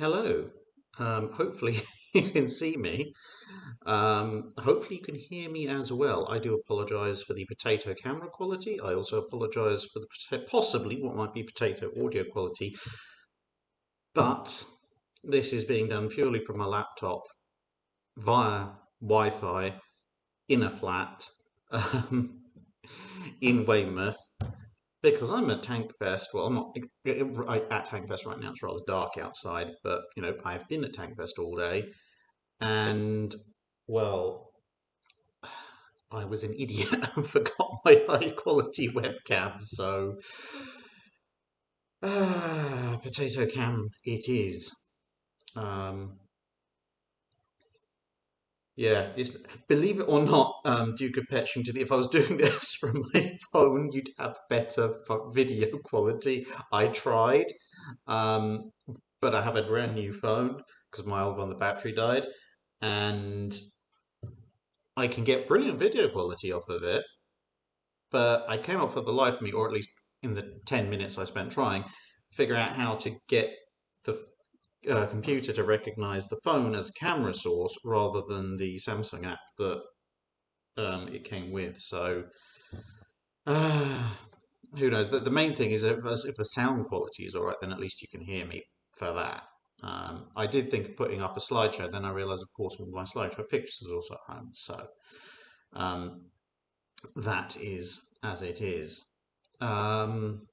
Hello. Hopefully you can see me. Hopefully you can hear me as well. I do apologise for the potato camera quality. I also apologise for the possibly what might be potato audio quality. But this is being done purely from my laptop via Wi-Fi in a flat um, in Weymouth. Because I'm at Tankfest, well, I'm not at Tankfest right now. It's rather dark outside, but I've been at Tankfest all day, and well, I was an idiot and forgot my high quality webcam. So, potato cam it is. Um, yeah, believe it or not, Duke of Petchington. If I was doing this from my phone, you'd have better video quality. I tried. Um, but I have a brand new phone because my old one, the battery died, and I can get brilliant video quality off of it. But I cannot for the life of me, or at least in the 10 minutes I spent trying, figure out how to get the computer to recognize the phone as a camera source rather than the Samsung app that it came with. So, uh, who knows? The main thing is if the sound quality is all right, then at least you can hear me for that. I did think of putting up a slideshow, then I realised, of course, with my slideshow pictures is also at home. So um, that is as it is. Um,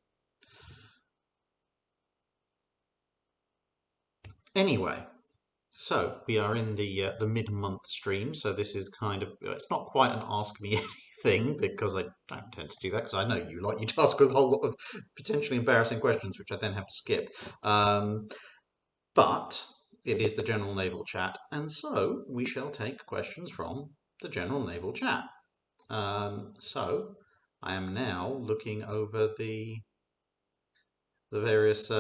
anyway, so we are in the mid-month stream. So this is kind of it's not quite an ask me anything because I don't tend to do that because I know you to ask a whole lot of potentially embarrassing questions, which I then have to skip. But it is the general naval chat, and so we shall take questions from the general naval chat. So I am now looking over the various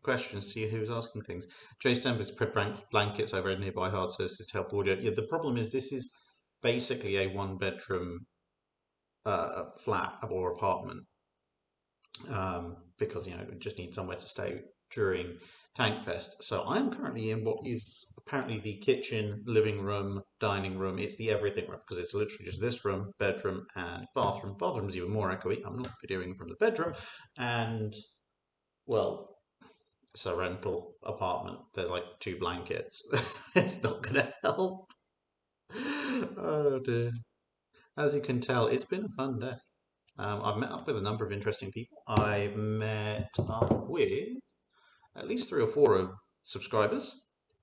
questions to see who's asking things. Jay Stemper's put blankets over a nearby hard surfaces to help audio. Yeah, the problem is this is basically a one-bedroom flat or apartment because it just needs somewhere to stay during Tankfest. So I'm currently in what is apparently the kitchen, living room, dining room. It's the everything room because it's literally just this room, bedroom, and bathroom. Bathroom's even more echoey. I'm not videoing from the bedroom, and well, it's a rental apartment. There's like two blankets. It's not going to help. Oh dear. As you can tell, it's been a fun day. I've met up with a number of interesting people. I've met up with at least three or four of subscribers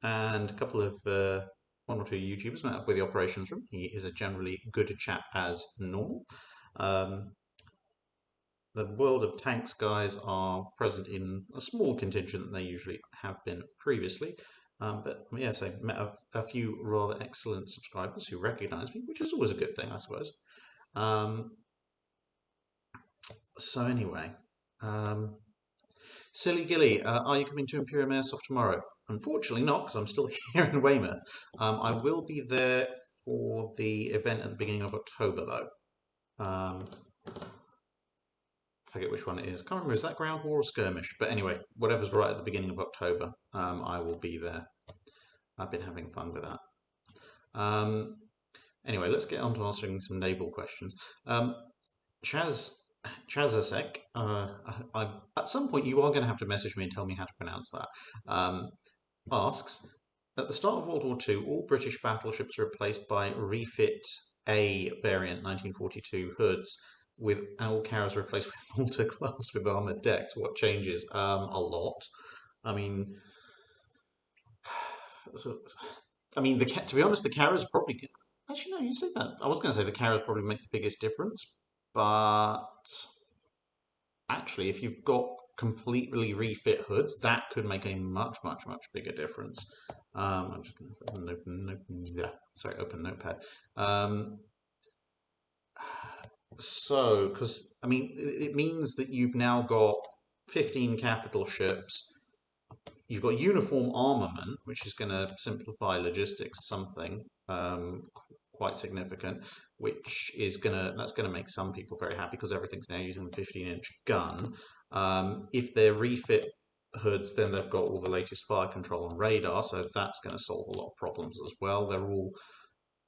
and a couple of one or two YouTubers. Met up with the operations room. He is a generally good chap as normal. Um, the World of Tanks guys are present in a small contingent that they usually have been previously. But yes, I met a few rather excellent subscribers who recognise me, which is always a good thing, I suppose. Um, so anyway, um, Silly Gilly, are you coming to Imperial Airsoft tomorrow? Unfortunately not, because I'm still here in Weymouth. I will be there for the event at the beginning of October, though. I forget which one it is. I can't remember, is that Ground War or Skirmish? But anyway, whatever's right at the beginning of October, I will be there. I've been having fun with that. Anyway, let's get on to answering some naval questions. Chazasek, at some point you are going to have to message me and tell me how to pronounce that. Asks, at the start of World War II, all British battleships were replaced by refit A variant 1942 hoods, and all carriers were replaced with Malta class with armoured decks. What changes? A lot. I mean, so, to be honest, the carriers probably. Actually, no, you said that. I was going to say the carriers probably make the biggest difference, but actually, if you've got completely refit hoods, that could make a much, much, much bigger difference. I'm just going to open Notepad. Because it means that you've now got 15 capital ships. You've got uniform armament, which is going to simplify logistics something quite significant, that's going to make some people very happy because everything's now using the 15-inch gun. If they're refit hoods. Then they've got all the latest fire control and radar, so that's going to solve a lot of problems as well. They're all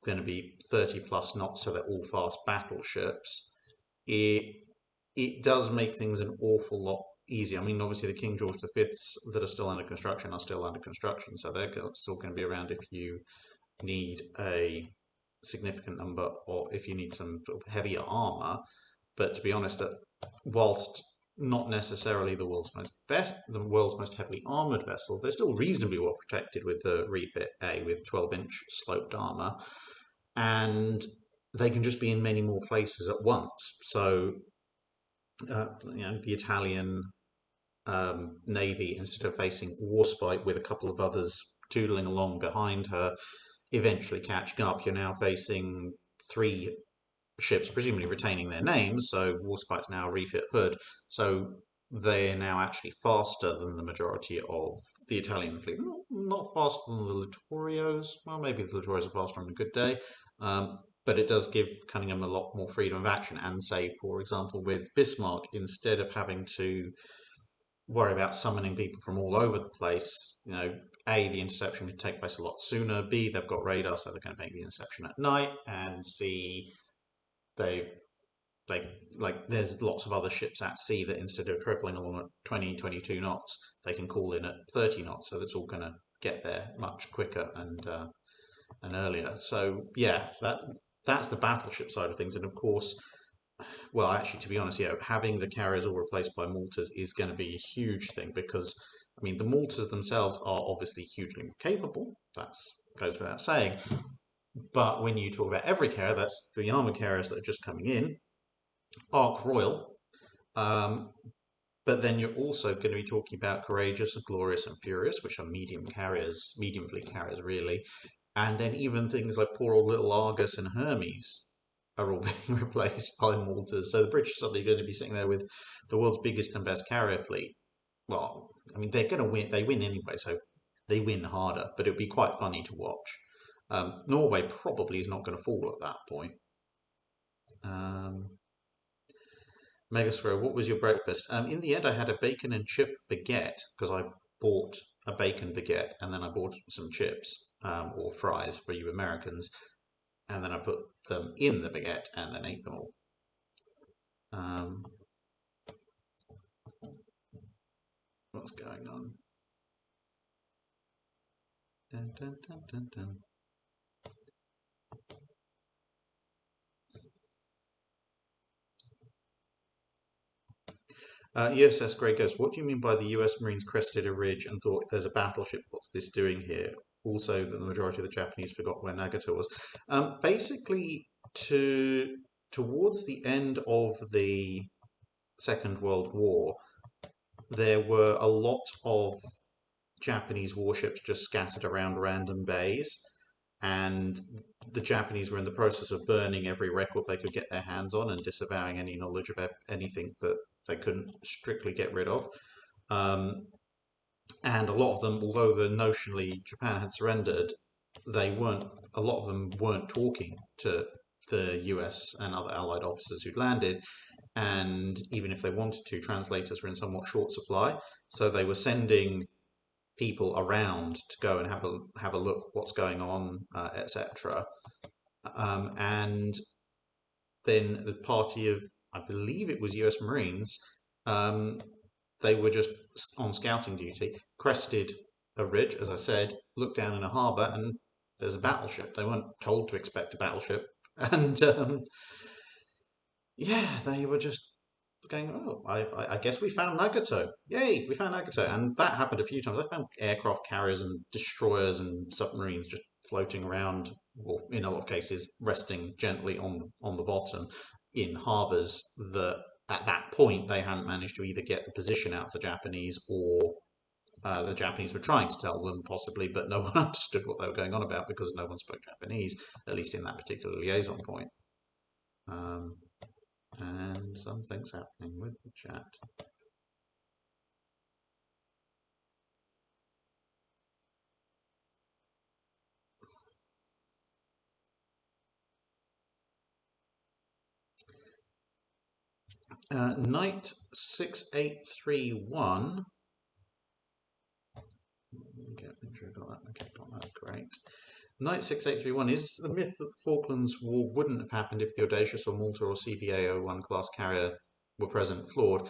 going to be 30 plus knots, so they're all fast battleships. It does make things an awful lot easier. I mean, obviously the King George V's that are still under construction are still under construction, so they're still going to be around if you need a significant number, or if you need some sort of heavier armor. But to be honest, whilst not necessarily the world's most heavily armored vessels, they're still reasonably well protected with the refit A with 12-inch sloped armor, and they can just be in many more places at once. So, the Italian Navy, instead of facing Warspite with a couple of others tootling along behind her, eventually catching up, you're now facing three ships, presumably retaining their names. So Warspite's now refit hood. So they're now actually faster than the majority of the Italian fleet. Not faster than the Littorios. Well, maybe the Littorios are faster on a good day. But it does give Cunningham a lot more freedom of action. And say, for example, with Bismarck, instead of having to worry about summoning people from all over the place, A, the interception can take place a lot sooner. B, they've got radar, so they're going to make the interception at night. And C, there's lots of other ships at sea that instead of traveling along at 20, 22 knots, they can call in at 30 knots. So it's all going to get there much quicker and earlier. So yeah, that's the battleship side of things. And of course, well, actually, to be honest, having the carriers all replaced by mortars is going to be a huge thing because, I mean, the mortars themselves are obviously hugely capable. That goes without saying. But when you talk about every carrier, that's the armour carriers that are just coming in, Ark Royal. But then you're also going to be talking about Courageous, Glorious, and Furious, which are medium fleet carriers, really. And then even things like poor old little Argus and Hermes are all being replaced by mortars. So the British are suddenly going to be sitting there with the world's biggest and best carrier fleet. Well, I mean, they're going to win. They win anyway, so they win harder. But it would be quite funny to watch. Norway probably is not going to fall at that point. Megascrow, what was your breakfast? In the end, I had a bacon and chip baguette because I bought a bacon baguette and then I bought some chips or fries for you Americans, and then I put them in the baguette and then ate them all. What's going on? Dun, dun, dun, dun, dun. USS Grey Ghost, what do you mean by the US Marines crested a ridge and thought there's a battleship? What's this doing here? Also, that the majority of the Japanese forgot where Nagato was. Basically, towards the end of the Second World War, there were a lot of Japanese warships just scattered around random bays, and the Japanese were in the process of burning every record they could get their hands on and disavowing any knowledge of anything that they couldn't strictly get rid of. And a lot of them, although notionally Japan had surrendered, a lot of them weren't talking to the US and other Allied officers who'd landed. And even if they wanted to, translators were in somewhat short supply. So they were sending people around to go and have a look what's going on, etc. And then the party of, I believe it was US Marines, they were just on scouting duty, crested a ridge, as I said, looked down in a harbour, and there's a battleship. They weren't told to expect a battleship. And they were just going, oh, I guess we found Nagato. Yay, we found Nagato. And that happened a few times. I found aircraft carriers and destroyers and submarines just floating around, or in a lot of cases, resting gently on the bottom in harbours that at that point they hadn't managed to either get the position out of the Japanese, or the Japanese were trying to tell them possibly, but no one understood what they were going on about because no one spoke Japanese, at least in that particular liaison point. And something's happening with the chat. Knight 6831 sure I got that. Okay, got that. Great. Knight 6831, is the myth that the Falklands War wouldn't have happened if the Audacious or Malta or CBA-01 class carrier were present flawed?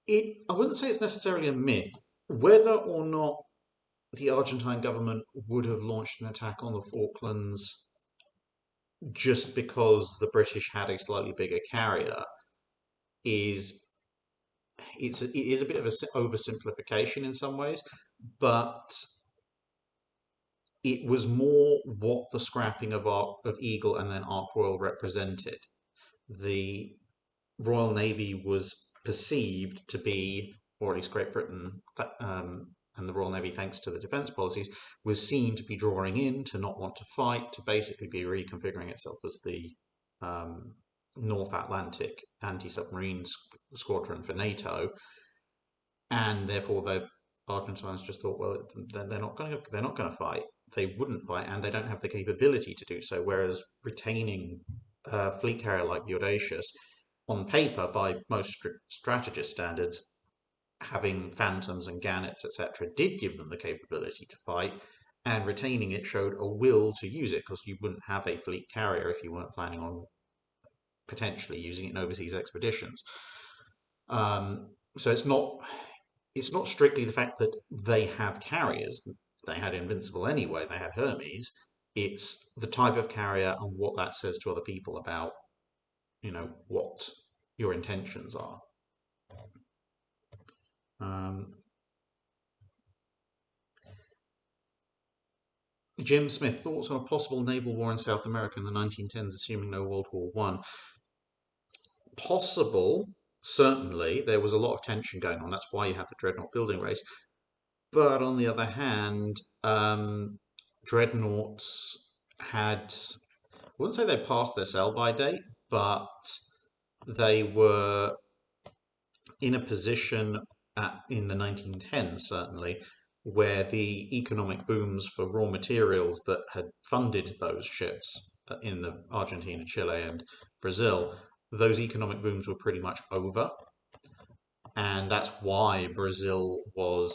I wouldn't say it's necessarily a myth. Whether or not the Argentine government would have launched an attack on the Falklands just because the British had a slightly bigger carrier it is a bit of an oversimplification in some ways, but it was more what the scrapping of Eagle and then Ark Royal represented. The Royal Navy was perceived to be, or at least Great Britain and the Royal Navy, thanks to the defence policies, was seen to be drawing in, to not want to fight, to basically be reconfiguring itself as the North Atlantic anti-submarine squadron for NATO, and therefore the Argentines just thought, well, they're not going to fight. They wouldn't fight, and they don't have the capability to do so. Whereas retaining a fleet carrier like the Audacious, on paper, by most strategist standards, having Phantoms and Gannets, etc., did give them the capability to fight, and retaining it showed a will to use it, because you wouldn't have a fleet carrier if you weren't planning on potentially using it in overseas expeditions. So it's not strictly the fact that they have carriers. They had Invincible anyway. They had Hermes. It's the type of carrier and what that says to other people about, what your intentions are. Jim Smith, thoughts on a possible naval war in South America in the 1910s, assuming no World War I? Possible, certainly. There was a lot of tension going on. That's why you had the Dreadnought building race. But on the other hand, Dreadnoughts had, I wouldn't say they passed their sell-by date, but they were in a position in the 1910s, certainly, where the economic booms for raw materials that had funded those ships in the Argentina, Chile, and Brazil, those economic booms were pretty much over. And that's why Brazil was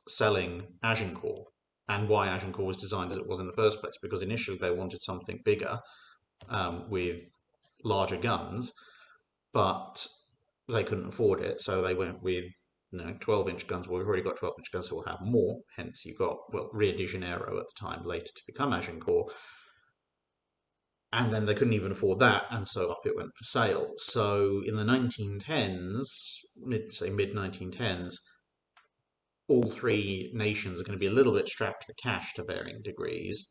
selling Agincourt, and why Agincourt was designed as it was in the first place, because initially they wanted something bigger with larger guns, but they couldn't afford it, so they went with 12-inch guns. Well, we've already got 12-inch guns, so we'll have more. Hence, you've got, Rio de Janeiro at the time, later to become Agincourt. And then they couldn't even afford that, and so up it went for sale. So in the 1910s, mid-1910s, all three nations are going to be a little bit strapped for cash to varying degrees,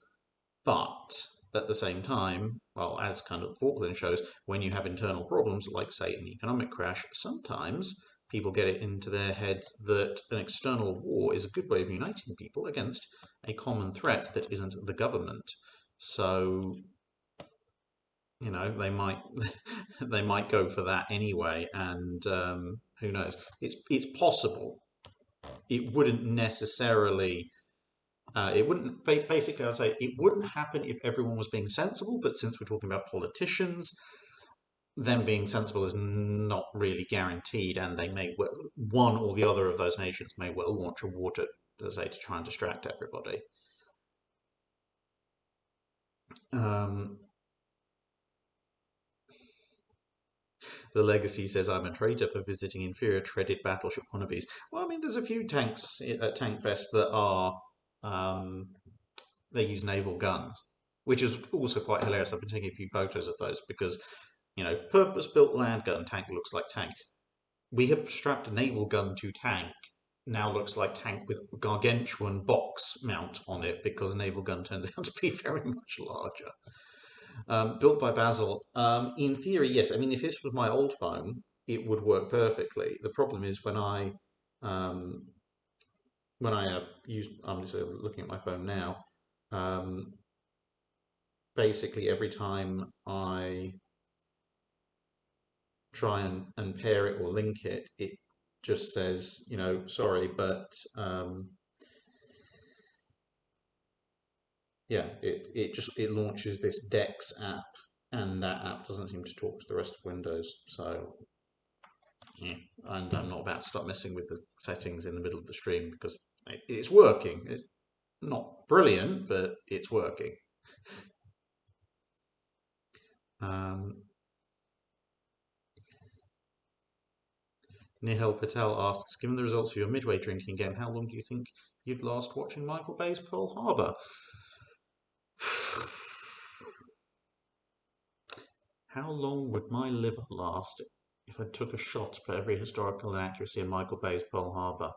but at the same time, well, as kind of the Falklands shows, when you have internal problems, like, say, an economic crash, sometimes people get it into their heads that an external war is a good way of uniting people against a common threat that isn't the government. So, they might they might go for that anyway, and who knows? It's possible. It wouldn't necessarily. It wouldn't, basically, I'd say it wouldn't happen if everyone was being sensible, but since we're talking about politicians, them being sensible is not really guaranteed, and they may well, one or the other of those nations may well launch a war to try and distract everybody. The Legacy says, I'm a traitor for visiting inferior treaded battleship wannabes. Well, I mean, there's a few tanks at Tankfest that are they use naval guns, which is also quite hilarious. I've been taking a few photos of those because, purpose-built land gun tank looks like tank. We have strapped a naval gun to tank. Now looks like tank with gargantuan box mount on it, because naval gun turns out to be very much larger. Built by Basil. In theory, yes. I mean, if this was my old phone, it would work perfectly. The problem is when I use, I'm just looking at my phone now. Basically, every time I try and pair it or link it, it just says, sorry, but yeah, it launches this Dex app, and that app doesn't seem to talk to the rest of Windows. So Yeah. And I'm not about to start messing with the settings in the middle of the stream because it's working. It's not brilliant, but it's working. Nihal Patel asks, given the results of your Midway drinking game, how long do you think you'd last watching Michael Bay's Pearl Harbor? How long would my liver last if I took a shot for every historical inaccuracy in Michael Bay's Pearl Harbor?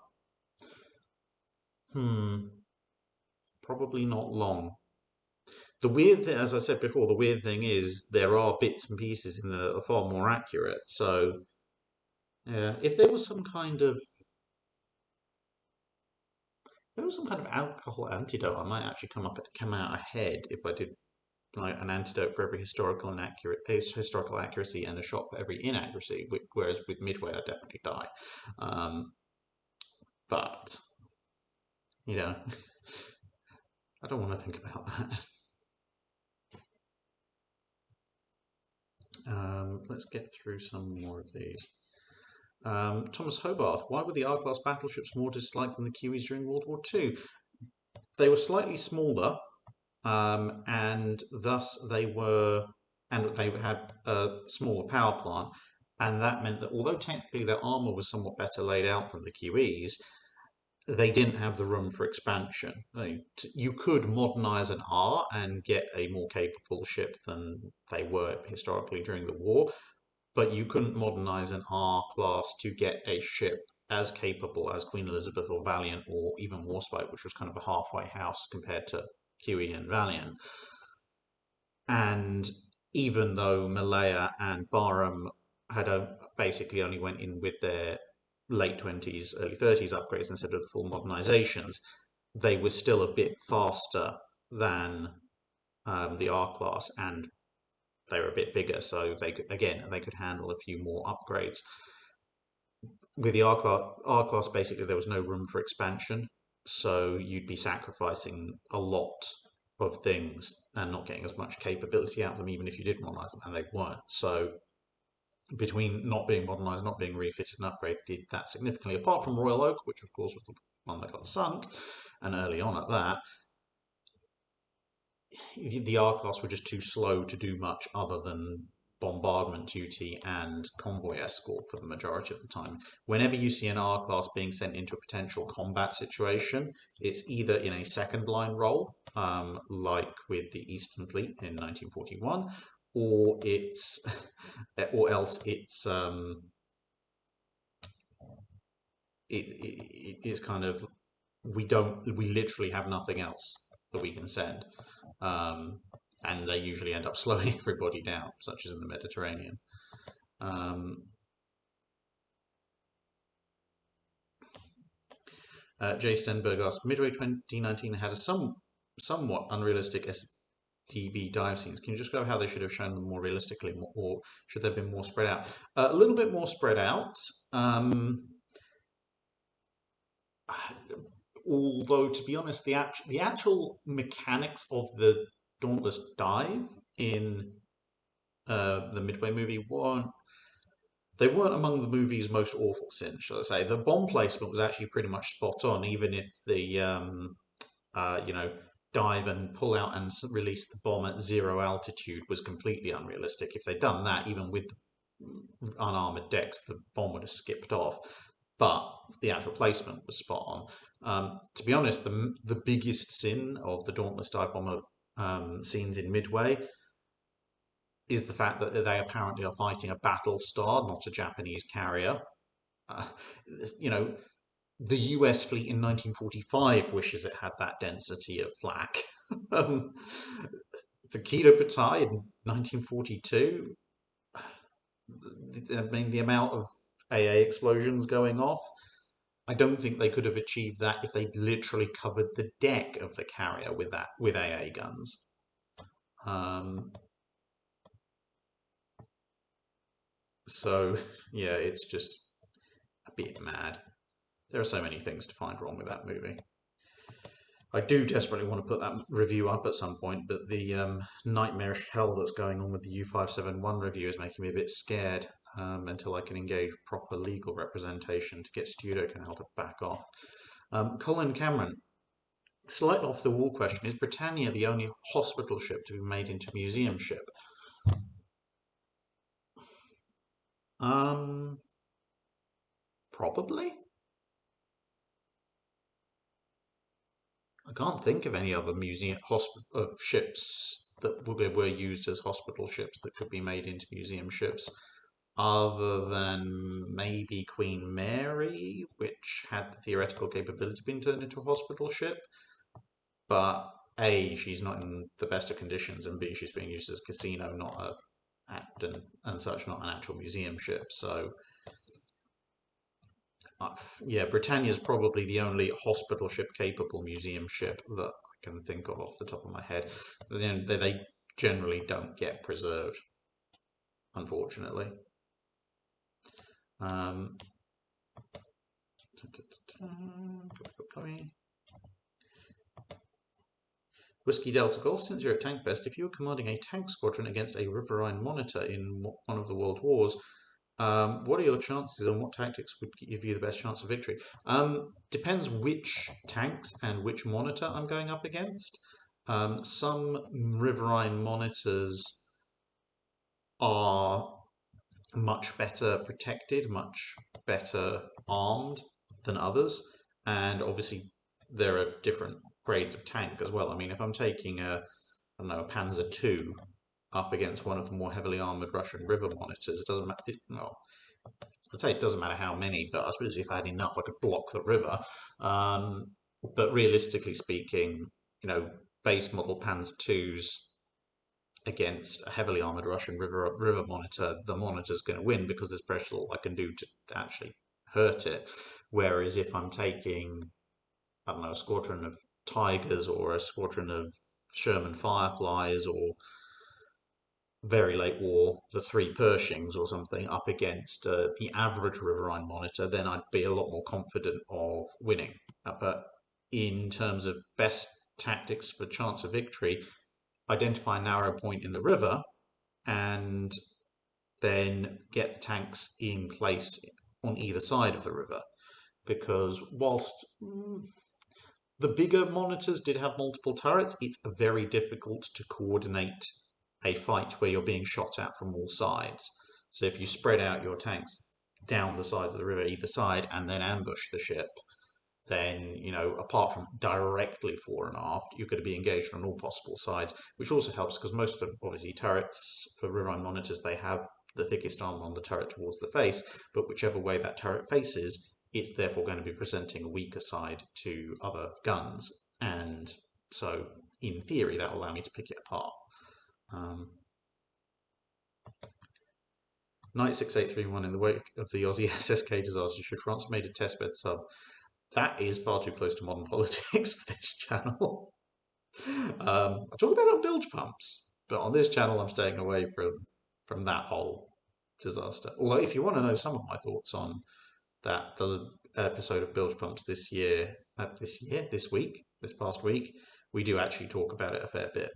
Probably not long. The weird thing, as I said before, the weird thing is there are bits and pieces in that are far more accurate. So, yeah, if there was some kind of alcohol antidote, I might actually come out ahead if I did like an antidote for every historical accuracy and a shot for every inaccuracy. Whereas with Midway, I definitely die. But you know, I don't want to think about that. Let's get through some more of these. Thomas Hobarth, why were the R-class battleships more disliked than the Kiwis during World War II? They were slightly smaller, and thus they had a smaller power plant, and that meant that although technically their armour was somewhat better laid out than the Kiwis, they didn't have the room for expansion. You could modernise an R and get a more capable ship than they were historically during the war, but you couldn't modernise an R class to get a ship as capable as Queen Elizabeth or Valiant or even Warspite, which was kind of a halfway house compared to Huey and Valiant. And even though Malaya and Barham had basically only went in with their late 20s, early 30s upgrades instead of the full modernizations, they were still a bit faster than the R class, and they were a bit bigger, so they could handle a few more upgrades. With the R class, basically there was no room for expansion, so you'd be sacrificing a lot of things and not getting as much capability out of them, even if you did modernize them, and they weren't. So between not being modernized, not being refitted and upgraded, that significantly, apart from Royal Oak, which of course was the one that got sunk, and early on at that, the R class were just too slow to do much other than bombardment duty and convoy escort for the majority of the time. Whenever you see an R class being sent into a potential combat situation, it's either in a second line role, like with the Eastern Fleet in 1941, or else it's kind of we literally have nothing else that we can send. And they usually end up slowing everybody down, such as in the Mediterranean. Jay Stenberg asked, Midway 2019 had a somewhat unrealistic STB dive scenes. Can you just go how they should have shown them more realistically, or should they have been more spread out? A little bit more spread out. Although, to be honest, the actual mechanics of the Dauntless dive in the Midway movie weren't among the movie's most awful sins, shall I say. The bomb placement was actually pretty much spot on, even if the dive and pull out and release the bomb at 0 altitude was completely unrealistic. If they'd done that, even with unarmored decks, the bomb would have skipped off. But the actual placement was spot on. To be honest, the biggest sin of the Dauntless dive bomber scenes in Midway is the fact that they apparently are fighting a battle star, not a Japanese carrier. The US fleet in 1945 wishes it had that density of flak. The Kido Butai in 1942, I mean, the amount of AA explosions going off, I don't think they could have achieved that if they literally covered the deck of the carrier with AA guns. So, yeah, it's just a bit mad. There are so many things to find wrong with that movie. I do desperately want to put that review up at some point, but the nightmarish hell that's going on with the U571 review is making me a bit scared until I can engage proper legal representation to get Studio Canal to back off. Colin Cameron, slight off the wall question: is Britannia the only hospital ship to be made into museum ship? Probably. I can't think of any other museum ships that were used as hospital ships that could be made into museum ships, other than maybe Queen Mary, which had the theoretical capability of being turned into a hospital ship. But A, she's not in the best of conditions, and B, she's being used as a casino, not a and such, not an actual museum ship. So yeah, Britannia's probably the only hospital ship capable museum ship that I can think of off the top of my head. But then they generally don't get preserved, unfortunately. Whiskey Delta Golf, since you're at Tankfest, if you were commanding a tank squadron against a riverine monitor in one of the world wars, what are your chances and what tactics would give you the best chance of victory? Depends which tanks and which monitor I'm going up against. Some riverine monitors are much better protected, much better armed than others, and obviously there are different grades of tank as well. I mean, if I'm taking a Panzer II up against one of the more heavily armored Russian river monitors, it doesn't matter. Well, I'd say it doesn't matter how many, but I suppose if I had enough, I could block the river. But realistically speaking, base model Panzer IIs against a heavily armored Russian river monitor, the monitor's going to win because there's pressure I can do to actually hurt it. Whereas if I'm taking, a squadron of Tigers or a squadron of Sherman Fireflies or very late war, the three Pershings or something, up against the average riverine monitor, then I'd be a lot more confident of winning. But in terms of best tactics for chance of victory, identify a narrow point in the river and then get the tanks in place on either side of the river. Because whilst the bigger monitors did have multiple turrets, it's very difficult to coordinate a fight where you're being shot at from all sides. So if you spread out your tanks down the sides of the river either side and then ambush the ship, then, apart from directly fore and aft, you're going to be engaged on all possible sides, which also helps because most of, obviously, turrets for riverine monitors, they have the thickest armor on the turret towards the face, but whichever way that turret faces, it's therefore going to be presenting a weaker side to other guns. And so, in theory, that will allow me to pick it apart. Knight 6831, in the wake of the Aussie SSK disaster, should France have made a testbed sub? That is far too close to modern politics for this channel. I talk about it on bilge pumps, but on this channel I'm staying away from that whole disaster. Although if you want to know some of my thoughts on the episode of bilge pumps this past week, we do actually talk about it a fair bit.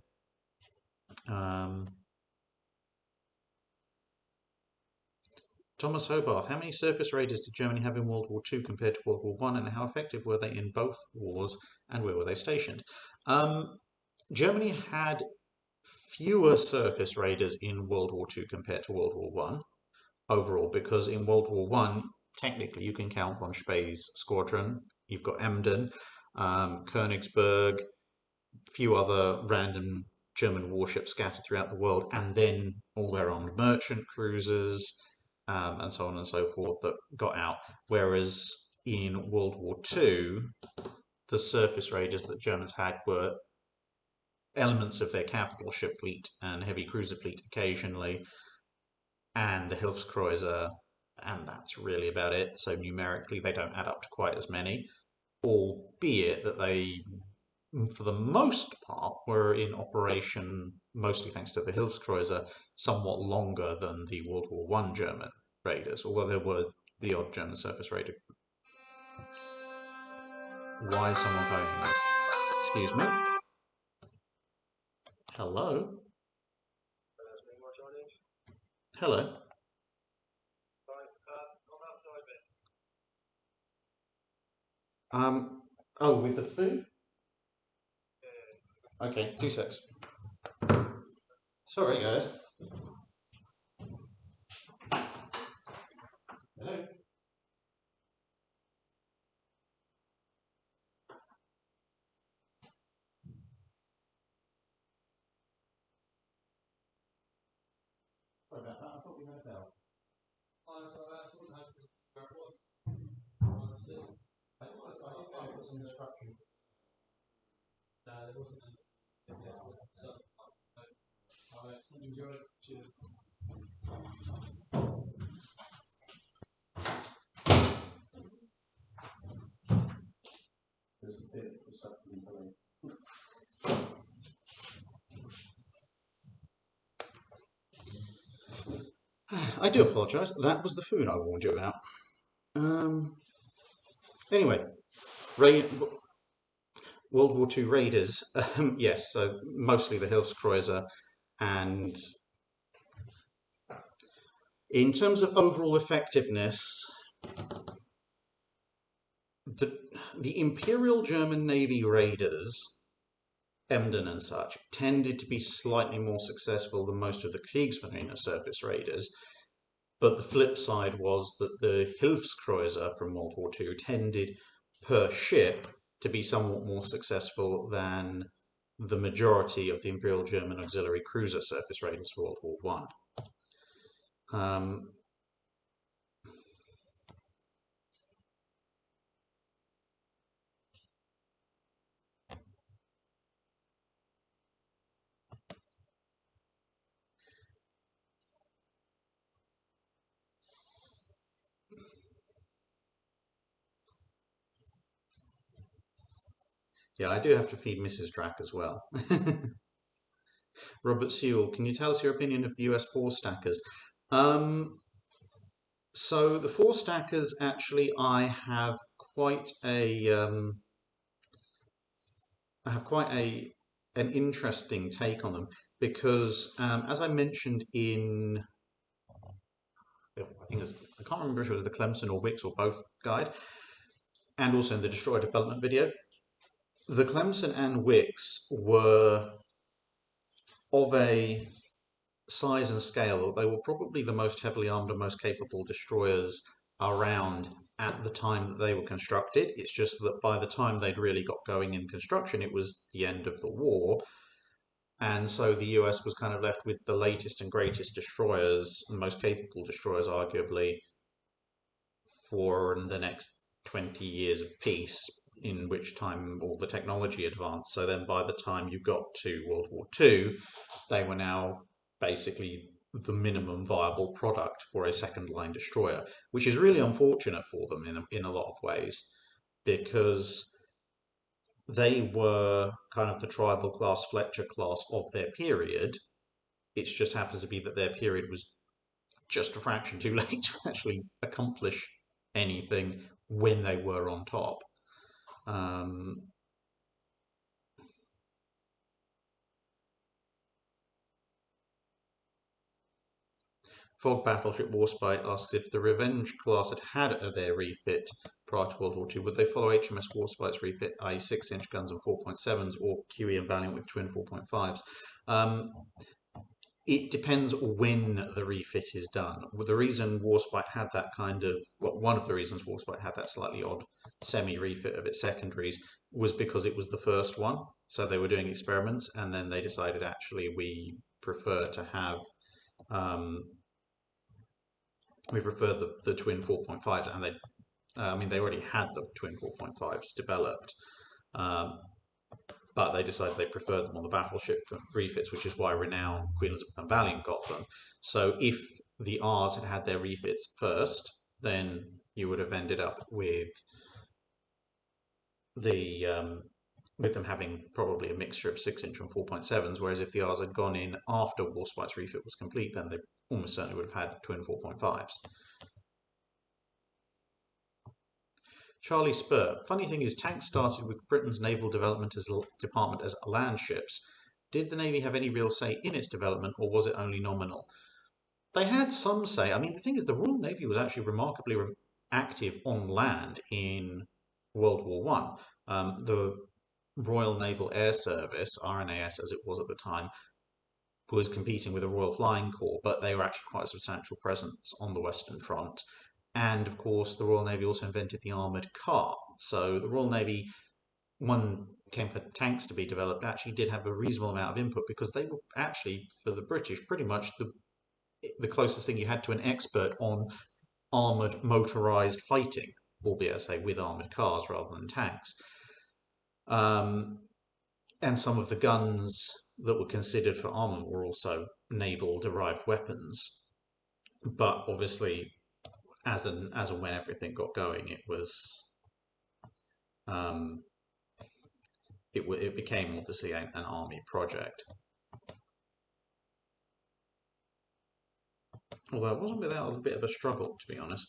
Thomas Hobarth, how many surface raiders did Germany have in World War II compared to World War I, and how effective were they in both wars, and where were they stationed? Germany had fewer surface raiders in World War II compared to World War I overall, because in World War I, technically you can count von Spey's squadron, you've got Emden, Königsberg, a few other random German warships scattered throughout the world, and then all their armed merchant cruisers, and so on and so forth that got out. Whereas in World War II, the surface raiders that Germans had were elements of their capital ship fleet and heavy cruiser fleet occasionally, and the Hilfskreuzer, and that's really about it. So numerically, they don't add up to quite as many, albeit that they, for the most part, were in operation, mostly thanks to the Hilfskreuzer, somewhat longer than the World War I German raiders, although there were the odd German surface raider. Why is someone phoning me? Excuse me. Hello? Hello? Oh, with the food? Okay, 2 secs. Sorry, guys. Hello? Sorry about that, I thought we had a bell. Oh, sorry, I thought that was where it was. I did try to put some instruction. No, there wasn't. So, enjoy it. Cheers. There's a bit of stuff to be played. I do apologise. That was the food I warned you about. Anyway, World War II raiders. Yes, so mostly the Hilfskreuzer, and in terms of overall effectiveness, the Imperial German Navy raiders, Emden and such, tended to be slightly more successful than most of the Kriegsmarine surface raiders. But the flip side was that the Hilfskreuzer from World War II tended, per ship, to be somewhat more successful than the majority of the Imperial German auxiliary cruiser surface raiders for World War I. Yeah, I do have to feed Mrs. Drac as well. Robert Sewell, can you tell us your opinion of the US four stackers? So the four stackers, actually, I have quite an interesting take on them because, as I mentioned in, I can't remember if it was the Clemson or Wix or both guide, and also in the Destroyer development video, the Clemson and Wix were of a size and scale that they were probably the most heavily armed and most capable destroyers around at the time that they were constructed. It's just that by the time they'd really got going in construction, it was the end of the war. And so the US was kind of left with the latest and greatest destroyers, and most capable destroyers, arguably, for the next 20 years of peace, in which time all the technology advanced. So then by the time you got to World War II, they were now basically the minimum viable product for a second line destroyer, which is really unfortunate for them in a lot of ways, because they were kind of the tribal class, Fletcher class of their period. It just happens to be that their period was just a fraction too late to actually accomplish anything when they were on top. Fog Battleship Warspite asks if the Revenge class had their refit prior to World War II, would they follow HMS Warspite's refit, i.e. 6-inch guns and 4.7s, or QE and Valiant with twin 4.5s? It depends when the refit is done. The reason Warspite had that kind of, well, one of the reasons Warspite had that slightly odd semi-refit of its secondaries was because it was the first one. So they were doing experiments, and then they decided, actually, we prefer to have the twin 4.5s, and they already had the twin 4.5s developed, but they decided they preferred them on the Battleship refits, which is why Renown, Queen Elizabeth, and Valiant got them. So if the R's had had their refits first, then you would have ended up with them having probably a mixture of 6-inch and 4.7s, whereas if the R's had gone in after Warspite's refit was complete, then they almost certainly would have had twin 4.5s. Charlie Spur. Funny thing is, tanks started with Britain's naval development department as land ships. Did the Navy have any real say in its development, or was it only nominal? They had some say. I mean, the thing is, the Royal Navy was actually remarkably active on land in World War One. The Royal Naval Air Service, RNAS as it was at the time, was competing with the Royal Flying Corps, but they were actually quite a substantial presence on the Western Front. And of course, the Royal Navy also invented the armoured car. So the Royal Navy, when it came for tanks to be developed, actually did have a reasonable amount of input because they were actually, for the British, pretty much the closest thing you had to an expert on armoured motorised fighting, albeit, I say, with armoured cars rather than tanks. And some of the guns that were considered for armament were also naval-derived weapons. But obviously, as and when everything got going, it became obviously an army project. Although it wasn't without a bit of a struggle, to be honest.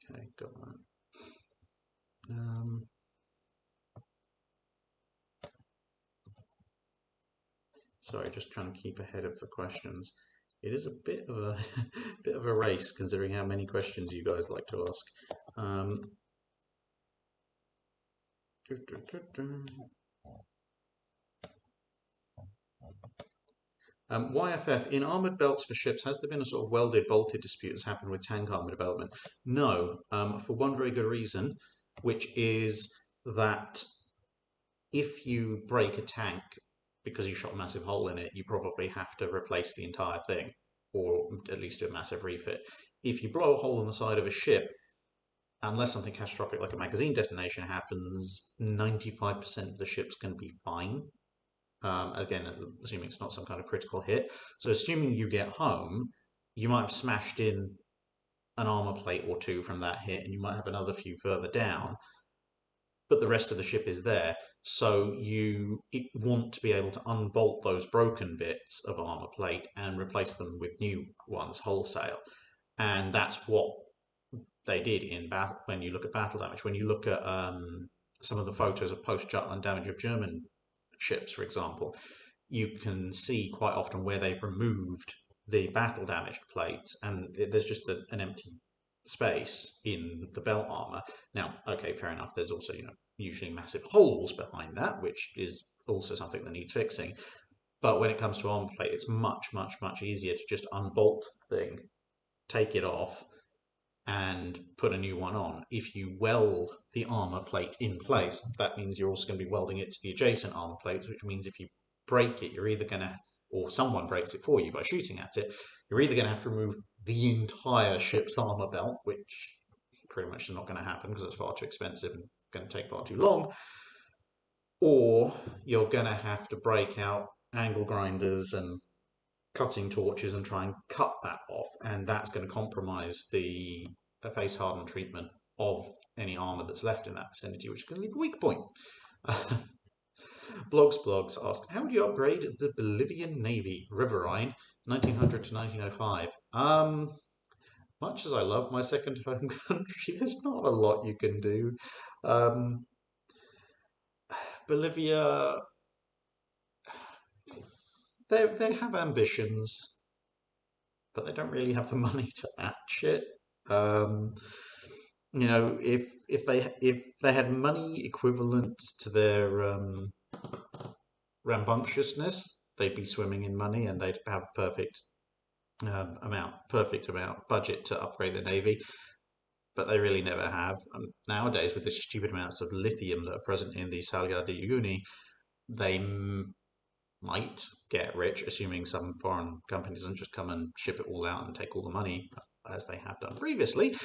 Okay, got that. Sorry, just trying to keep ahead of the questions. It is a bit of a bit of a race, considering how many questions you guys like to ask. YFF, in armoured belts for ships, has there been a sort of welded, bolted dispute that's happened with tank armour development? No, for one very good reason, which is that if you break a tank because you shot a massive hole in it, you probably have to replace the entire thing, or at least do a massive refit. If you blow a hole in the side of a ship, unless something catastrophic like a magazine detonation happens, 95% of the ship's going to be fine. Again, assuming it's not some kind of critical hit. So assuming you get home, you might have smashed in an armor plate or two from that hit, and you might have another few further down, but the rest of the ship is there. So you want to be able to unbolt those broken bits of armor plate and replace them with new ones wholesale. And that's what they did in battle. When you look at battle damage, when you look at some of the photos of post-Jutland damage of German ships, for example, you can see quite often where they've removed the battle damaged plates, and there's just an empty space in the belt armor. Now, okay, fair enough. There's also, usually massive holes behind that, which is also something that needs fixing. But when it comes to armor plate, it's much, much, much easier to just unbolt the thing, take it off, and put a new one on. If you weld the armor plate in place, that means you're also going to be welding it to the adjacent armor plates, which means if you break it, you're either going to, or someone breaks it for you by shooting at it, you're either going to have to remove the entire ship's armor belt, which pretty much is not going to happen because it's far too expensive and going to take far too long, or you're going to have to break out angle grinders and cutting torches and try and cut that off, and that's going to compromise the face hardened treatment of any armor that's left in that vicinity, which is going to leave a weak point. Blogs asked, how would you upgrade the Bolivian Navy, riverine, 1900 to 1905? Much as I love my second home country, there's not a lot you can do. Bolivia, they have ambitions, but they don't really have the money to match it. If they had money equivalent to their rambunctiousness, they'd be swimming in money, and they'd have perfect amount budget to upgrade the navy. But they really never have. Nowadays, with the stupid amounts of lithium that are present in the Salgar de Uyuni, they might get rich, assuming some foreign company doesn't just come and ship it all out and take all the money, as they have done previously.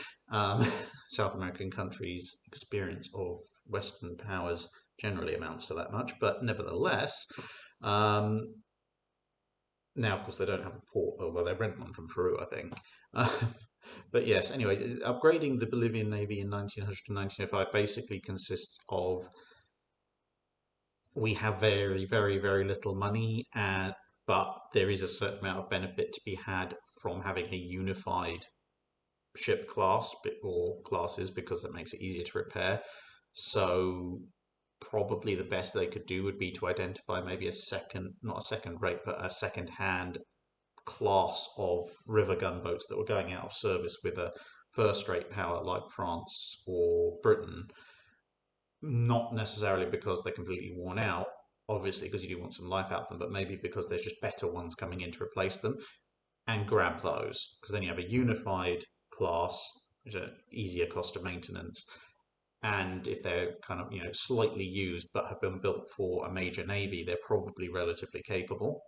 South American countries' experience of Western powers generally amounts to that much, but nevertheless, now, of course, they don't have a port, although they rent one from Peru, I think. But yes, anyway, upgrading the Bolivian Navy in 1900 to 1905 basically consists of, we have very, very, very little money, and but there is a certain amount of benefit to be had from having a unified ship class or classes, because that makes it easier to repair. So probably the best they could do would be to identify maybe a second, not a second rate, but a second hand class of river gunboats that were going out of service with a first rate power like France or Britain. Not necessarily because they're completely worn out, obviously, because you do want some life out of them, but maybe because there's just better ones coming in to replace them, and grab those, because then you have a unified class, which is an easier cost of maintenance. And if they're kind of, slightly used but have been built for a major navy, they're probably relatively capable.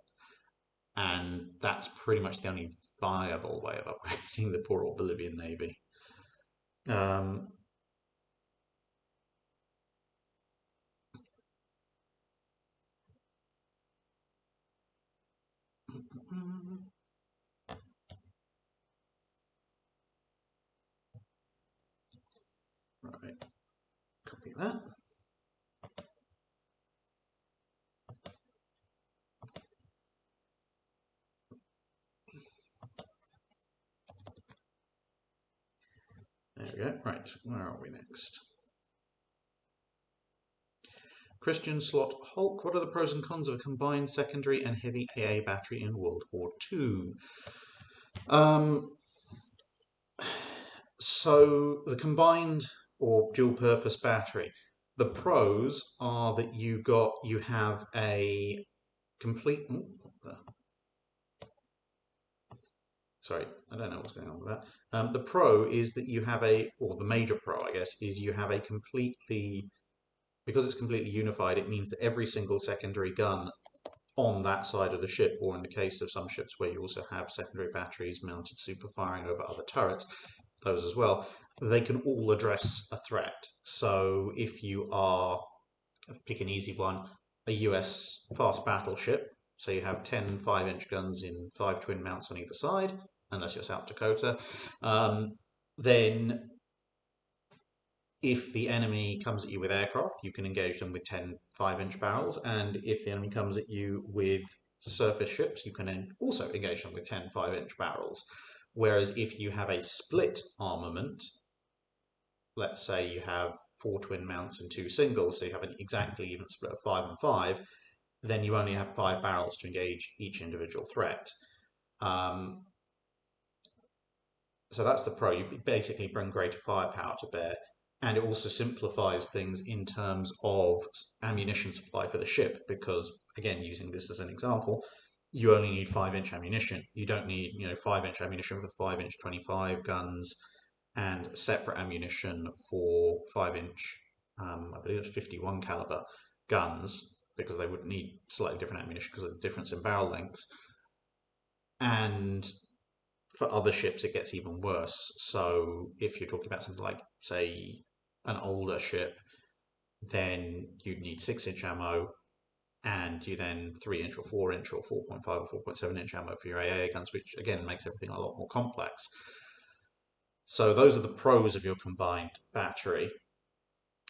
And that's pretty much the only viable way of upgrading the poor old Bolivian navy. Um, right, copy that. There we go. Right, where are we next? Christian Slot Hulk, what are the pros and cons of a combined secondary and heavy AA battery in World War II? So the combined or dual purpose battery, the pros are that you have a complete. Sorry, I don't know what's going on with that. The pro is that you have or the major pro, I guess, is you have a completely, because it's completely unified, it means that every single secondary gun on that side of the ship, or in the case of some ships where you also have secondary batteries mounted super firing over other turrets, those as well, they can all address a threat. So if you are, pick an easy one, a US fast battleship, so you have 10 5-inch guns in 5 twin mounts on either side, unless you're South Dakota, then if the enemy comes at you with aircraft, you can engage them with 10 5-inch barrels, and if the enemy comes at you with surface ships, you can then also engage them with 10 5-inch barrels. Whereas if you have a split armament, let's say you have 4 twin mounts and 2 singles, so you have an exactly even split of 5 and 5, then you only have 5 barrels to engage each individual threat. So that's the pro. You basically bring greater firepower to bear. And it also simplifies things in terms of ammunition supply for the ship, because, again, using this as an example, you only need 5-inch ammunition. You don't need 5-inch ammunition for 5-inch 25 guns and separate ammunition for 5-inch, I believe it's 51 caliber guns, because they would need slightly different ammunition because of the difference in barrel lengths. And for other ships, it gets even worse. So if you're talking about something like, say, an older ship, then you'd need 6-inch ammo, and you then 3-inch or 4-inch or 4.5 or 4.7-inch ammo for your AA guns, which again makes everything a lot more complex. So those are the pros of your combined battery.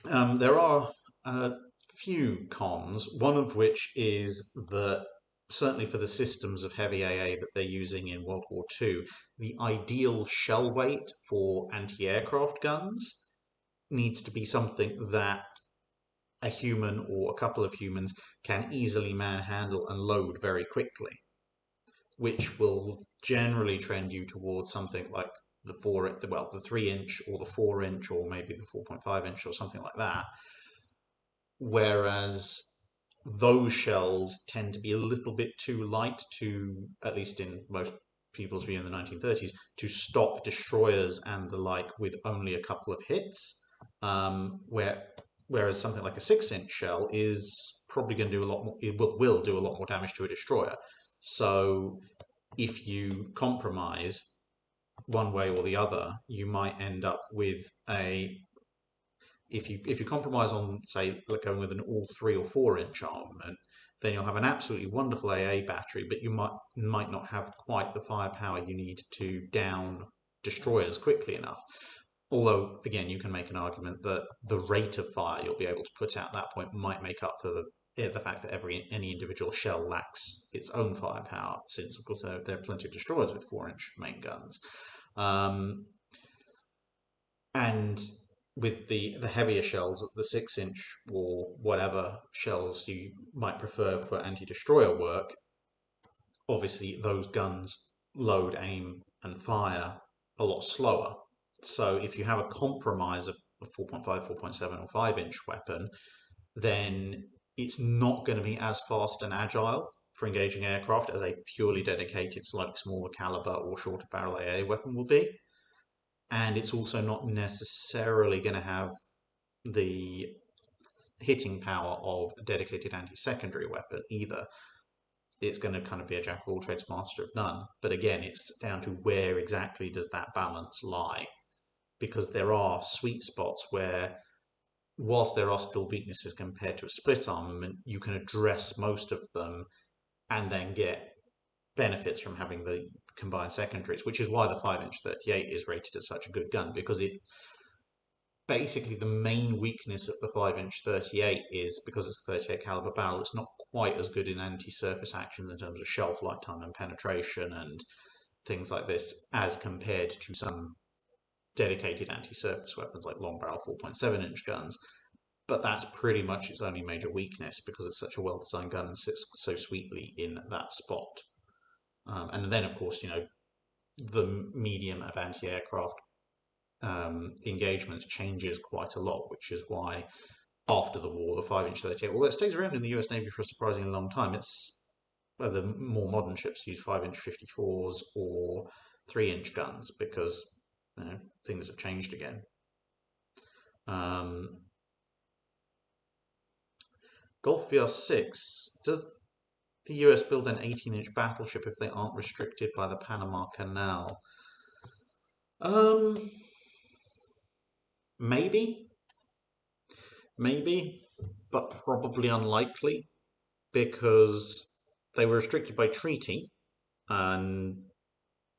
There are a few cons, one of which is that certainly for the systems of heavy AA that they're using in World War II, the ideal shell weight for anti-aircraft guns needs to be something that a human or a couple of humans can easily manhandle and load very quickly, which will generally trend you towards something like the 3-inch or the 4-inch or maybe the 4.5-inch or something like that. Whereas those shells tend to be a little bit too light to, at least in most people's view in the 1930s, to stop destroyers and the like with only a couple of hits. Whereas something like a 6-inch shell is probably going to do a lot more, it will do a lot more damage to a destroyer. So if you compromise one way or the other, you might end up with if you compromise on, say, going with an all 3 or 4-inch armament, then you'll have an absolutely wonderful AA battery, but you might not have quite the firepower you need to down destroyers quickly enough. Although, again, you can make an argument that the rate of fire you'll be able to put out at that point might make up for the the fact that any individual shell lacks its own firepower, since of course there are plenty of destroyers with 4-inch main guns. And with the heavier shells, the 6-inch or whatever shells you might prefer for anti-destroyer work, obviously those guns load, aim, and fire a lot slower. So if you have a compromise of a 4.5, 4.7, or 5-inch weapon, then it's not going to be as fast and agile for engaging aircraft as a purely dedicated, slightly smaller caliber or shorter barrel AA weapon will be. And it's also not necessarily going to have the hitting power of a dedicated anti-secondary weapon either. It's going to kind of be a jack of all trades, master of none. But again, it's down to where exactly does that balance lie? Because there are sweet spots where, whilst there are still weaknesses compared to a split armament, you can address most of them and then get benefits from having the combined secondaries, which is why the 5-inch 38 is rated as such a good gun, because it basically, the main weakness of the 5-inch 38 is because it's a 38 caliber barrel, it's not quite as good in anti-surface actions in terms of shelf lifetime and penetration and things like this as compared to some dedicated anti-surface weapons like long barrel 4.7-inch guns. But that's pretty much its only major weakness because it's such a well-designed gun and sits so sweetly in that spot. And then, of course, the medium of anti-aircraft engagements changes quite a lot, which is why after the war, the 5-inch 38, although it stays around in the US Navy for a surprisingly long time, it's the more modern ships use 5-inch 54s or 3-inch guns because things have changed again. Gulf VR6, does the US build an 18-inch battleship if they aren't restricted by the Panama Canal? Maybe, but probably unlikely because they were restricted by treaty, and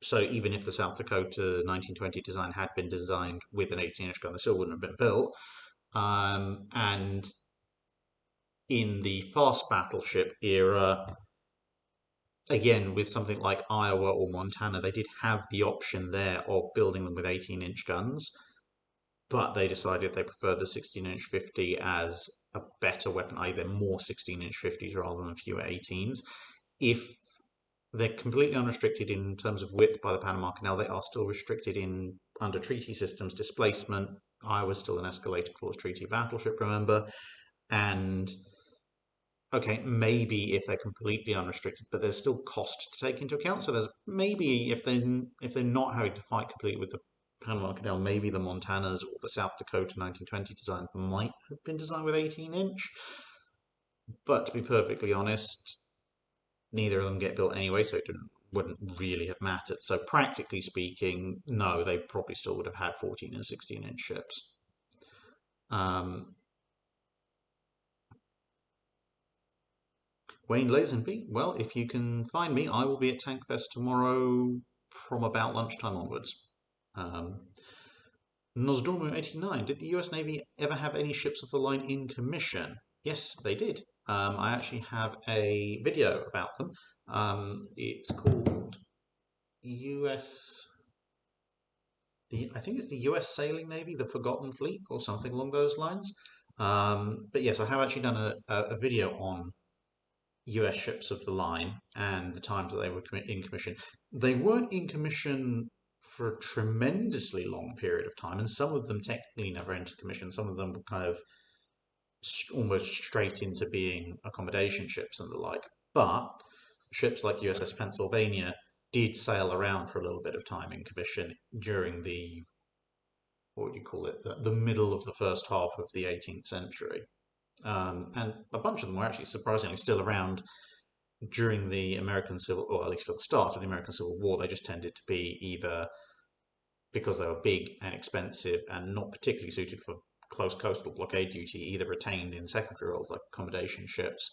so even if the South Dakota 1920 design had been designed with an 18-inch gun, they still wouldn't have been built. And in the fast battleship era, again, with something like Iowa or Montana, they did have the option there of building them with 18-inch guns, but they decided they preferred the 16-inch 50 as a better weapon, either more 16-inch 50s rather than fewer 18s. If they're completely unrestricted in terms of width by the Panama Canal, they are still restricted under treaty systems displacement. Iowa's still an escalator clause treaty battleship, remember, and okay, maybe if they're completely unrestricted, but there's still cost to take into account. So there's maybe if they're not having to fight completely with the Panama Canal, maybe the Montanas or the South Dakota 1920 design might have been designed with 18-inch. But to be perfectly honest, neither of them get built anyway, so it wouldn't really have mattered. So practically speaking, no, they probably still would have had 14 and 16-inch ships. Wayne Lazenby, well, if you can find me, I will be at Tankfest tomorrow from about lunchtime onwards. Nosdormu89, did the US Navy ever have any ships of the line in commission? Yes, they did. I actually have a video about them. It's called I think it's the US Sailing Navy, the Forgotten Fleet, or something along those lines. But yes, I have actually done a video on US ships of the line and the times that they were in commission. They weren't in commission for a tremendously long period of time, and some of them technically never entered commission. Some of them were kind of almost straight into being accommodation ships and the like. But ships like USS Pennsylvania did sail around for a little bit of time in commission during the, what would you call it, the middle of the first half of the 18th century. And a bunch of them were actually surprisingly still around during the American Civil War, or at least for the start of the American Civil War. They just tended to be either because they were big and expensive and not particularly suited for close coastal blockade duty, either retained in secondary roles like accommodation ships,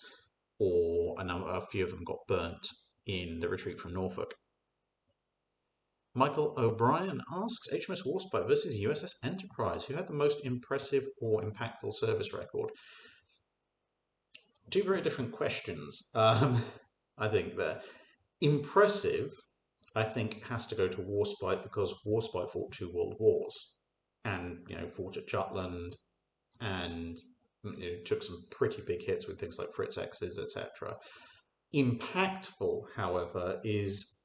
or a few of them got burnt in the retreat from Norfolk. Michael O'Brien asks, HMS Warspite versus USS Enterprise, who had the most impressive or impactful service record? Two very different questions. I think there. Impressive, I think, has to go to Warspite because Warspite fought two world wars, and fought at Jutland, and took some pretty big hits with things like Fritz X's, etc. Impactful, however, is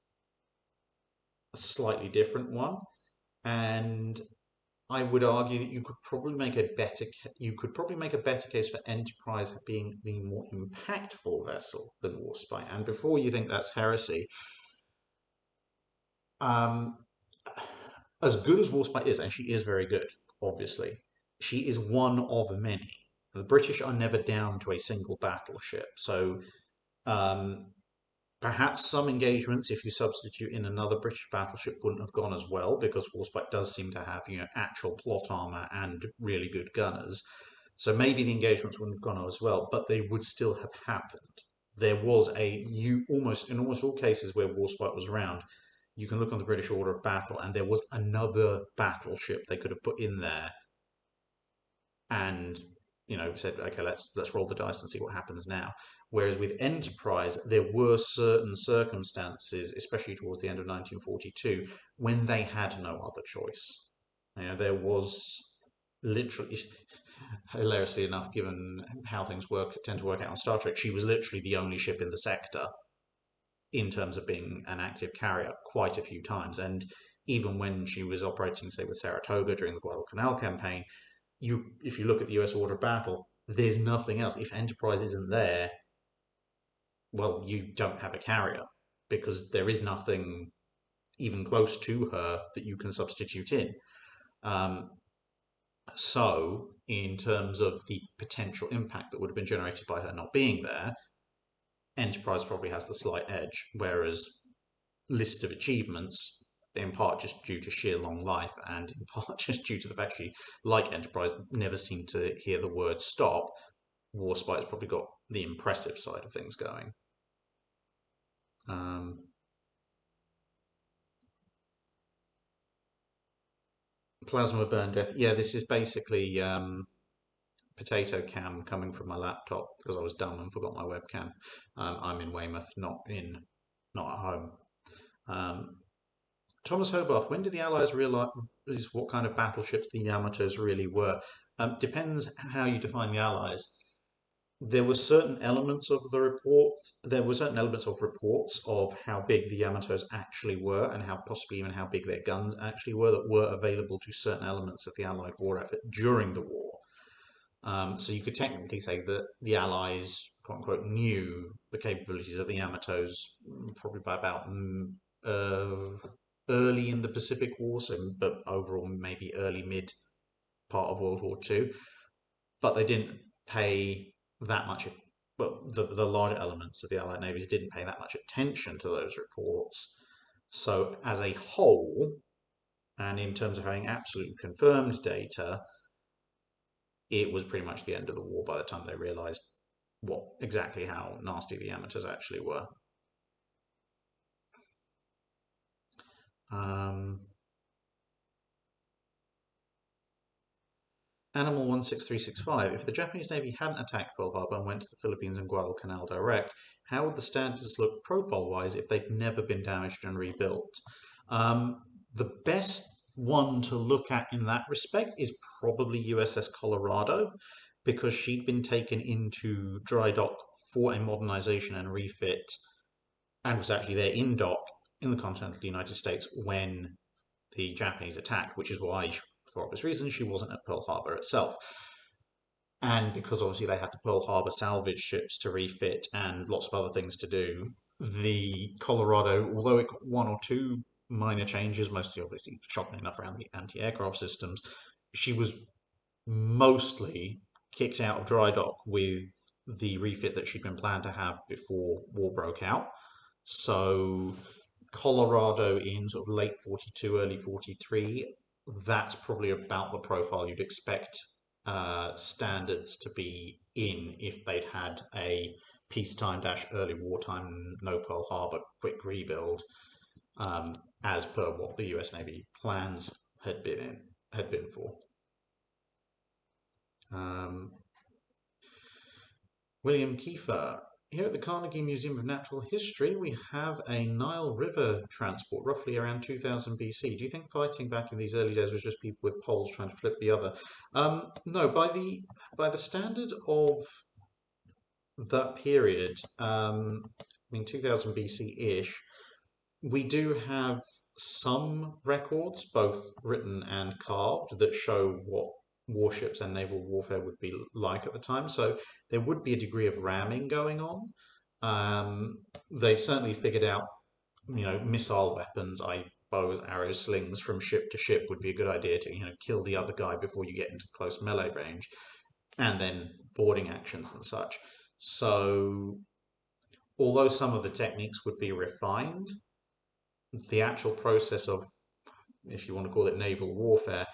a slightly different one, and I would argue that you could probably make a better case for Enterprise being the more impactful vessel than Warspite. And before you think that's heresy, um, as good as Warspite is, and she is very good, obviously, she is one of many. The British are never down to a single battleship, so um, perhaps some engagements, if you substitute in another British battleship, wouldn't have gone as well because Warspite does seem to have, actual plot armor and really good gunners. So maybe the engagements wouldn't have gone as well, but they would still have happened. There was almost in almost all cases where Warspite was around, you can look on the British Order of Battle, and there was another battleship they could have put in there and said, okay, let's roll the dice and see what happens now. Whereas with Enterprise, there were certain circumstances, especially towards the end of 1942, when they had no other choice. There was literally, hilariously enough, given how things tend to work out on Star Trek, she was literally the only ship in the sector in terms of being an active carrier quite a few times. And even when she was operating, say, with Saratoga during the Guadalcanal campaign, if you look at the US Order of Battle, there's nothing else. If Enterprise isn't there, well, you don't have a carrier because there is nothing even close to her that you can substitute in. Um, so, in terms of the potential impact that would have been generated by her not being there, Enterprise probably has the slight edge, whereas list of achievements, in part just due to sheer long life and in part just due to the fact she, like Enterprise, never seemed to hear the word stop, Warspite's probably got the impressive side of things going. Plasma burn death. Yeah, this is basically potato cam coming from my laptop because I was dumb and forgot my webcam. I'm in Weymouth, not at home. Thomas Hobarth, when did the Allies realise what kind of battleships the Yamatos really were? Depends how you define the Allies. There were certain elements of the report. There were certain elements of reports of how big the Yamatos actually were, and how possibly even how big their guns actually were, that were available to certain elements of the Allied war effort during the war. So you could technically say that the Allies, quote unquote, knew the capabilities of the Yamatos probably by about early in the Pacific War, but overall maybe early mid part of World War II. But they didn't pay that much. Well, the larger elements of the Allied navies didn't pay that much attention to those reports. So as a whole, and in terms of having absolute confirmed data, it was pretty much the end of the war by the time they realised exactly how nasty the Yamatos actually were. Animal 16365, if the Japanese Navy hadn't attacked Pearl Harbor and went to the Philippines and Guadalcanal direct, how would the standards look profile-wise if they'd never been damaged and rebuilt? The best one to look at in that respect is probably USS Colorado, because she'd been taken into dry dock for a modernization and refit and was actually there in dock in the continental United States when the Japanese attacked, which is why, for obvious reasons, she wasn't at Pearl Harbor itself. And because obviously they had the Pearl Harbor salvage ships to refit and lots of other things to do, the Colorado, although it got one or two minor changes, mostly obviously shocking enough around the anti-aircraft systems, she was mostly kicked out of dry dock with the refit that she'd been planned to have before war broke out. So Colorado in sort of late 42, early 43, that's probably about the profile you'd expect standards to be in if they'd had a peacetime - early wartime no Pearl Harbor quick rebuild, as per what the US Navy plans had been for. William Kiefer. Here at the Carnegie Museum of Natural History, we have a Nile River transport, roughly around 2000 BC. Do you think fighting back in these early days was just people with poles trying to flip the other? No, by the standard of that period, I mean 2000 BC-ish, we do have some records, both written and carved, that show what warships and naval warfare would be like at the time. So there would be a degree of ramming going on. They certainly figured out, missile weapons, i.e., bows, arrows, slings from ship to ship would be a good idea to, kill the other guy before you get into close melee range, and then boarding actions and such. So although some of the techniques would be refined, the actual process of, if you want to call it naval warfare,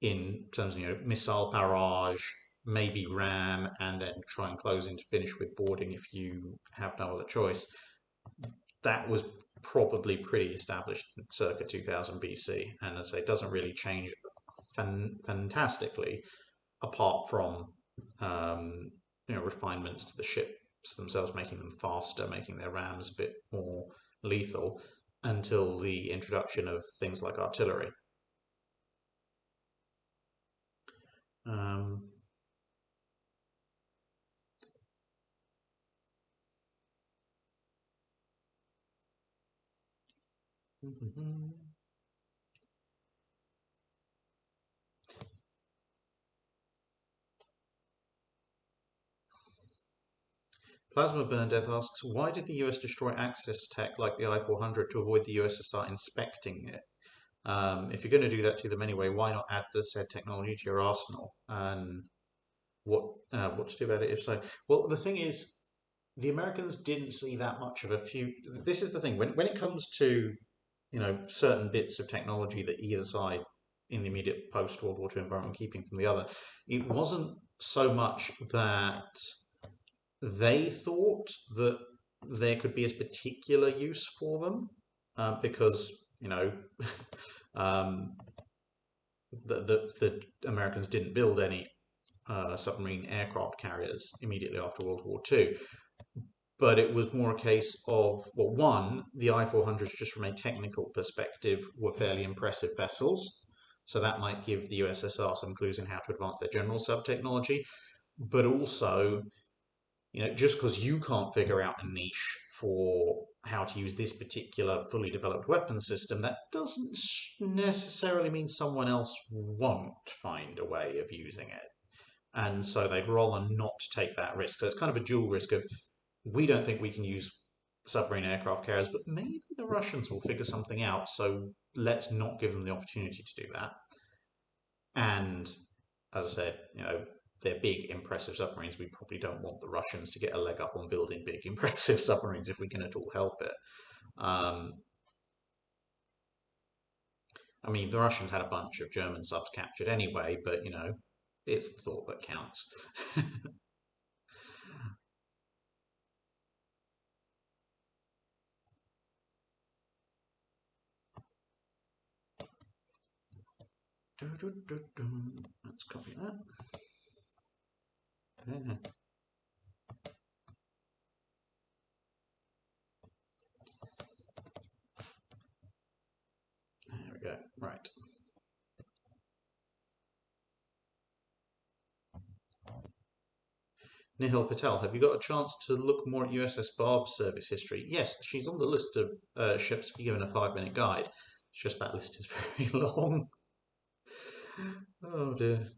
in terms of missile barrage, maybe ram, and then try and close in to finish with boarding if you have no other choice, that was probably pretty established circa 2000 BC, and as I say, it doesn't really change fantastically apart from refinements to the ships themselves, making them faster, making their rams a bit more lethal, until the introduction of things like artillery. Um, Plasma Burn Death asks, why did the US destroy Axis tech like the I-400 to avoid the USSR inspecting it? If you're going to do that to them anyway, why not add the said technology to your arsenal? And what to do about it if so? Well, the thing is, the Americans didn't see that much of a few. This is the thing, when it comes to certain bits of technology that either side in the immediate post World War II environment keeping from the other, it wasn't so much that they thought that there could be a particular use for them, because um, the Americans didn't build any submarine aircraft carriers immediately after World War II. But it was more a case of, well, one, the I-400s, just from a technical perspective, were fairly impressive vessels. So that might give the USSR some clues in how to advance their general sub-technology. But also, just because you can't figure out a niche for how to use this particular fully developed weapon system, that doesn't necessarily mean someone else won't find a way of using it. And so they'd rather not take that risk. So it's kind of a dual risk of, we don't think we can use submarine aircraft carriers, but maybe the Russians will figure something out, so let's not give them the opportunity to do that. And as I said, they're big, impressive submarines. We probably don't want the Russians to get a leg up on building big, impressive submarines if we can at all help it. I mean, the Russians had a bunch of German subs captured anyway, but, it's the thought that counts. Let's copy that. There we go. Right. Nihil Patel, have you got a chance to look more at USS Barb's service history? Yes, she's on the list of ships to be given a 5-minute guide. It's just that list is very long. Oh dear.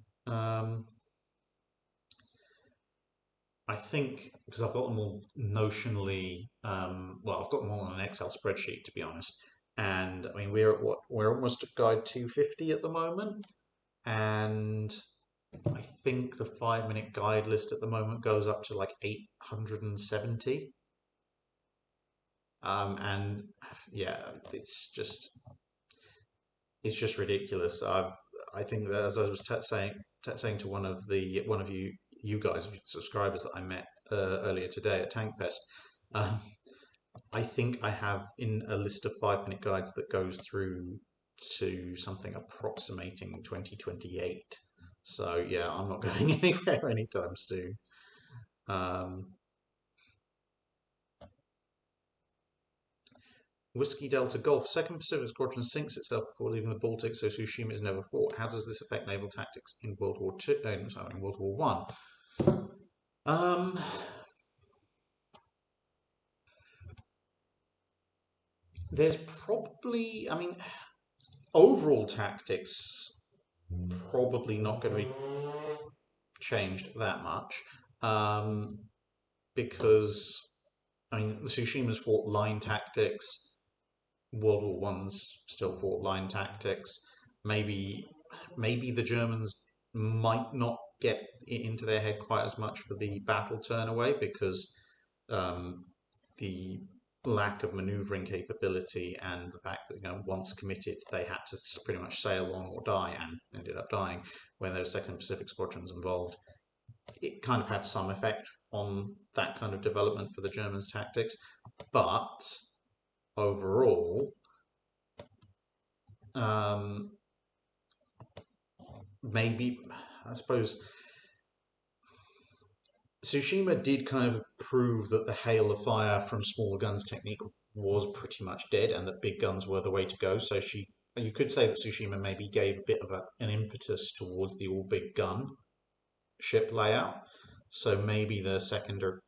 I think because I've got them all notionally, I've got them all on an Excel spreadsheet to be honest. And I mean, we're at what? We're almost at guide 250 at the moment, and I think the 5-minute guide list at the moment goes up to like 870. And yeah, it's just ridiculous. I think that, as I was saying to one of you guys, subscribers that I met earlier today at Tankfest, um, I think I have in a list of 5-minute guides that goes through to something approximating 2028. So yeah, I'm not going anywhere anytime soon. Whiskey Delta Golf. Second Pacific Squadron sinks itself before leaving the Baltic, so Tsushima is never fought. How does this affect naval tactics in World War Two? Sorry, in World War One. There's probably, I mean, overall tactics probably not going to be changed that much, because I mean, the Tsushima's fought line tactics. World War One's still fought line tactics. Maybe the Germans might not get it into their head quite as much for the battle turn away because the lack of maneuvering capability and the fact that once committed they had to pretty much sail on or die and ended up dying when those Second Pacific Squadrons involved. It kind of had some effect on that kind of development for the Germans' tactics, but overall, maybe, I suppose, Tsushima did kind of prove that the hail of fire from smaller guns technique was pretty much dead and that big guns were the way to go. So you could say that Tsushima maybe gave a bit of an impetus towards the all big gun ship layout. So maybe the secondaries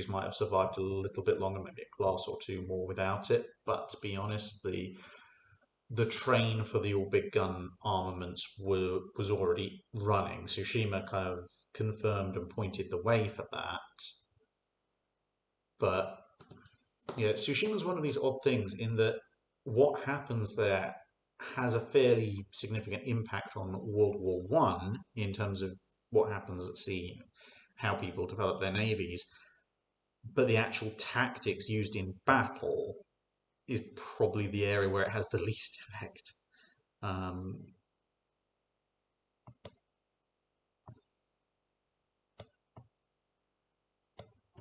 might have survived a little bit longer, maybe a class or two more without it. But to be honest, the train for the all big gun armaments was already running. Tsushima kind of confirmed and pointed the way for that. But yeah, Tsushima's one of these odd things in that what happens there has a fairly significant impact on World War One in terms of what happens at sea, how people develop their navies. But the actual tactics used in battle is probably the area where it has the least effect.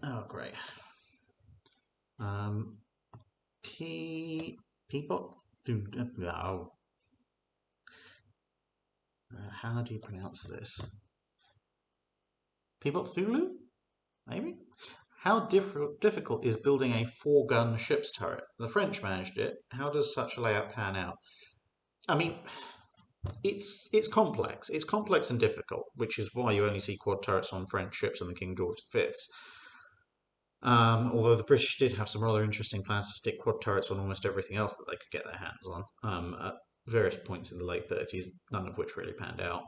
Oh, great. Peabot no. How do you pronounce this? Peabot Thulu? Maybe? How difficult is building a 4-gun ship's turret? The French managed it. How does such a layout pan out? I mean, it's complex. It's complex and difficult, which is why you only see quad turrets on French ships and the King George V's. Although the British did have some rather interesting plans to stick quad turrets on almost everything else that they could get their hands on at various points in the late 30s, none of which really panned out.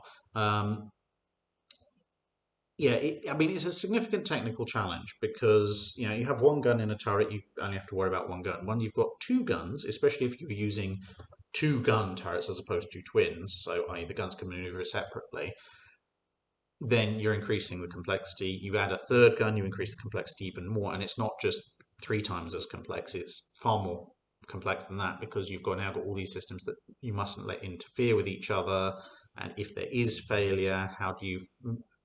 Yeah, I mean, it's a significant technical challenge because you have one gun in a turret, you only have to worry about one gun. When you've got two guns, especially if you're using two-gun turrets as opposed to twins, so i.e. the guns can maneuver separately, then you're increasing the complexity. You add a third gun, you increase the complexity even more, and it's not just 3 times as complex, it's far more complex than that because you've now got all these systems that you mustn't let interfere with each other, and if there is failure, how do you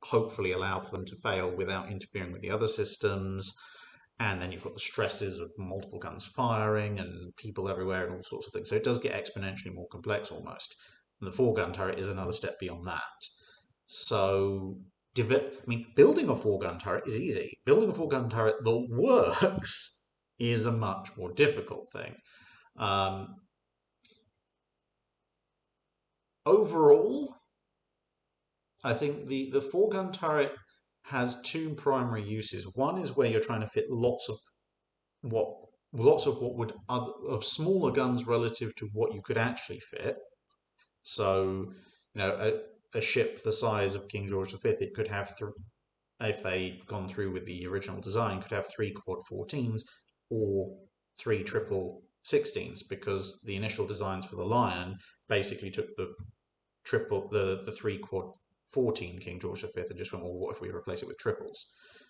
hopefully allow for them to fail without interfering with the other systems? And then you've got the stresses of multiple guns firing and people everywhere and all sorts of things. So it does get exponentially more complex almost. And the 4-gun turret is another step beyond that. So, building a 4-gun turret is easy. Building a 4-gun turret that works is a much more difficult thing. Overall, I think the 4-gun turret has 2 primary uses. One is where you're trying to fit lots of what would of smaller guns relative to what you could actually fit. So, a ship the size of King George V, it could have if they'd gone through with the original design, could have 3 quad 14s or 3 triple 16s, because the initial designs for the Lion basically took the 3 quad 14 King George V and just went, well, what if we replace it with triples?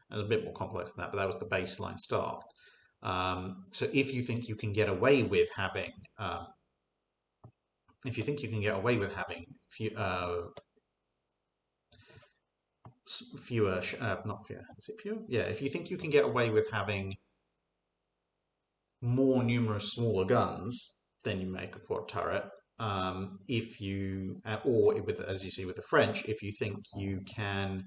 It was a bit more complex than that, but that was the baseline start. So if you think you can get away with having fewer, not fewer, is it fewer? Yeah, if you think you can get away with having more numerous smaller guns, then you make a quad turret. If you, or with, as you see with the French, if you think you can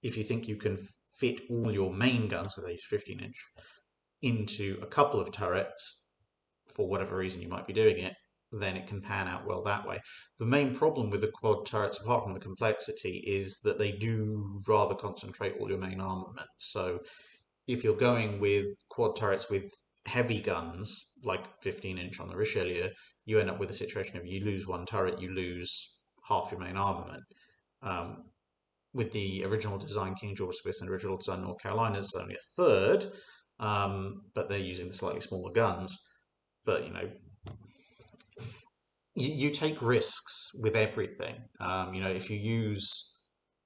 if you think you can fit all your main guns, so they use 15-inch, into a couple of turrets, for whatever reason you might be doing it, then it can pan out well that way. The main problem with the quad turrets, apart from the complexity, is that they do rather concentrate all your main armament. So if you're going with quad turrets with heavy guns, like 15-inch on the Richelieu, you end up with a situation of you lose one turret, you lose half your main armament. With the original design King George V and original design North Carolina, it's only a third, but they're using the slightly smaller guns. But you take risks with everything. If you use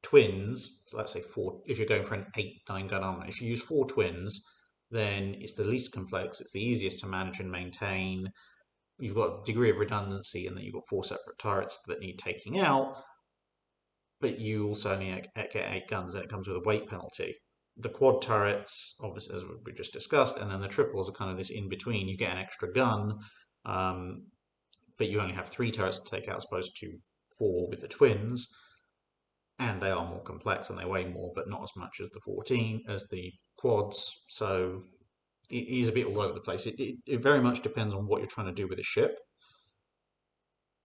twins, let's say four, if you're going for an 8-9 gun armament, if you use 4 twins, then it's the least complex, it's the easiest to manage and maintain. You've got a degree of redundancy, and then you've got 4 separate turrets that need taking out, but you also only get 8 guns, and it comes with a weight penalty. The quad turrets, obviously, as we just discussed, and then the triples are kind of this in between. You get an extra gun, but you only have 3 turrets to take out as opposed to 4 with the twins, and they are more complex and they weigh more, but not as much as the quads. So it is a bit all over the place. It very much depends on what you're trying to do with a ship,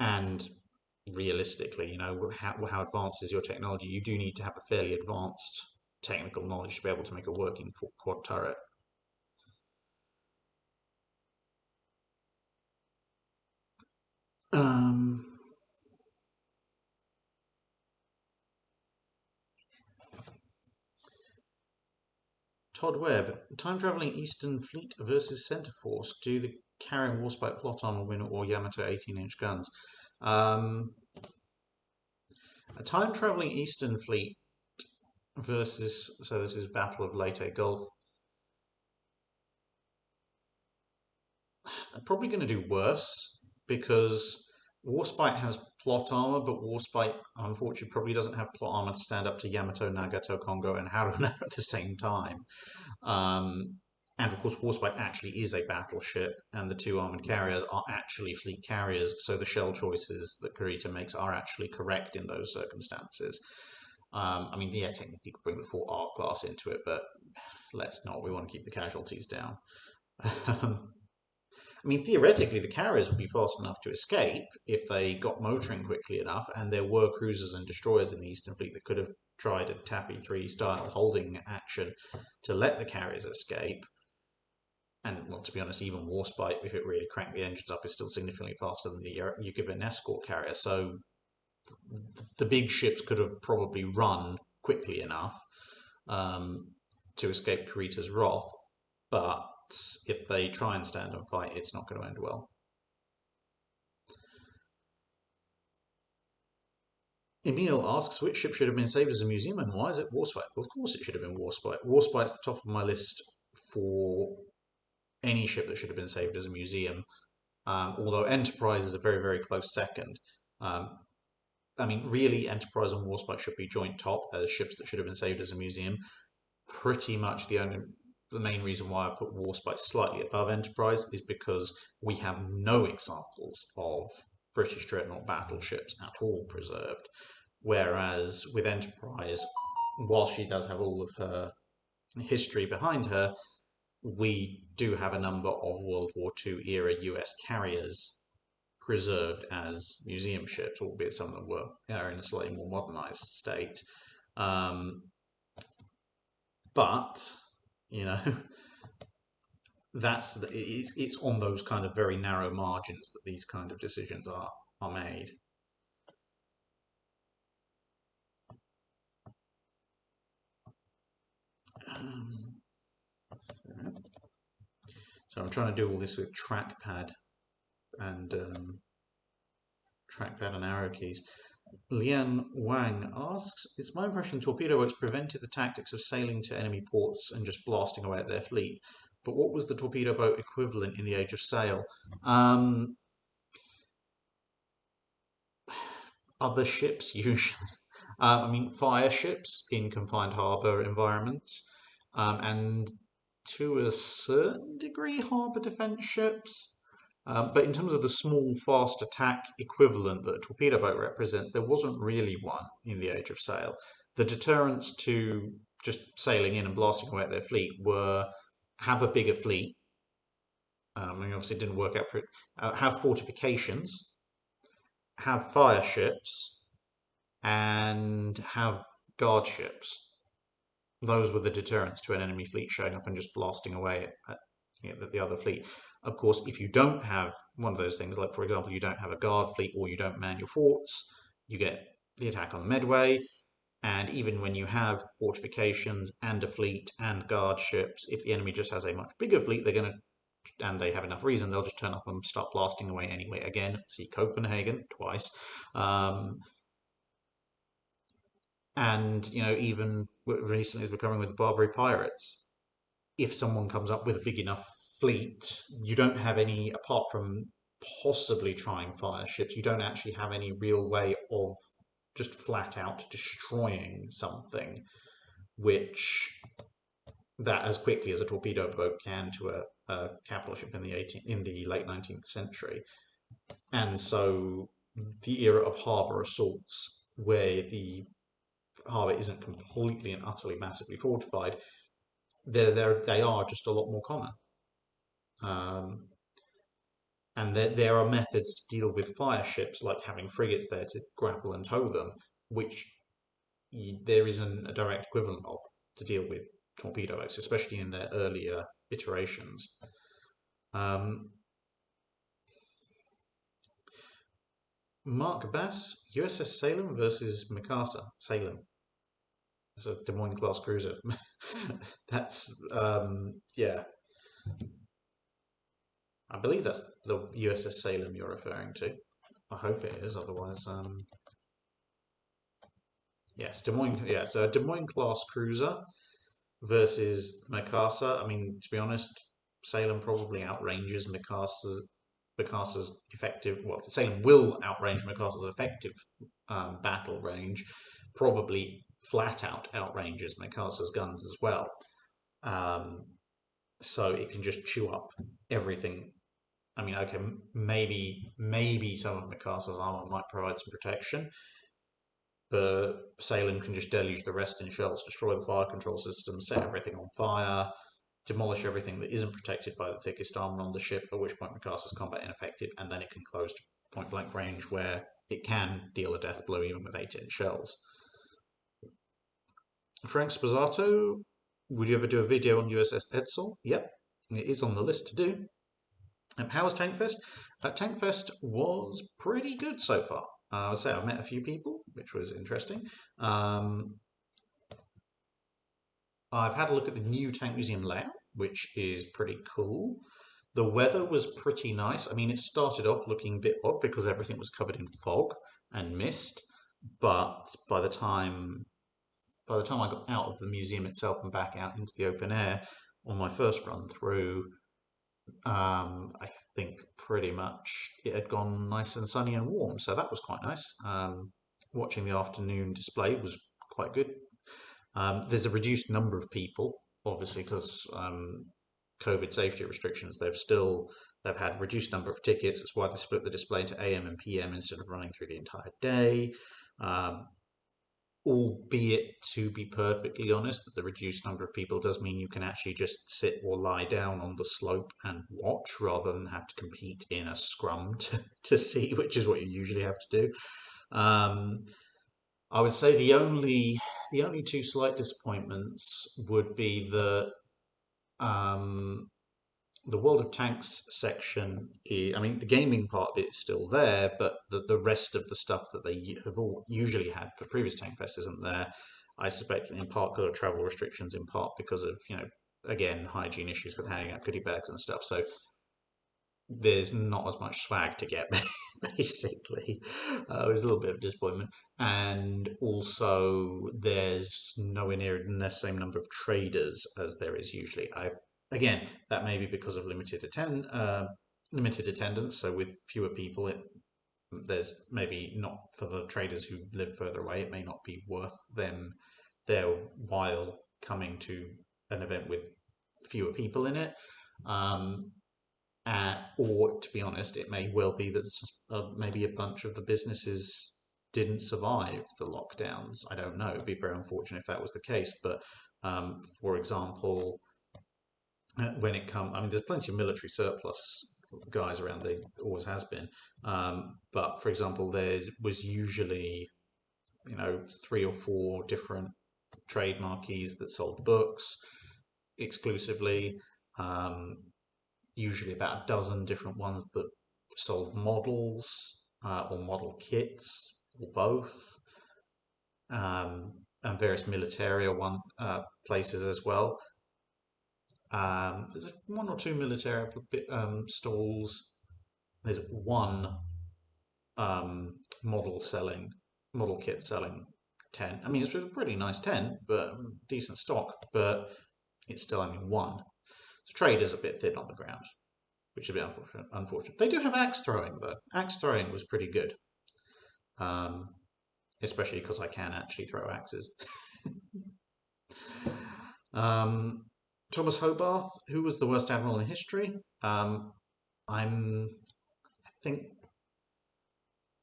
and realistically, how advanced is your technology. You do need to have a fairly advanced technical knowledge to be able to make a working quad turret. Todd Webb, time-traveling Eastern Fleet versus Center Force. Do the carrying Warspite plot armor win or Yamato 18-inch guns? A time-traveling Eastern Fleet versus, so this is Battle of Leyte Gulf. They're probably going to do worse because Warspite has plot armor, but Warspite, unfortunately, probably doesn't have plot armor to stand up to Yamato, Nagato, Kongo, and Haruna at the same time. And of course, Warspite actually is a battleship, and the 2 armored carriers are actually fleet carriers, so the shell choices that Kurita makes are actually correct in those circumstances. Yeah, technically you could bring the 4 R class into it, but let's not. We want to keep the casualties down. Theoretically, the carriers would be fast enough to escape if they got motoring quickly enough, and there were cruisers and destroyers in the Eastern Fleet that could have tried a Taffy 3 style holding action to let the carriers escape. And, well, to be honest, even Warspite, if it really cranked the engines up, is still significantly faster than the Yukon escort carrier. So the big ships could have probably run quickly enough to escape Kurita's wrath, but if they try and stand and fight, it's not going to end well. Emil asks, which ship should have been saved as a museum and why is it Warspite? Well, of course it should have been Warspite. Warspite's the top of my list for any ship that should have been saved as a museum, although Enterprise is a very, very close second. Really, Enterprise and Warspite should be joint top as ships that should have been saved as a museum. Pretty much the main reason why I put Warspite slightly above Enterprise is because we have no examples of British dreadnought battleships at all preserved. Whereas with Enterprise, while she does have all of her history behind her, we do have a number of World War II era US carriers preserved as museum ships, albeit some of them are in a slightly more modernized state. But it's on those kind of very narrow margins that these kind of decisions are made. So I'm trying to do all this with trackpad and arrow keys. Lian Wang asks, it's my impression torpedo boats prevented the tactics of sailing to enemy ports and just blasting away at their fleet. But what was the torpedo boat equivalent in the Age of Sail? Other ships, usually. Fire ships in confined harbour environments, and to a certain degree, harbour defence ships. But in terms of the small, fast attack equivalent that a torpedo boat represents, there wasn't really one in the Age of Sail. The deterrents to just sailing in and blasting away at their fleet were have a bigger fleet. And obviously it didn't work out for it. Have fortifications, have fire ships, and have guard ships. Those were the deterrents to an enemy fleet showing up and just blasting away at the other fleet. Of course, if you don't have one of those things, like for example, you don't have a guard fleet or you don't man your forts, you get the attack on the Midway. And even when you have fortifications and a fleet and guard ships, if the enemy just has a much bigger fleet, they're going to, and they have enough reason, they'll just turn up and start blasting away anyway. Again, see Copenhagen twice. And, even recently as we're coming with the Barbary pirates, if someone comes up with a big enough fleet, you don't have any, apart from possibly trying fire ships, you don't actually have any real way of just flat out destroying something, which that as quickly as a torpedo boat can to a capital ship in the late 19th century. And so the era of harbour assaults, where the harbour isn't completely and utterly massively fortified, they are just a lot more common. And there are methods to deal with fire ships, like having frigates there to grapple and tow them, which there isn't a direct equivalent of to deal with torpedo boats, especially in their earlier iterations. Mark Bass, USS Salem versus Mikasa. Salem. It's a Des Moines class cruiser. That's, yeah. I believe that's the USS Salem you're referring to. I hope it is, otherwise, yes, Des Moines. Yeah, so a Des Moines class cruiser versus Mikasa. I mean, to be honest, Salem probably outranges Mikasa's effective. Well, Salem will outrange Mikasa's effective battle range. Probably flat out outranges Mikasa's guns as well. So it can just chew up everything. I mean, okay, maybe some of Mikasa's armor might provide some protection, but Salem can just deluge the rest in shells, destroy the fire control system, set everything on fire, demolish everything that isn't protected by the thickest armor on the ship, at which point Mikasa's combat ineffective, and then it can close to point blank range where it can deal a death blow even with 8-inch shells. Frank Sposato, would you ever do a video on USS Edsel? Yep, it is on the list to do. How was Tankfest? Tankfest was pretty good so far. I would say I've met a few people, which was interesting. I've had a look at the new Tank Museum layout, which is pretty cool. The weather was pretty nice. I mean, it started off looking a bit odd because everything was covered in fog and mist, but by the time I got out of the museum itself and back out into the open air on my first run through, I think pretty much it had gone nice and sunny and warm, so that was quite nice. Watching the afternoon display was quite good. There's a reduced number of people, obviously, because COVID safety restrictions. They've had reduced number of tickets. That's why they split the display into AM and PM instead of running through the entire day. Albeit, to be perfectly honest, that the reduced number of people does mean you can actually just sit or lie down on the slope and watch rather than have to compete in a scrum to see, which is what you usually have to do. I would say the only two slight disappointments would be the World of Tanks section. I mean, the gaming part of it is still there, but the rest of the stuff that they have all usually had for previous Tankfest isn't there. I suspect in part because of travel restrictions, in part because of, again, hygiene issues with handing out goodie bags and stuff. So there's not as much swag to get, basically. It was a little bit of a disappointment. And also, there's nowhere near the same number of traders as there is usually. Again, that may be because of limited attendance. So with fewer people, there's maybe not, for the traders who live further away, it may not be worth their while coming to an event with fewer people in it. Or, to be honest, it may well be that maybe a bunch of the businesses didn't survive the lockdowns. I don't know. It'd be very unfortunate if that was the case. But for example, when it comes, I mean, there's plenty of military surplus guys around. There always has been. But for example, there was usually, 3 or 4 different trade marquees that sold books exclusively. Usually about a dozen different ones that sold models or model kits or both, and various militaria places as well. There's 1 or 2 military stalls. There's one model kit selling tent. I mean, it's a pretty nice tent, but decent stock, but it's still only one. So trade is a bit thin on the ground, which is a bit unfortunate. They do have axe throwing, though. Axe throwing was pretty good, especially because I can actually throw axes. Thomas Hobarth, who was the worst admiral in history? I think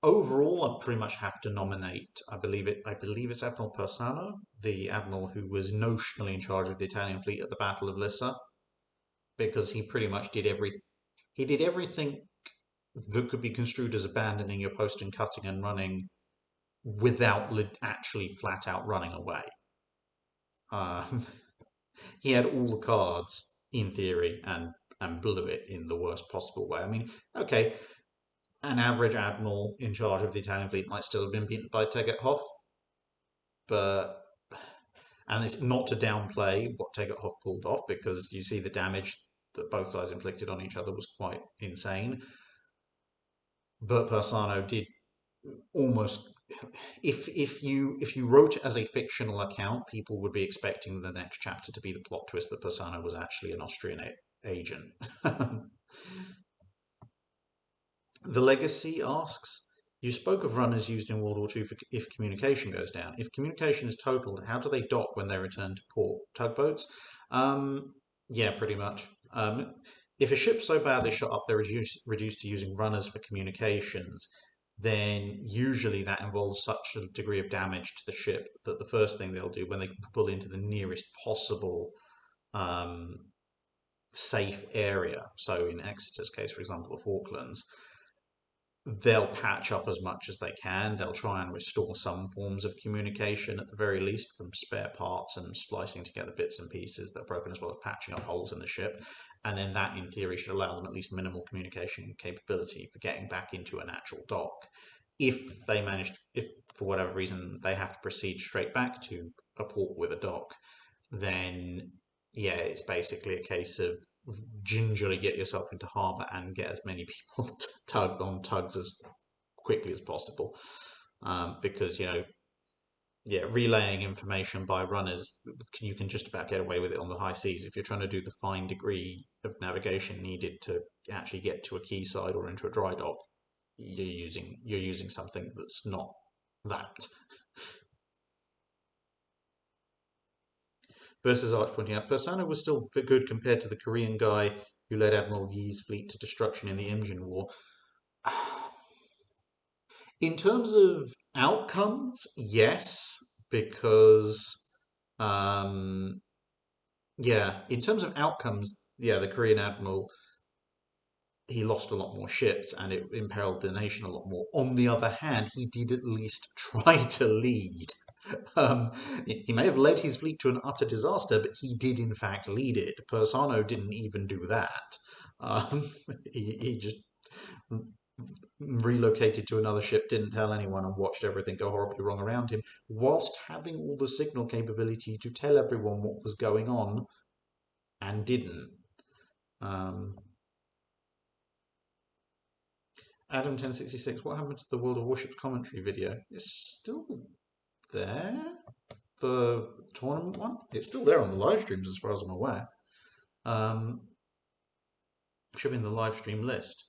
overall, I pretty much have to nominate. I believe it's Admiral Persano, the admiral who was notionally in charge of the Italian fleet at the Battle of Lissa, because he pretty much did everything. He did everything that could be construed as abandoning your post and cutting and running, without actually flat out running away. He had all the cards in theory and blew it in the worst possible way. I mean, okay, an average admiral in charge of the Italian fleet might still have been beaten by Tegethoff, and it's not to downplay what Tegethoff pulled off, because you see the damage that both sides inflicted on each other was quite insane. But Persano did almost, if you wrote it as a fictional account, people would be expecting the next chapter to be the plot twist that Persano was actually an Austrian agent. The Legacy asks, you spoke of runners used in World War II if communication goes down. If communication is totaled, how do they dock when they return to port? Tugboats? Yeah, pretty much. If a ship's so badly shot up they're reduced to using runners for communications, then usually that involves such a degree of damage to the ship that the first thing they'll do when they pull into the nearest possible safe area, so in Exeter's case, for example, the Falklands, they'll patch up as much as they can. They'll try and restore some forms of communication at the very least, from spare parts and splicing together bits and pieces that are broken, as well as patching up holes in the ship. And then that, in theory, should allow them at least minimal communication capability for getting back into an actual dock. If for whatever reason they have to proceed straight back to a port with a dock, then yeah, it's basically a case of gingerly get yourself into harbour and get as many people tugged on tugs as quickly as possible, because relaying information by runners, you can just about get away with it on the high seas. If you're trying to do the fine degree of navigation needed to actually get to a quayside or into a dry dock, you're using something that's not that. Versus Arch pointing out, Persano was still good compared to the Korean guy who led Admiral Yi's fleet to destruction in the Imjin War. In terms of outcomes, yes, because in terms of outcomes, the Korean admiral, he lost a lot more ships and it imperiled the nation a lot more. On the other hand, he did at least try to lead. He may have led his fleet to an utter disaster, but he did in fact lead it. Persano didn't even do that. He just relocated to another ship, didn't tell anyone, and watched everything go horribly wrong around him, whilst having all the signal capability to tell everyone what was going on, and didn't. Adam 1066, what happened to the World of Warships commentary video? It's still there? The tournament one? It's still there on the live streams as far as I'm aware. Should be in the live stream list.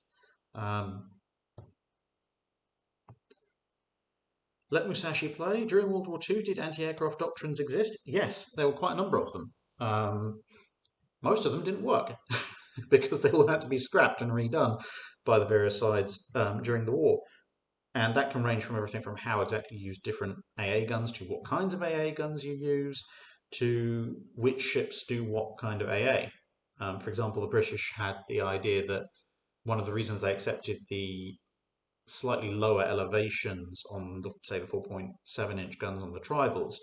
Let Musashi play. During World War II, did anti-aircraft doctrines exist? Yes, there were quite a number of them. Most of them didn't work because they all had to be scrapped and redone by the various sides during the war. And that can range from everything from how exactly you use different AA guns to what kinds of AA guns you use to which ships do what kind of AA. For example, the British had the idea that one of the reasons they accepted the slightly lower elevations on the, say, the 4.7-inch guns on the tribals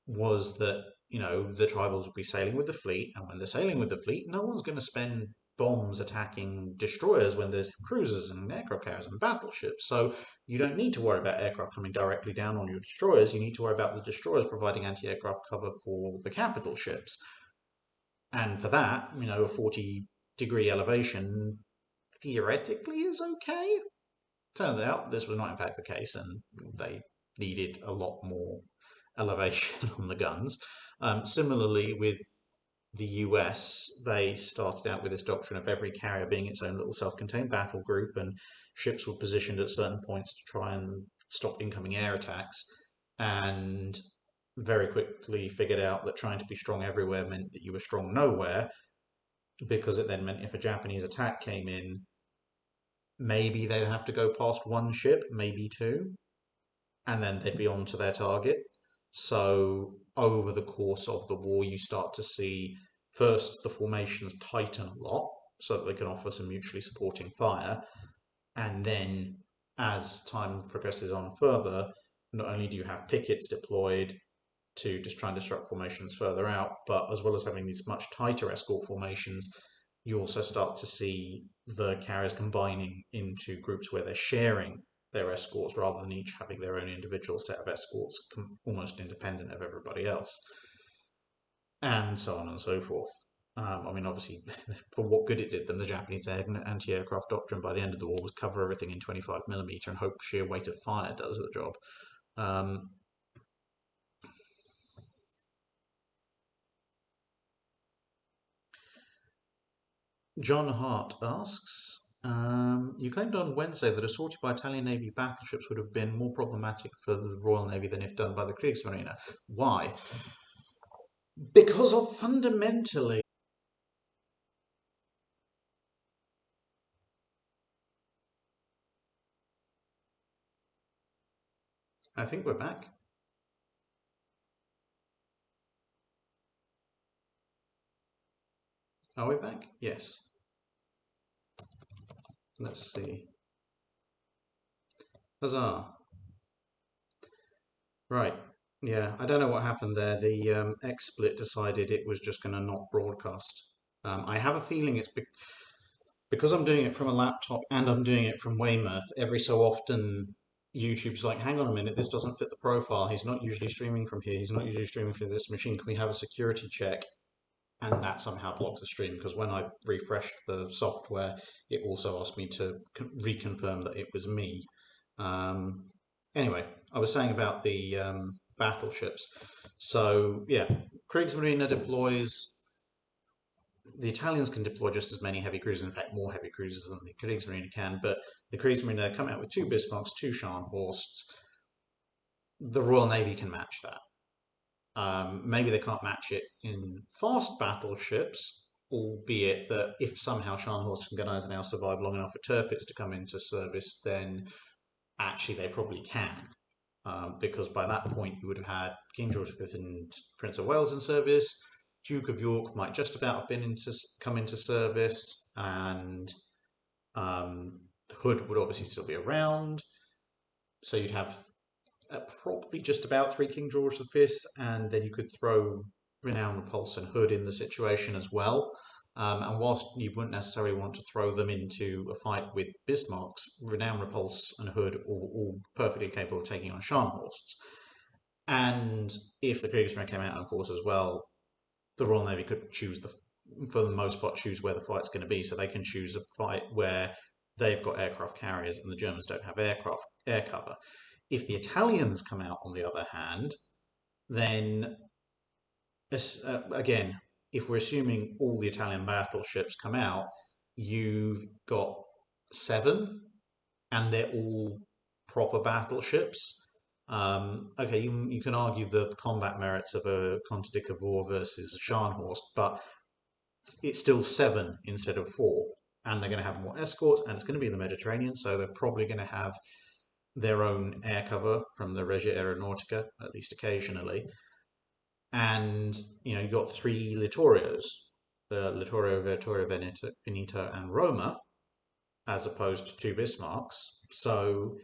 was that, the tribals would be sailing with the fleet, and when they're sailing with the fleet, no one's going to spend bombs attacking destroyers when there's cruisers and aircraft carriers and battleships. So you don't need to worry about aircraft coming directly down on your destroyers. You need to worry about the destroyers providing anti-aircraft cover for the capital ships. And for that, a 40-degree elevation theoretically is okay. Turns out this was not in fact the case, and they needed a lot more elevation on the guns. Similarly, with the US, they started out with this doctrine of every carrier being its own little self-contained battle group, and ships were positioned at certain points to try and stop incoming air attacks. And very quickly figured out that trying to be strong everywhere meant that you were strong nowhere, because it then meant if a Japanese attack came in, maybe they'd have to go past one ship, maybe two, and then they'd be on to their target. So over the course of the war, you start to see first the formations tighten a lot so that they can offer some mutually supporting fire. And then as time progresses on further, not only do you have pickets deployed to just try and disrupt formations further out, but as well as having these much tighter escort formations, you also start to see the carriers combining into groups where they're sharing their escorts rather than each having their own individual set of escorts, almost independent of everybody else, and so on and so forth. Obviously, for what good it did them, the Japanese anti-aircraft doctrine by the end of the war was cover everything in 25mm and hope sheer weight of fire does the job. John Hart asks, you claimed on Wednesday that assaulted by Italian Navy battleships would have been more problematic for the Royal Navy than if done by the Kriegsmarine. Why? Because of fundamentally... I think we're back. Are we back? Yes. Let's see. Huzzah. Right. Yeah, I don't know what happened there. The XSplit decided it was just going to not broadcast. I have a feeling it's because I'm doing it from a laptop and I'm doing it from Weymouth. Every so often, YouTube's like, hang on a minute, this doesn't fit the profile. He's not usually streaming from here. He's not usually streaming from this machine. Can we have a security check? And that somehow blocks the stream because when I refreshed the software, it also asked me to reconfirm that it was me. Anyway, I was saying about the battleships. So yeah, Kriegsmarine deploys. The Italians can deploy just as many heavy cruisers, in fact, more heavy cruisers than the Kriegsmarine can. But the Kriegsmarine come out with 2 Bismarcks, 2 Scharnhorsts. The Royal Navy can match that. Maybe they can't match it in fast battleships, albeit that if somehow Scharnhorst and Guneisenau survive long enough for Tirpitz to come into service, then actually they probably can. Because by that point you would have had King George V and Prince of Wales in service, Duke of York might just about have come into service, and Hood would obviously still be around. So you'd have probably just about 3 King George V's, and then you could throw Renown, Repulse, and Hood in the situation as well. And whilst you wouldn't necessarily want to throw them into a fight with Bismarcks, Renown, Repulse, and Hood are all perfectly capable of taking on Scharnhorsts. And if the Kriegsmarine came out in force as well, the Royal Navy could for the most part, choose where the fight's going to be. So they can choose a fight where they've got aircraft carriers and the Germans don't have air cover. If the Italians come out, on the other hand, then again, if we're assuming all the Italian battleships come out, you've got 7, and they're all proper battleships. Okay, you can argue the combat merits of a Conte de Cavour versus a Scharnhorst, but it's still 7 instead of 4, and they're going to have more escorts, and it's going to be in the Mediterranean, so they're probably going to have their own air cover from the Regia Aeronautica, at least occasionally. And, you've got three Littorios, the Littorio, Vittorio Veneto, and Roma, as opposed to two Bismarcks. So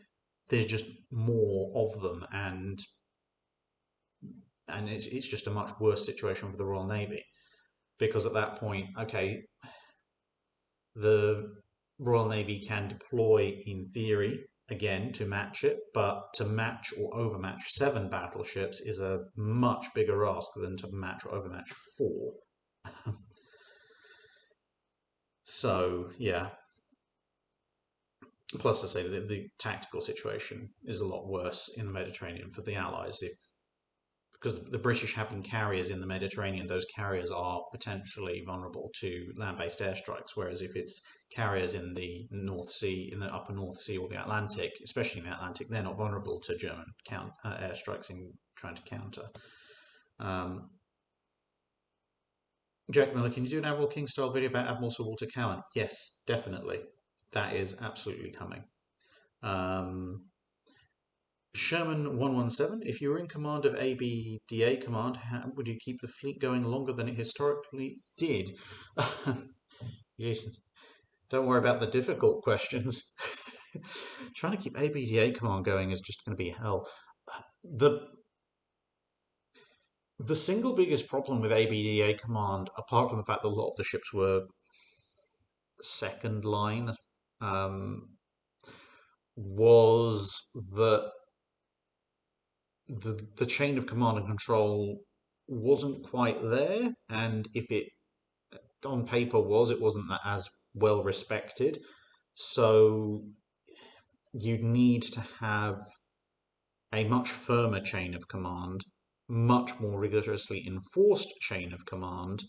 there's just more of them, and it's just a much worse situation for the Royal Navy, because at that point, okay, the Royal Navy can deploy, in theory, again, to match it, but to match or overmatch 7 battleships is a much bigger ask than to match or overmatch 4. So, yeah. Plus, I say the tactical situation is a lot worse in the Mediterranean for the Allies, because the British having carriers in the Mediterranean, those carriers are potentially vulnerable to land-based airstrikes. Whereas if it's carriers in the North Sea, in the upper North Sea or the Atlantic, especially in the Atlantic, they're not vulnerable to German airstrikes in trying to counter. Jack Miller, can you do an Admiral King style video about Admiral Sir Walter Cowan? Yes, definitely. That is absolutely coming. Sherman 117, if you were in command of ABDA command, how would you keep the fleet going longer than it historically did? Yes, don't worry about the difficult questions. Trying to keep ABDA command going is just going to be hell. The single biggest problem with ABDA command, apart from the fact that a lot of the ships were second line, was that the chain of command and control wasn't quite there, and if it on paper it wasn't that as well respected. So you'd need to have a much firmer chain of command, much more rigorously enforced chain of command,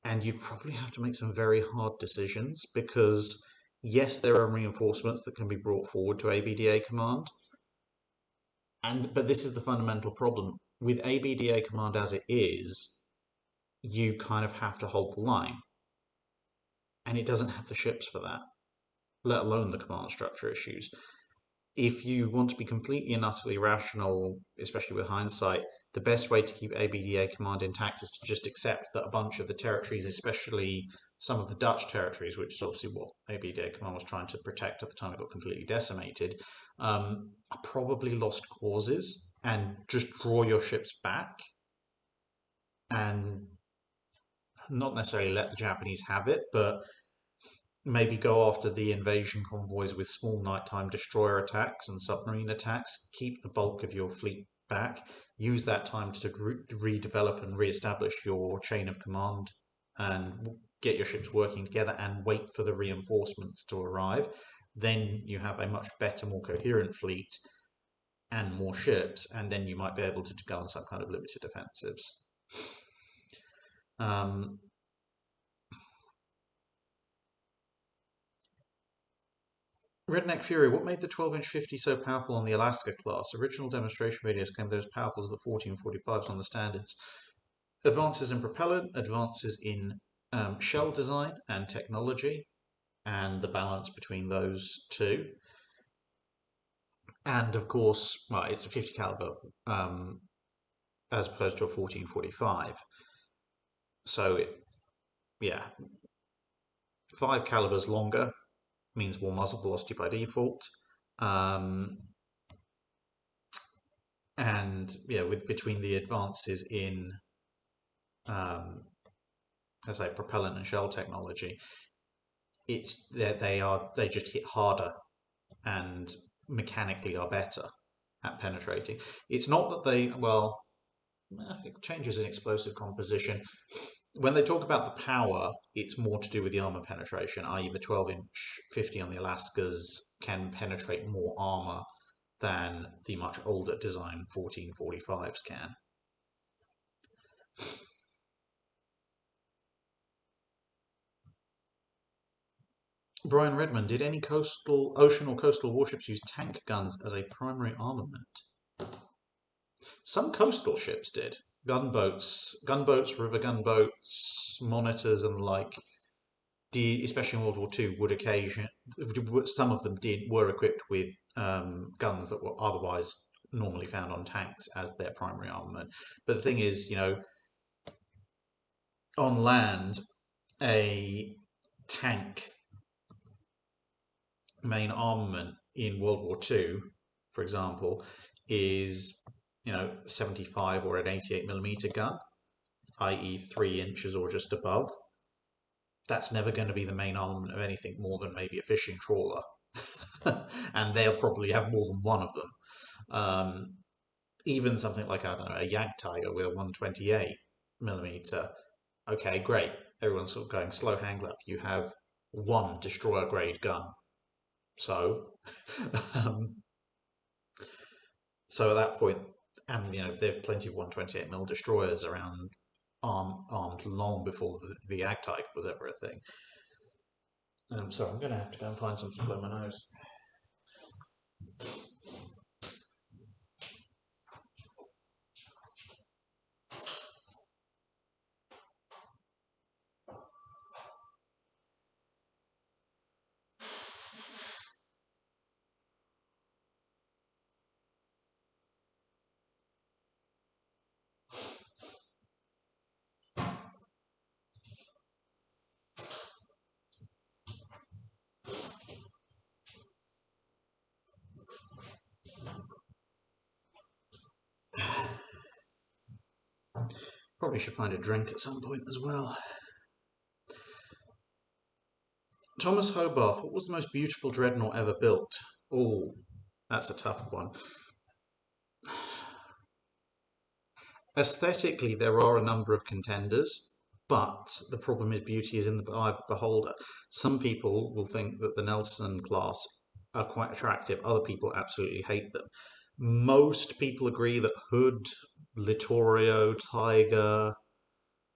and you probably have to make some very hard decisions, because yes, there are reinforcements that can be brought forward to ABDA command, but this is the fundamental problem. With ABDA command as it is, you kind of have to hold the line. And it doesn't have the ships for that, let alone the command structure issues. If you want to be completely and utterly rational, especially with hindsight, the best way to keep ABDA command intact is to just accept that a bunch of the territories, especially some of the Dutch territories, which is obviously what ABDA command was trying to protect at the time it got completely decimated, are probably lost causes, and just draw your ships back and not necessarily let the Japanese have it, but maybe go after the invasion convoys with small nighttime destroyer attacks and submarine attacks. Keep the bulk of your fleet back. Use that time to redevelop and re-establish your chain of command and get your ships working together, and wait for the reinforcements to arrive. Then you have a much better, more coherent fleet and more ships, and then you might be able to go on some kind of limited offensives. Redneck Fury, what made the 12-inch 50 so powerful on the Alaska class? Original demonstration videos claimed they're as powerful as the 1445s on the standards. Advances in propellant, advances in shell design and technology, and the balance between those two. And of course, well, it's a 50 caliber as opposed to a 1445. So, yeah, 5 calibers longer means more muzzle velocity by default. And yeah, between the advances in, as I say, propellant and shell technology, they just hit harder and mechanically are better at penetrating. It's not that it changes in explosive composition. When they talk about the power, it's more to do with the armor penetration, i.e. the 12-inch 50 on the Alaskas can penetrate more armor than the much older design 1445s can. Brian Redmond, did any ocean or coastal warships use tank guns as a primary armament? Some coastal ships did. Gunboats, river gunboats, monitors and the like especially in World War II, some of them were equipped with guns that were otherwise normally found on tanks as their primary armament. But the thing is, on land, a tank main armament in World War II, for example, is 75 or an 88mm gun, i.e. 3 inches or just above. That's never going to be the main armament of anything more than maybe a fishing trawler. And they'll probably have more than one of them. Even something like, I don't know, a Jagdtiger with a 128mm. Okay, great. Everyone's sort of going slow hang up. You have one destroyer grade gun. So, so at that point, and there are plenty of 128mm destroyers around, armed long before the Jagdtiger was ever a thing. So I'm going to have to go and find something to blow my nose. Probably should find a drink at some point as well. Thomas Hobarth, what was the most beautiful dreadnought ever built? Oh, that's a tough one. Aesthetically, there are a number of contenders, but the problem is beauty is in the eye of the beholder. Some people will think that the Nelson class are quite attractive. Other people absolutely hate them. Most people agree that Hood, Littorio, Tiger,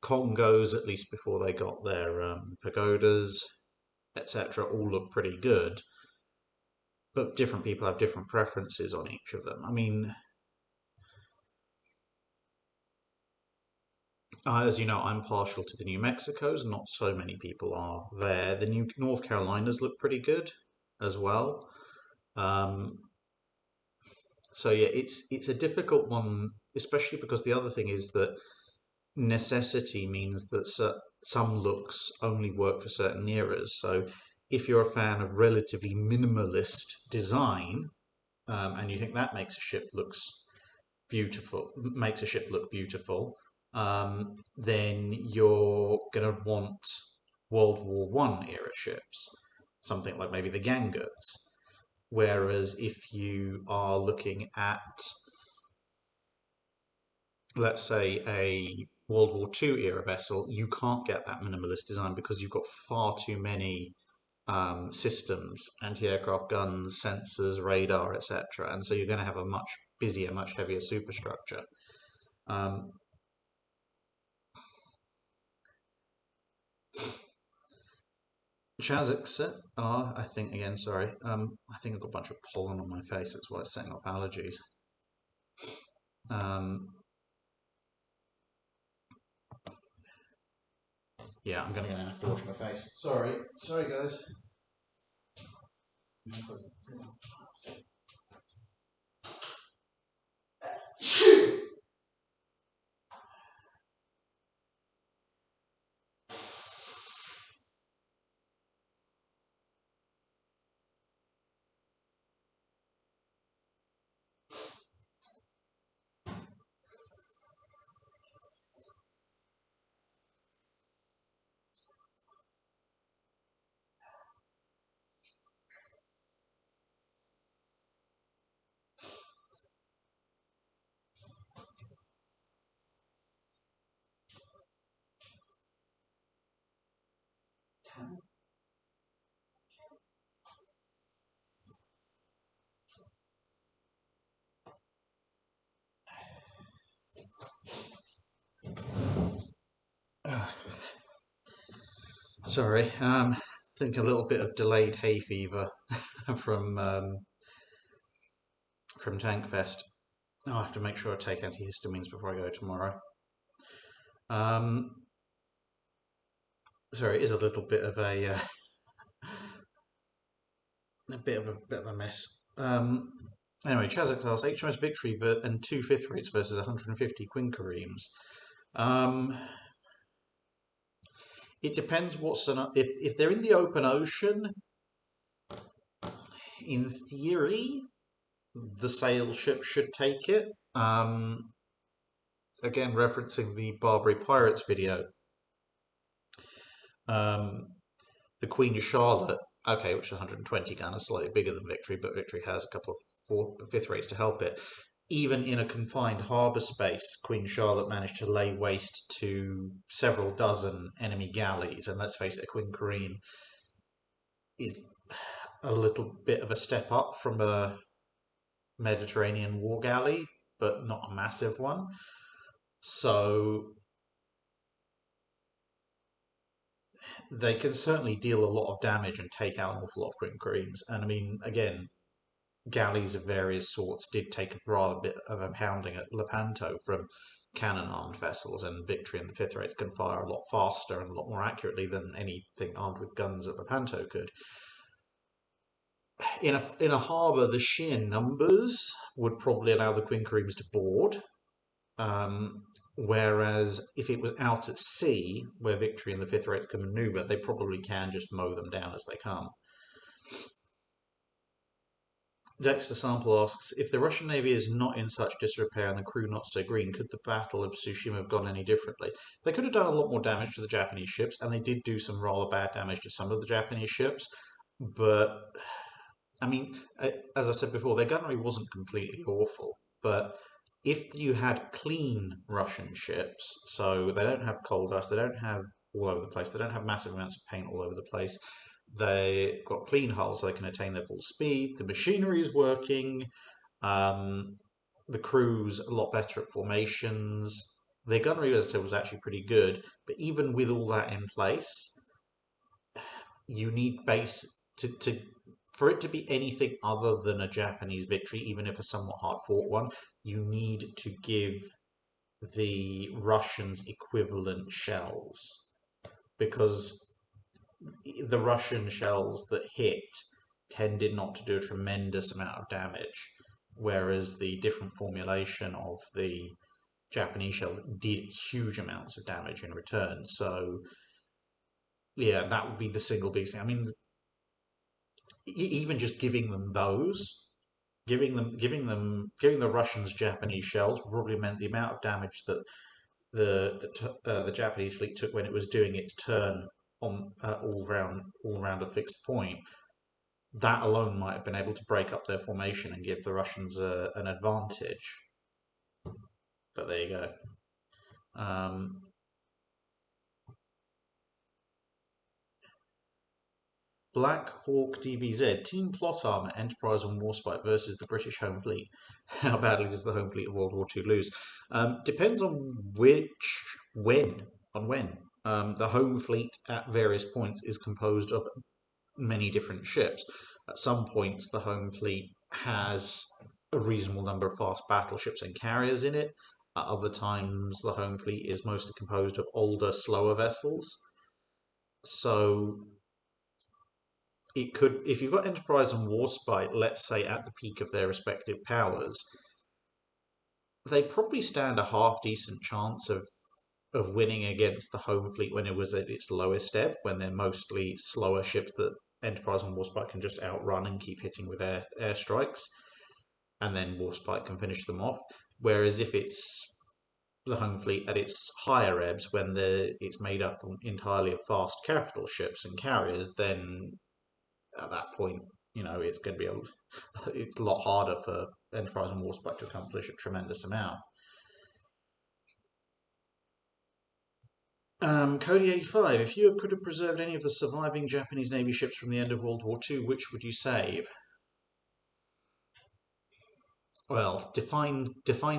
Congos, at least before they got their pagodas, etc., all look pretty good. But different people have different preferences on each of them. I mean, as you know, I'm partial to the New Mexicos. Not so many people are there. The New North Carolinas look pretty good as well. So yeah, it's a difficult one, especially because the other thing is that necessity means that some looks only work for certain eras. So if you're a fan of relatively minimalist design, and you think that makes a ship look beautiful, then you're going to want World War One era ships, something like maybe the Ganguts. Whereas if you are looking at, let's say, a World War II era vessel, you can't get that minimalist design because you've got far too many systems, anti-aircraft guns, sensors, radar, etc. And so you're going to have a much busier, much heavier superstructure. Chazikset, I think again, sorry. I think I've got a bunch of pollen on my face, that's why it's setting off allergies. Yeah, I'm going to have to wash my face. Sorry guys. Sorry, I think a little bit of delayed hay fever from Tankfest. I'll have to make sure I take antihistamines before I go tomorrow. sorry, it is a little bit of a mess. Anyway, Chazak asks HMS Victory and two fifth rates versus 150 Queen Kareems. It depends what's if they're in the open ocean. In theory, the sail ship should take it. Again, referencing the Barbary Pirates video. The Queen Charlotte, okay, which is 120 gun, is slightly bigger than Victory, but Victory has a couple of fifth rates to help it. Even in a confined harbour space, Queen Charlotte managed to lay waste to several dozen enemy galleys, and let's face it, Queen Kareem is a little bit of a step up from a Mediterranean war galley, but not a massive one. So they can certainly deal a lot of damage and take out an awful lot of Queen Kareems. And I mean, again, galleys of various sorts did take a rather bit of a pounding at Lepanto from cannon-armed vessels, and Victory and the fifth rates can fire a lot faster and a lot more accurately than anything armed with guns at Lepanto could. In a harbour, the sheer numbers would probably allow the Queen Kareems to board. Whereas if it was out at sea, where Victory and the fifth rates can maneuver, they probably can just mow them down as they come. Dexter Sample asks, if the Russian Navy is not in such disrepair and the crew not so green, could the Battle of Tsushima have gone any differently? They could have done a lot more damage to the Japanese ships, and they did do some rather bad damage to some of the Japanese ships, but I mean, as I said before, their gunnery wasn't completely awful, but if you had clean Russian ships, so they don't have coal dust, they don't have all over the place, they don't have massive amounts of paint all over the place, they've got clean hulls so they can attain their full speed, the machinery is working, the crew's a lot better at formations, their gunnery, as I said, was actually pretty good, but even with all that in place, you need base to for it to be anything other than a Japanese victory, even if a somewhat hard-fought one, you need to give the Russians equivalent shells. Because the Russian shells that hit tended not to do a tremendous amount of damage, whereas the different formulation of the Japanese shells did huge amounts of damage in return. So, yeah, that would be the single biggest thing. I mean, even just giving them those, giving the Russians Japanese shells probably meant the amount of damage that the Japanese fleet took when it was doing its turn on all round a fixed point. That alone might have been able to break up their formation and give the Russians an advantage. But there you go. Black Hawk DBZ, Team Plot Armor, Enterprise and Warspite versus the British Home Fleet. How badly does the Home Fleet of World War II lose? Depends on when. The Home Fleet at various points is composed of many different ships. At some points, the Home Fleet has a reasonable number of fast battleships and carriers in it. At other times, the Home Fleet is mostly composed of older, slower vessels. So it could, if you've got Enterprise and Warspite, let's say at the peak of their respective powers, they probably stand a half decent chance of winning against the Home Fleet when it was at its lowest ebb, when they're mostly slower ships that Enterprise and Warspite can just outrun and keep hitting with airstrikes, and then Warspite can finish them off. Whereas if it's the Home Fleet at its higher ebbs, when it's made up entirely of fast capital ships and carriers, then at that point, it's going to be it's a lot harder for Enterprise and Warspite to accomplish a tremendous amount. Cody 85, if you could have preserved any of the surviving Japanese Navy ships from the end of World War II, which would you save? Well, define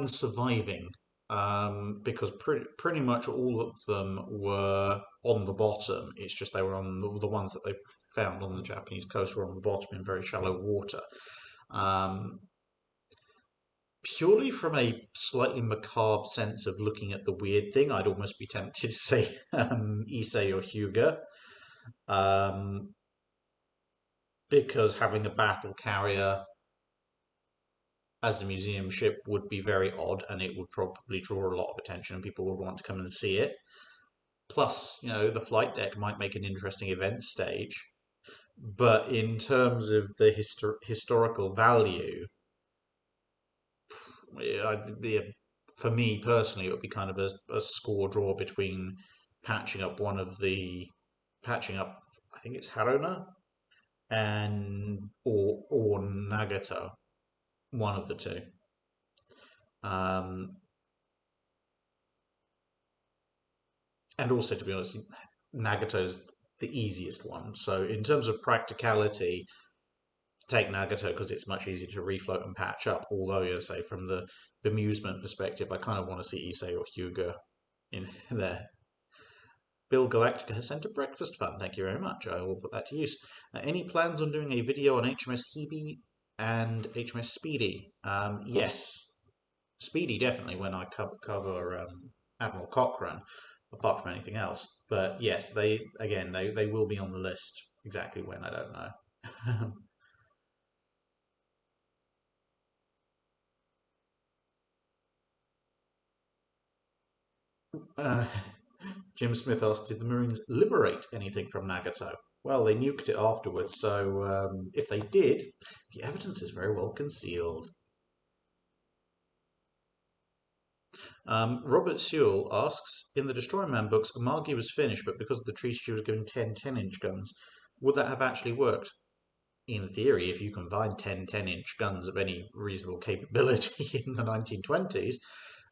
surviving, because pretty much all of them were on the bottom. It's just they were on the ones that they found on the Japanese coast were on the bottom in very shallow water. purely from a slightly macabre sense of looking at the weird thing, I'd almost be tempted to say Issei or Hyuga, um, because having a battle carrier as a museum ship would be very odd, and it would probably draw a lot of attention, and people would want to come and see it. Plus, the flight deck might make an interesting event stage. But in terms of the historical value, for me personally, it would be kind of a score draw between patching up patching up, I think it's Haruna and or Nagato, one of the two. Um, and also, to be honest, Nagato's the easiest one. So in terms of practicality, take Nagato because it's much easier to refloat and patch up. Although, say from the bemusement perspective, I kind of want to see Issei or Hyuga in there. Bill Galactica has sent a breakfast fund. Thank you very much. I will put that to use. Any plans on doing a video on HMS Hebe and HMS Speedy? Yes, Speedy definitely when I cover Admiral Cochrane, apart from anything else. But yes, they will be on the list. Exactly when, I don't know. Jim Smith asked, did the Marines liberate anything from Nagato? Well, they nuked it afterwards, so if they did, the evidence is very well concealed. Robert Sewell asks, in the Destroyerman books, Amagi was finished, but because of the treaty she was given 10 10-inch guns. Would that have actually worked? In theory, if you combine 10 10-inch guns of any reasonable capability in the 1920s,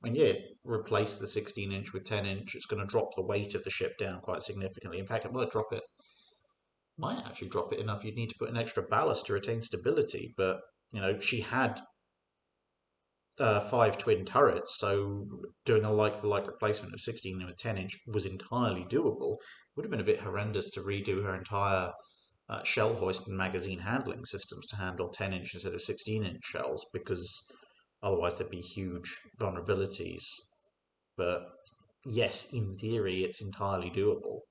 I mean, yeah, replace the 16-inch with 10-inch, it's going to drop the weight of the ship down quite significantly. In fact, it might actually drop it enough you'd need to put an extra ballast to retain stability. But, she had 5 twin turrets, so doing a like-for-like replacement of 16 with 10-inch was entirely doable. It would have been a bit horrendous to redo her entire shell hoist and magazine handling systems to handle 10-inch instead of 16-inch shells, because otherwise there'd be huge vulnerabilities. But yes, in theory, it's entirely doable.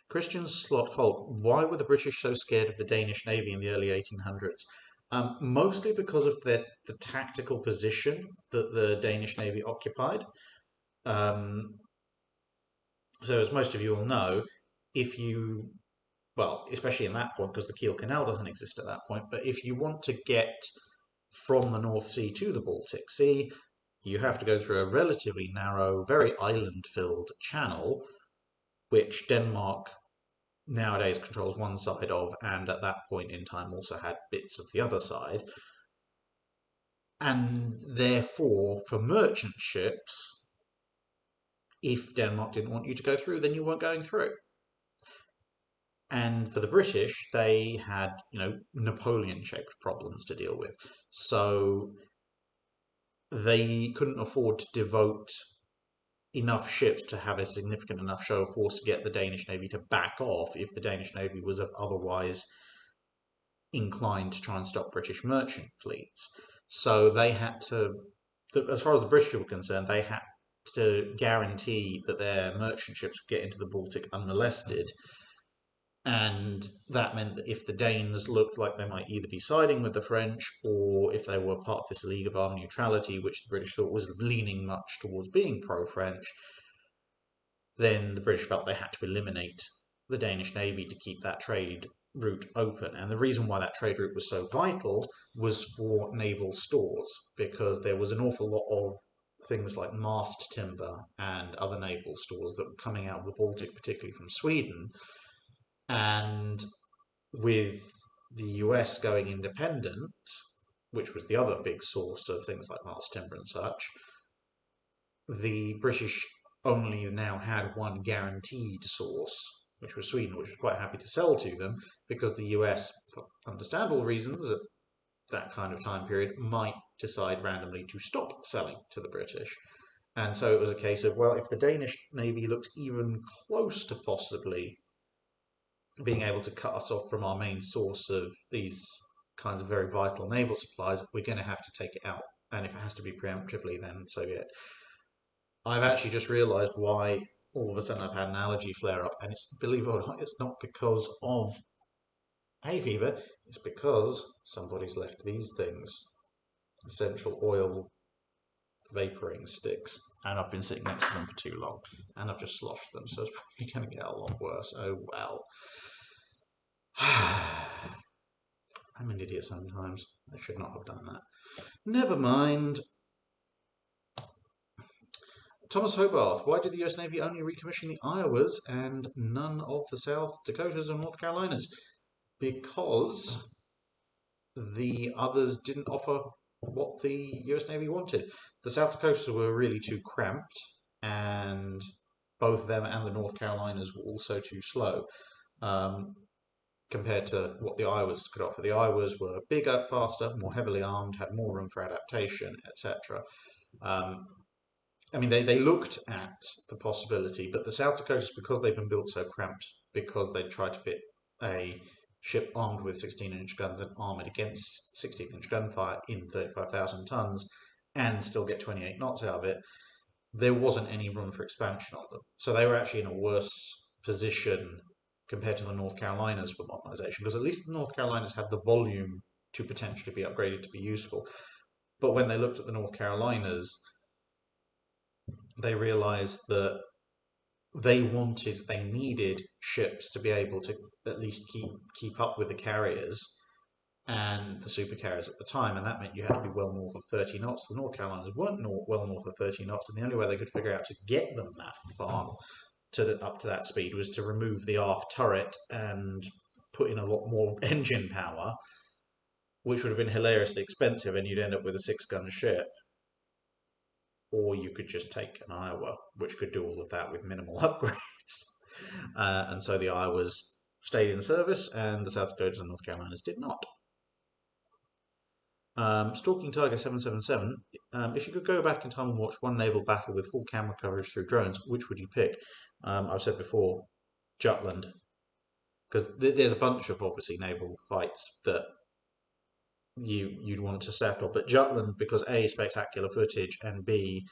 Christian Slot Hulk, why were the British so scared of the Danish Navy in the early 1800s? Mostly because of the tactical position that the Danish Navy occupied. So, as most of you will know, if you, well, especially in that point, because the Kiel Canal doesn't exist at that point, but if you want to get from the North Sea to the Baltic Sea, you have to go through a relatively narrow, very island-filled channel, which Denmark nowadays controls one side of, and at that point in time also had bits of the other side. And therefore, for merchant ships, if Denmark didn't want you to go through, then you weren't going through. And for the British, they had, Napoleon-shaped problems to deal with. So they couldn't afford to devote enough ships to have a significant enough show of force to get the Danish Navy to back off if the Danish Navy was otherwise inclined to try and stop British merchant fleets. So they had to, as far as the British were concerned, they had to guarantee that their merchant ships would get into the Baltic unmolested. And that meant that if the Danes looked like they might either be siding with the French, or if they were part of this League of Armed Neutrality, which the British thought was leaning much towards being pro-French, then the British felt they had to eliminate the Danish Navy to keep that trade route open. And the reason why that trade route was so vital was for naval stores, because there was an awful lot of things like mast timber and other naval stores that were coming out of the Baltic, particularly from Sweden. And with the US going independent, which was the other big source of things like mast timber and such, the British only now had one guaranteed source, which was Sweden, which was quite happy to sell to them, because the US, for understandable reasons, at that kind of time period, might decide randomly to stop selling to the British. And so it was a case of, well, if the Danish Navy looks even close to possibly being able to cut us off from our main source of these kinds of very vital naval supplies, we're going to have to take it out. And if it has to be preemptively, then so be it. I've actually just realised why all of a sudden I've had an allergy flare up, and it's, believe it or not, it's not because of hay fever, it's because somebody's left these things, essential oil vaporing sticks, and I've been sitting next to them for too long, and I've just sloshed them, so it's probably going to get a lot worse. Oh well. I'm an idiot sometimes. I should not have done that. Never mind. Thomas Hobarth, why did the US Navy only recommission the Iowas and none of the South Dakotas or North Carolinas? Because the others didn't offer what the US Navy wanted. The South Dakotas were really too cramped, and both them and the North Carolinas were also too slow compared to what the Iowas could offer. The Iowas were bigger, faster, more heavily armed, had more room for adaptation, etc. I mean, they looked at the possibility, but the South Dakotas, because they've been built so cramped, because they tried to fit a ship armed with 16-inch guns and armoured against 16-inch gunfire in 35,000 tons and still get 28 knots out of it, there wasn't any room for expansion on them. So they were actually in a worse position compared to the North Carolinas for modernisation, because at least the North Carolinas had the volume to potentially be upgraded to be useful. But when they looked at the North Carolinas, they realised that they needed ships to be able to at least keep up with the carriers and the super carriers at the time, and that meant you had to be well north of 30 knots. The North Carolinas weren't well north of 30 knots, and the only way they could figure out to get them that far up to that speed was to remove the aft turret and put in a lot more engine power, which would have been hilariously expensive, and you'd end up with a 6-gun ship. Or you could just take an Iowa, which could do all of that with minimal upgrades. And so the Iowas stayed in service, and the South Dakotas and North Carolinas did not. Stalking Tiger 777, if you could go back in time and watch one naval battle with full camera coverage through drones, which would you pick? I've said before, Jutland, because there's a bunch of obviously naval fights that you'd want to settle, but Jutland, because A, spectacular footage, and B,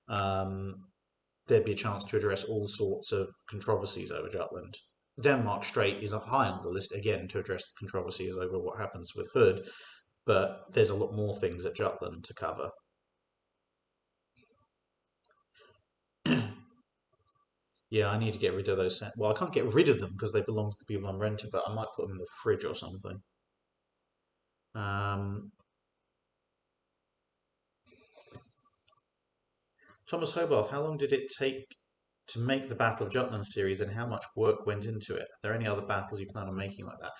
there'd be a chance to address all sorts of controversies over Jutland. Denmark Strait is high on the list again to address controversies over what happens with Hood, but there's a lot more things at Jutland to cover. Yeah, I need to get rid of those. Well, I can't get rid of them because they belong to the people I'm renting, but I might put them in the fridge or something. Thomas Hobarth, how long did it take to make the Battle of Jutland series, and how much work went into it? Are there any other battles you plan on making like that?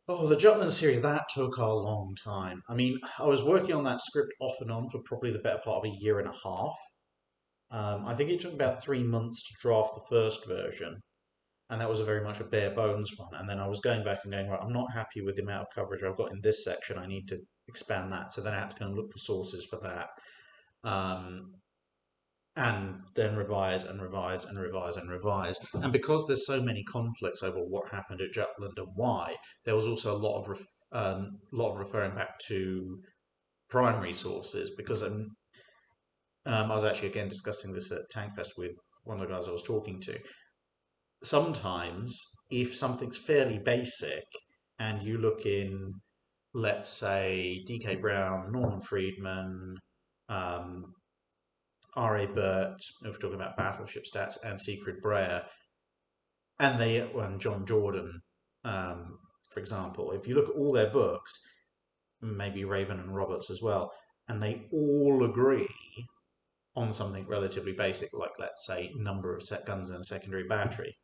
Oh, the Jutland series, that took a long time. I mean, I was working on that script off and on for probably the better part of a year and a half. I think it took about 3 months to draft the first version, and that was a very much a bare bones one. And then I was going back and going, right, I'm not happy with the amount of coverage I've got in this section. I need to expand that. So then I had to go and look for sources for that. And then revise and revise and revise and revise. And because there's so many conflicts over what happened at Jutland and why, there was also a lot of referring back to primary sources. Because I was actually again discussing this at Tankfest with one of the guys I was talking to. Sometimes, if something's fairly basic, and you look in, let's say, D.K. Brown, Norman Friedman, R.A. Burt, if we're talking about battleship stats, and Siegfried Breyer, and John Jordan, for example, if you look at all their books, maybe Raven and Roberts as well, and they all agree on something relatively basic, like, let's say, number of set guns in a secondary battery,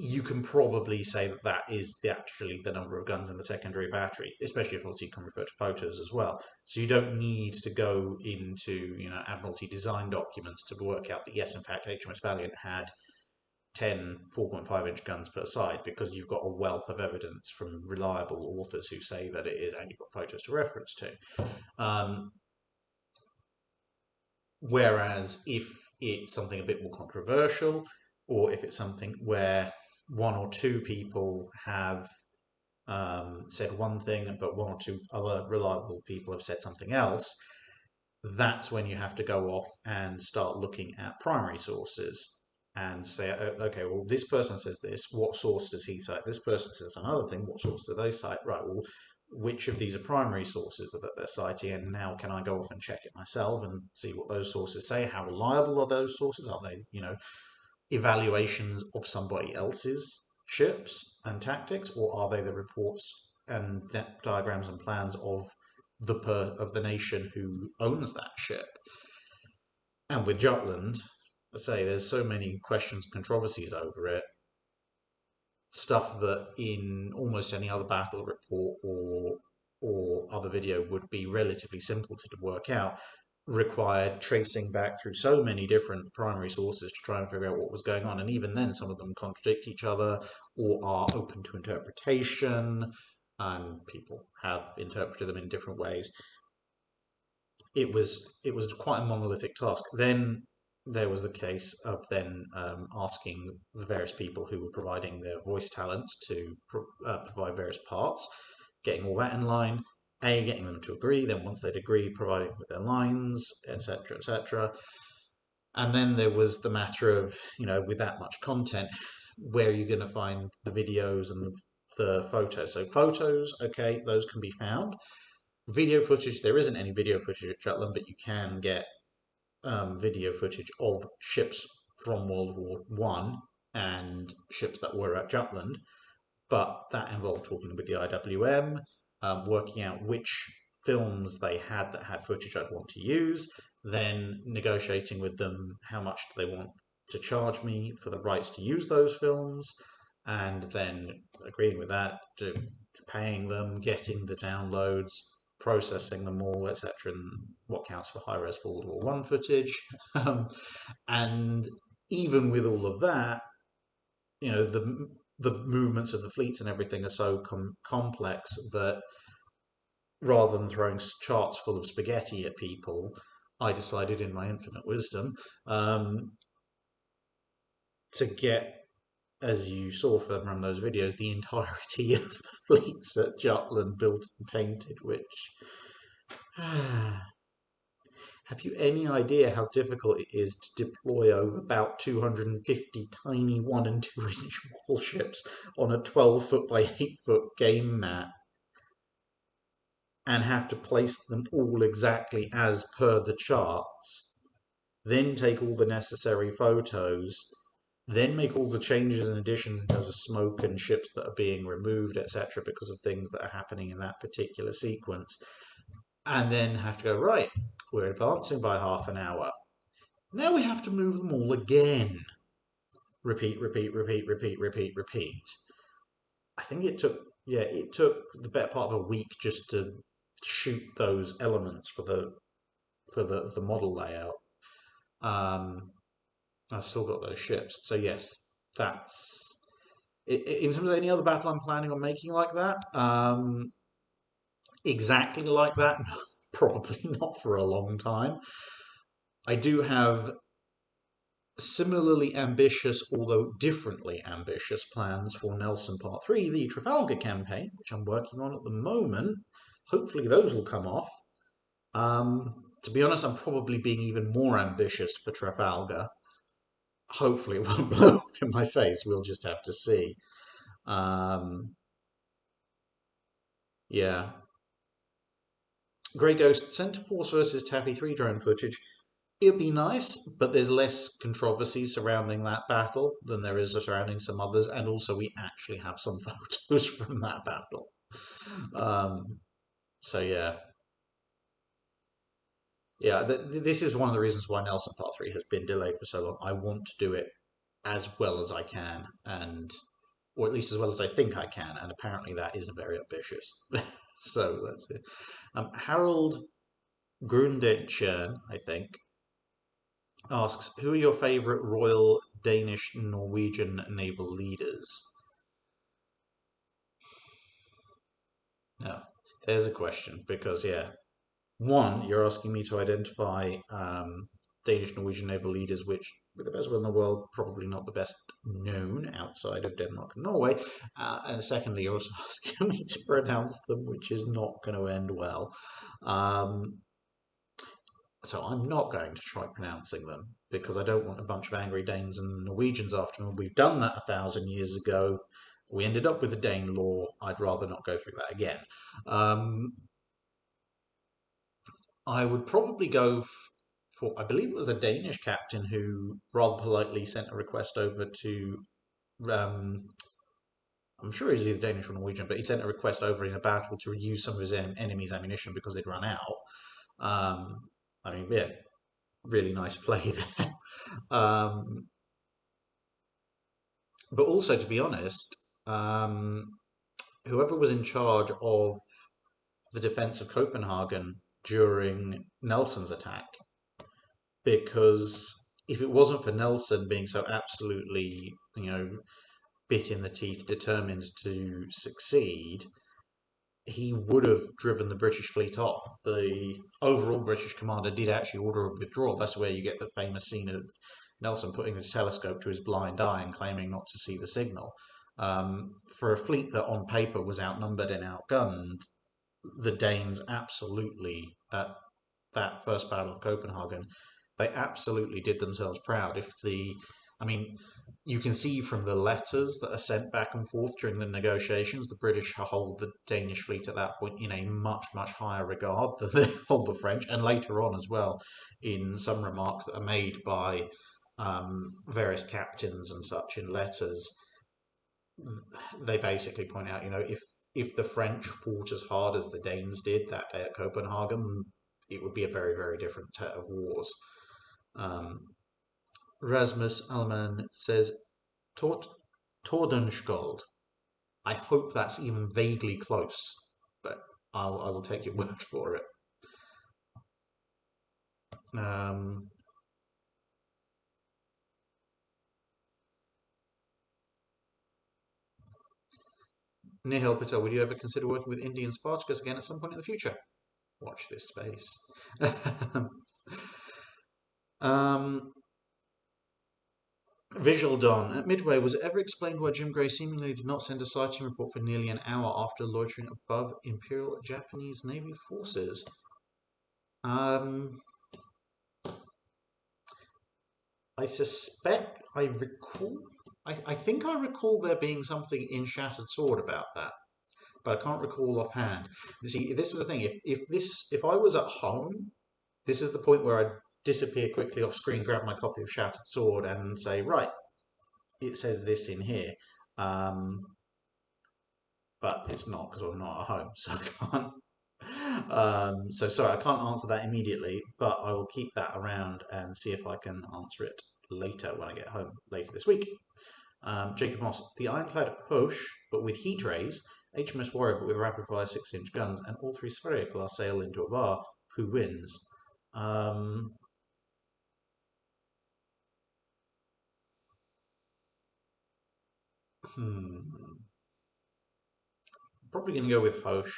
you can probably say that that is actually the number of guns in the secondary battery, especially if obviously you can refer to photos as well. So you don't need to go into Admiralty design documents to work out that yes, in fact, HMS Valiant had 10 4.5-inch guns per side, because you've got a wealth of evidence from reliable authors who say that it is, and you've got photos to reference to. Whereas if it's something a bit more controversial, or if it's something where one or two people have said one thing, but one or two other reliable people have said something else, that's when you have to go off and start looking at primary sources and say, okay, well, this person says this, what source does he cite? This person says another thing, what source do they cite? Right, well, which of these are primary sources that they're citing, and now can I go off and check it myself and see what those sources say? How reliable are those sources? Are they, evaluations of somebody else's ships and tactics, or are they the reports and diagrams and plans of the nation who owns that ship? And with Jutland, I say there's so many questions and controversies over it. Stuff that in almost any other battle report or other video would be relatively simple to work out, required tracing back through so many different primary sources to try and figure out what was going on. And even then, some of them contradict each other or are open to interpretation, and people have interpreted them in different ways. It was quite a monolithic task. Then there was the case of then asking the various people who were providing their voice talents to provide various parts, getting all that in line, getting them to agree, then once they'd agree, providing with their lines, etc., etc. And then there was the matter of, with that much content, where are you going to find the videos and the photos? So photos, okay, those can be found. Video footage, there isn't any video footage at Jutland, but you can get video footage of ships from World War One and ships that were at Jutland, but that involved talking with the IWM, working out which films they had that had footage I'd want to use, then negotiating with them how much do they want to charge me for the rights to use those films, and then agreeing with that, to paying them, getting the downloads, processing them all, etc., and what counts for high-res World War One footage. And even with all of that, the movements of the fleets and everything are so complex that rather than throwing charts full of spaghetti at people, I decided in my infinite wisdom to get, as you saw from those videos, the entirety of the fleets at Jutland built and painted, which... Have you any idea how difficult it is to deploy over about 250 tiny 1 and 2 inch warships on a 12-foot by 8-foot game mat and have to place them all exactly as per the charts, then take all the necessary photos, then make all the changes and additions in terms of smoke and ships that are being removed, etc., because of things that are happening in that particular sequence, and then have to go, right, we're advancing by half an hour. Now we have to move them all again. Repeat, repeat, repeat, repeat, repeat, repeat. I think it took the better part of a week just to shoot those elements for the model layout. I've still got those ships. So yes, that's... In terms of any other battle I'm planning on making like that, exactly like that, probably not for a long time. I do have similarly ambitious, although differently ambitious, plans for Nelson Part 3, the Trafalgar campaign, which I'm working on at the moment. Hopefully those will come off. To be honest, I'm probably being even more ambitious for Trafalgar. Hopefully it won't blow up in my face. We'll just have to see. Yeah. Grey Ghost, Center Force versus Taffy 3 drone footage. It'd be nice, but there's less controversy surrounding that battle than there is surrounding some others, and also we actually have some photos from that battle. So yeah. Yeah, this is one of the reasons why Nelson Part 3 has been delayed for so long. I want to do it as well as I can, or at least as well as I think I can, and apparently that isn't very ambitious. So that's it. Harold Grundetschern, I think, asks, who are your favourite Royal Danish Norwegian naval leaders? Now, there's a question, because, yeah, one, you're asking me to identify Danish Norwegian naval leaders, which were the best will in the world, probably not the best known outside of Denmark and Norway. And secondly, you're also asking me to pronounce them, which is not going to end well. So I'm not going to try pronouncing them because I don't want a bunch of angry Danes and Norwegians after me. We've done that 1,000 years ago. We ended up with the Dane law. I'd rather not go through that again. I would probably go for, I believe it was a Danish captain who rather politely sent a request over to, I'm sure he's either Danish or Norwegian, but he sent a request over in a battle to use some of his enemy's ammunition because they'd run out. I mean, yeah, really nice play there. But also, to be honest, whoever was in charge of the defense of Copenhagen during Nelson's attack, because if it wasn't for Nelson being so absolutely, bit in the teeth, determined to succeed, he would have driven the British fleet off. The overall British commander did actually order a withdrawal. That's where you get the famous scene of Nelson putting his telescope to his blind eye and claiming not to see the signal. For a fleet that on paper was outnumbered and outgunned, the Danes absolutely, at that first Battle of Copenhagen, they absolutely did themselves proud. You can see from the letters that are sent back and forth during the negotiations, the British hold the Danish fleet at that point in a much, much higher regard than they hold the French, and later on as well, in some remarks that are made by various captains and such in letters, they basically point out, if the French fought as hard as the Danes did that day at Copenhagen, it would be a very, very different set of wars. Rasmus Allemann says, Tordenskjold. I hope that's even vaguely close, but I will take your word for it. Nihil Patel, would you ever consider working with Indian Spartacus again at some point in the future? Watch this space. Visual Dawn. At Midway, was it ever explained why Jim Gray seemingly did not send a sighting report for nearly an hour after loitering above Imperial Japanese Navy forces? I suspect I recall. I think I recall there being something in Shattered Sword about that, but I can't recall offhand. See, this was the thing. If I was at home, this is the point where I'd disappear quickly off screen, grab my copy of Shattered Sword, and say, right, it says this in here. But it's not because I'm not at home, so I can't. So sorry, I can't answer that immediately, but I will keep that around and see if I can answer it later when I get home later this week. Jacob Moss, the ironclad Hoche, but with heat rays, HMS Warrior, but with rapid-fire 6-inch guns, and all three Sverige class sail into a bar. Who wins? Probably going to go with Hoche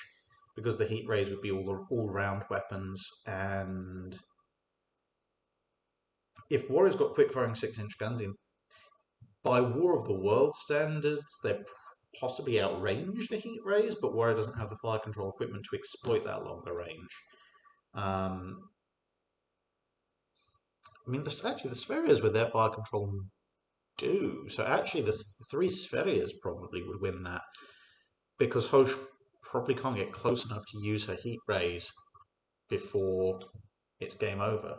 because the heat rays would be all-round weapons, and if Warrior's got quick-firing 6-inch guns, by War of the World standards, they're possibly outrange the heat rays, but Warrior doesn't have the fire control equipment to exploit that longer range. Actually, the Sverigers with their fire control do. So actually, the three Sverigers probably would win that because Hoche probably can't get close enough to use her heat rays before it's game over.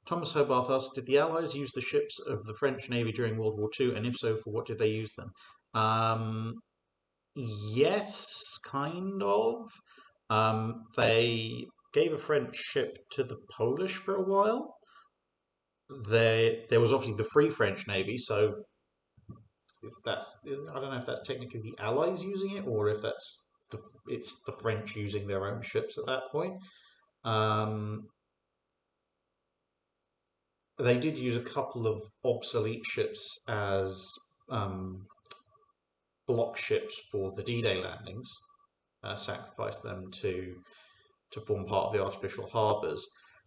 Thomas Hobarth asked, did the Allies use the ships of the French Navy during World War II, and if so, for what did they use them? Yes, kind of. They gave a French ship to the Polish for a while. There was obviously the Free French Navy, so I don't know if that's technically the Allies using it, or if it's the French using their own ships at that point. they did use a couple of obsolete ships as block ships for the D-Day landings, sacrificed them to form part of the artificial harbours.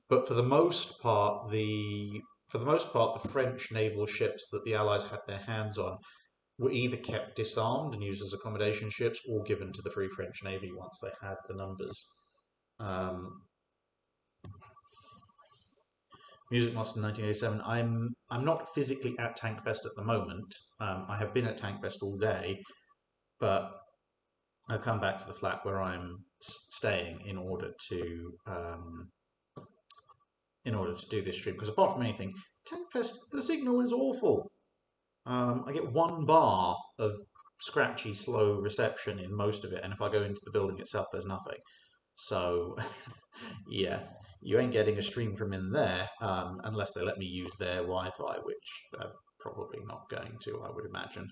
But for the most part, the French naval ships that the Allies had their hands on were either kept disarmed and used as accommodation ships, or given to the Free French Navy once they had the numbers. Music Monster 1987. I'm not physically at Tankfest at the moment. I have been at Tankfest all day, but I've come back to the flat where I'm staying in order to do this stream. Because apart from anything, Tankfest, the signal is awful. I get 1 bar of scratchy, slow reception in most of it, and if I go into the building itself, there's nothing. So, yeah, you ain't getting a stream from in there unless they let me use their Wi-Fi, which they're probably not going to, I would imagine.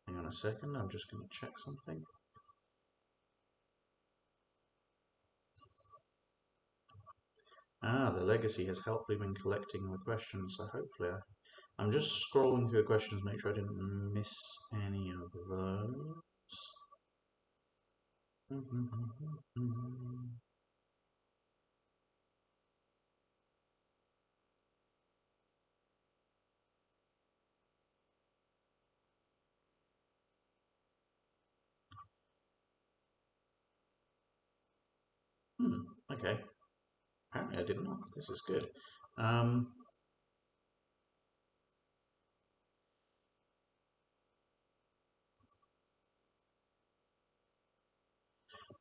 Hang on a second, I'm just going to check something. The legacy has helpfully been collecting the questions, so hopefully I'm just scrolling through the questions to make sure I didn't miss any of those. Okay. Apparently I did not. This is good.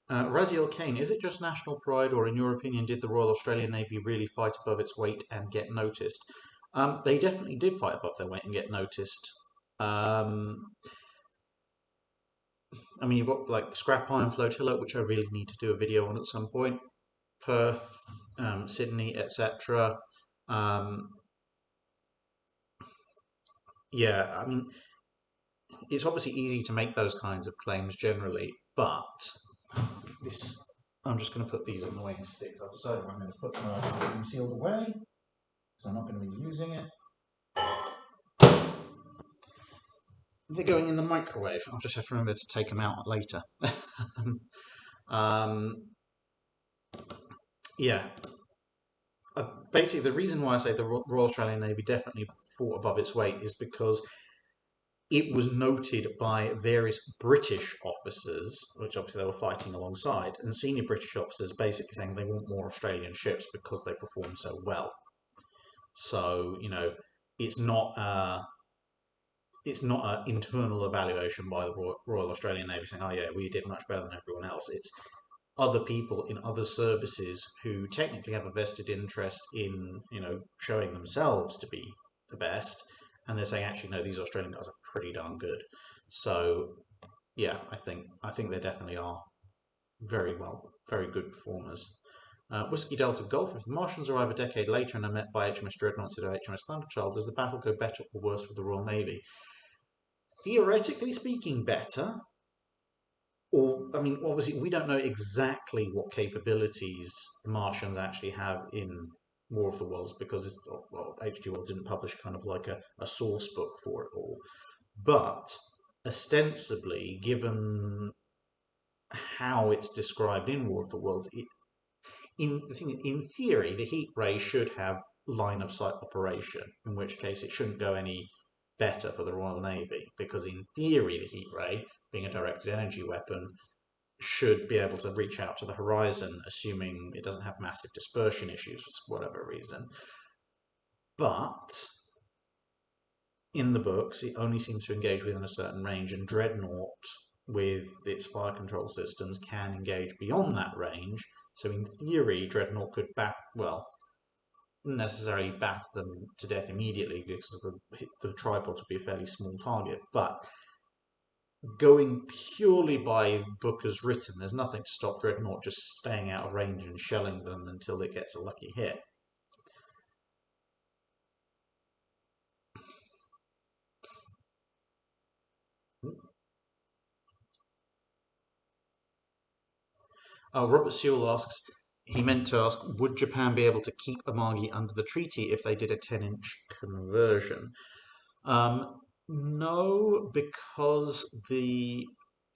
Raziel Kane, is it just national pride, or in your opinion, did the Royal Australian Navy really fight above its weight and get noticed? They definitely did fight above their weight and get noticed. I mean, you've got like the Scrap Iron Flotilla, which I really need to do a video on at some point. Perth, Sydney, etc. Yeah, I mean, it's obviously easy to make those kinds of claims generally, but this, I'm just going to put these on the weighing sticks. I've decided I'm going to put them sealed away, so I'm not going to be using it. They're going in the microwave. I'll just have to remember to take them out later. Yeah. Basically, the reason why I say the Royal Australian Navy definitely fought above its weight is because it was noted by various British officers, which obviously they were fighting alongside, and senior British officers basically saying they want more Australian ships because they perform so well. So, you know, it's not an internal evaluation by the Royal Australian Navy saying, oh yeah, we did much better than everyone else. It's other people in other services who technically have a vested interest in, you know, showing themselves to be the best, and they're saying, actually, no, these Australian guys are pretty darn good. So, yeah, I think they definitely are very good performers. Whiskey Delta Golf, if the Martians arrive a decade later and are met by HMS Dreadnought instead of HMS Thunderchild, does the battle go better or worse for the Royal Navy? Theoretically speaking, better. Or, I mean, obviously, we don't know exactly what capabilities the Martians actually have in War of the Worlds because H.G. Wells didn't publish kind of like a source book for it all. But ostensibly, given how it's described in War of the Worlds, in theory, the heat ray should have line of sight operation, in which case it shouldn't go any better for the Royal Navy, because in theory, the heat ray, being a directed energy weapon, should be able to reach out to the horizon, assuming it doesn't have massive dispersion issues for whatever reason. But in the books, it only seems to engage within a certain range, and Dreadnought, with its fire control systems, can engage beyond that range. So in theory, Dreadnought could necessarily batter them to death immediately because the tripods would be a fairly small target. But going purely by the book as written, there's nothing to stop Dreadnought just staying out of range and shelling them until it gets a lucky hit. Robert Sewell asks, he meant to ask, would Japan be able to keep Amagi under the treaty if they did a 10-inch conversion? No, because the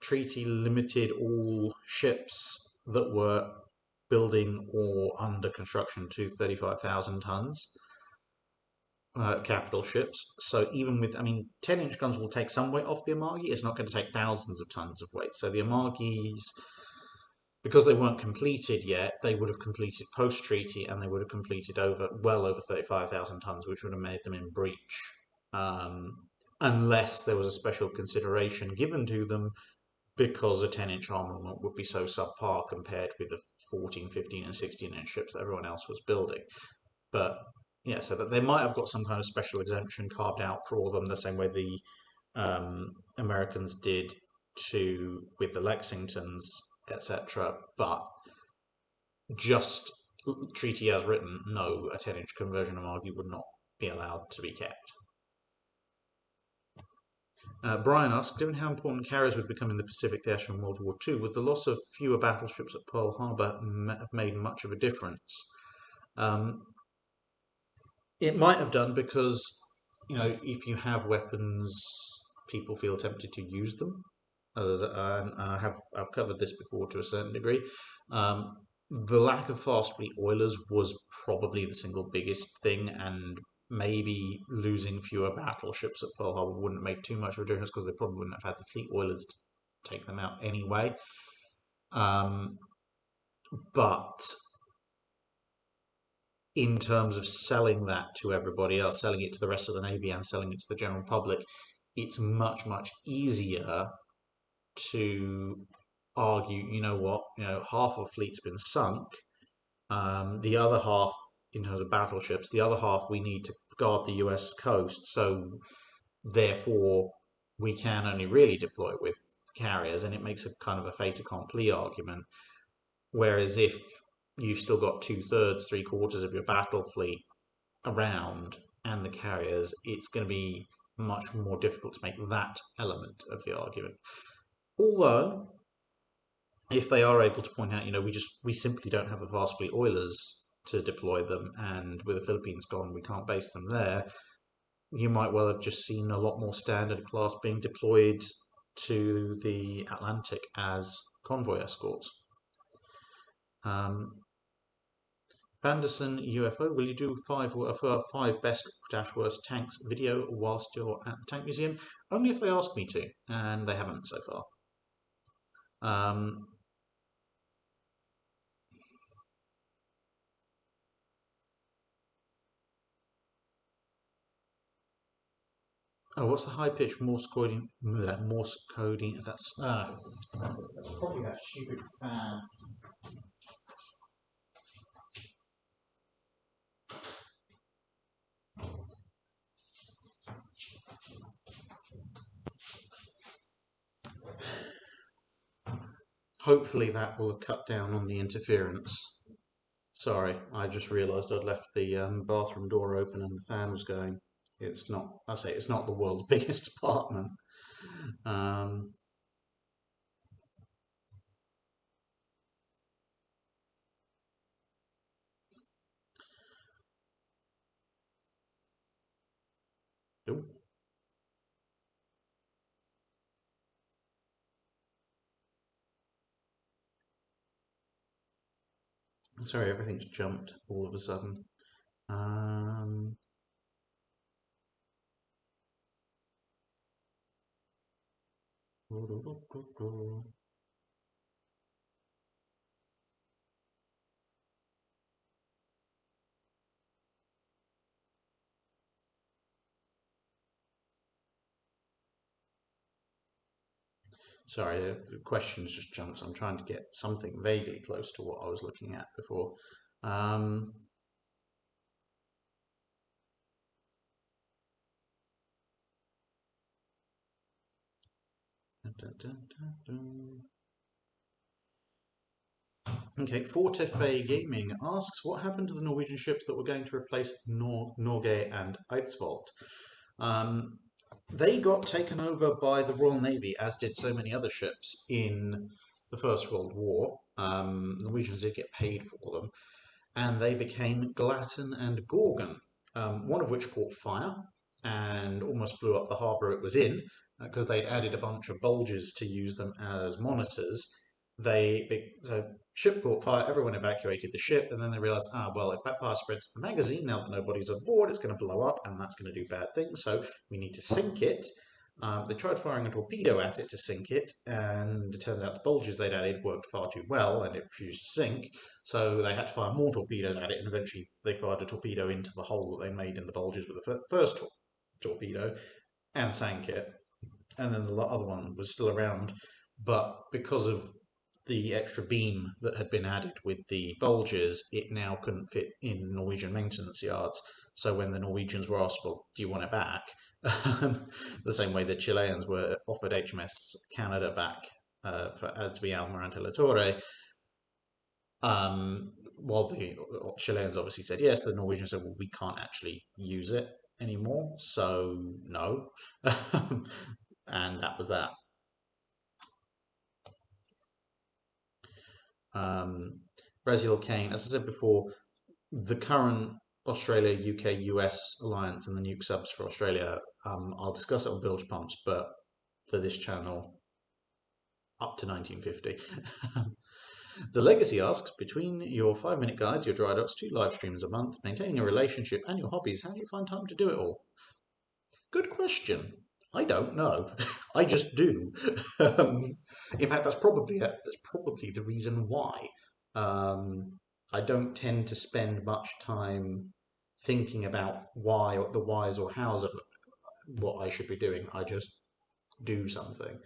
treaty limited all ships that were building or under construction to 35,000 tons, capital ships. So even with, 10-inch guns will take some weight off the Amagi. It's not going to take thousands of tons of weight. So the Amagis, because they weren't completed yet, they would have completed post-treaty and they would have completed well over 35,000 tons, which would have made them in breach. Unless there was a special consideration given to them because a 10-inch armament would be so subpar compared with the 14, 15 and 16-inch ships that everyone else was building. But yeah, so that they might have got some kind of special exemption carved out for them, the same way the Americans did with the Lexingtons, etc. But just treaty as written, no, a 10-inch conversion of Amagi would not be allowed to be kept. Brian asks, given how important carriers would become in the Pacific theatre in World War II, would the loss of fewer battleships at Pearl Harbor have made much of a difference? It might have done because, if you have weapons, people feel tempted to use them. And I've covered this before to a certain degree. The lack of fast fleet oilers was probably the single biggest thing, and maybe losing fewer battleships at Pearl Harbor wouldn't make too much of a difference because they probably wouldn't have had the fleet oilers to take them out anyway. But in terms of selling that to everybody else, selling it to the rest of the Navy and selling it to the general public, it's much, much easier to argue, half of the fleet's been sunk. The other half, in terms of battleships, the other half we need to guard the US coast. So therefore, we can only really deploy with carriers, and it makes a kind of a fait accompli argument. Whereas if you've still got 2/3, 3/4 of your battle fleet around and the carriers, it's going to be much more difficult to make that element of the argument. Although, if they are able to point out, we simply don't have the fast fleet oilers to deploy them, and with the Philippines gone, we can't base them there, you might well have just seen a lot more standard class being deployed to the Atlantic as convoy escorts. Vanderson UFO, will you do five best - worst tanks video whilst you're at the Tank Museum? Only if they ask me to, and they haven't so far. What's the high-pitched Morse coding? Morse coding. That's probably that stupid fan. Hopefully that will have cut down on the interference. Sorry, I just realised I'd left the bathroom door open and the fan was going. It's not. It's not the world's biggest apartment. Nope. Sorry, everything's jumped all of a sudden. Sorry, the questions just jumped. So I'm trying to get something vaguely close to what I was looking at before. Okay, Fortefe Gaming asks, what happened to the Norwegian ships that were going to replace Norge and Eidsvold? They got taken over by the Royal Navy, as did so many other ships in the First World War. Norwegians did get paid for them, and they became Glatten and Gorgon, one of which caught fire and almost blew up the harbour it was in because they'd added a bunch of bulges to use them as monitors. So ship caught fire, everyone evacuated the ship, and then they realised, well, if that fire spreads to the magazine, now that nobody's on board, it's going to blow up, and that's going to do bad things, so we need to sink it. They tried firing a torpedo at it to sink it, and it turns out the bulges they'd added worked far too well, and it refused to sink, so they had to fire more torpedoes at it, and eventually they fired a torpedo into the hole that they made in the bulges with the first torpedo, and sank it. And then the other one was still around, but because of the extra beam that had been added with the bulges, it now couldn't fit in Norwegian maintenance yards. So when the Norwegians were asked, well, do you want it back? The same way the Chileans were offered HMS Canada back to be Almirante Latorre, while the Chileans obviously said yes, the Norwegians said, well, we can't actually use it anymore, so no. And that was that. Brazil Kane, as I said before, the current Australia, UK, US alliance and the nuke subs for Australia, I'll discuss it on Bilge Pumps, but for this channel, up to 1950. The Legacy asks, between your 5-minute guides, your dry docks, 2 live streams a month, maintaining a relationship and your hobbies, how do you find time to do it all? Good question. I don't know. I just do. In fact, that's probably the reason why. I don't tend to spend much time thinking about why or the whys or hows of what I should be doing. I just do something.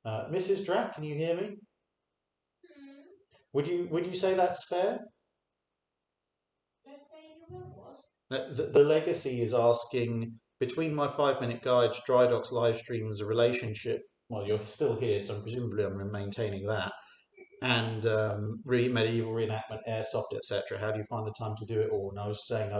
Mrs. Drack, can you hear me? Would you say that's fair? The Legacy is asking, between my 5-minute guides, dry docks, live streams, a relationship. Well, you're still here, so presumably I'm maintaining that. And medieval reenactment, airsoft, etc. How do you find the time to do it all? And I was saying,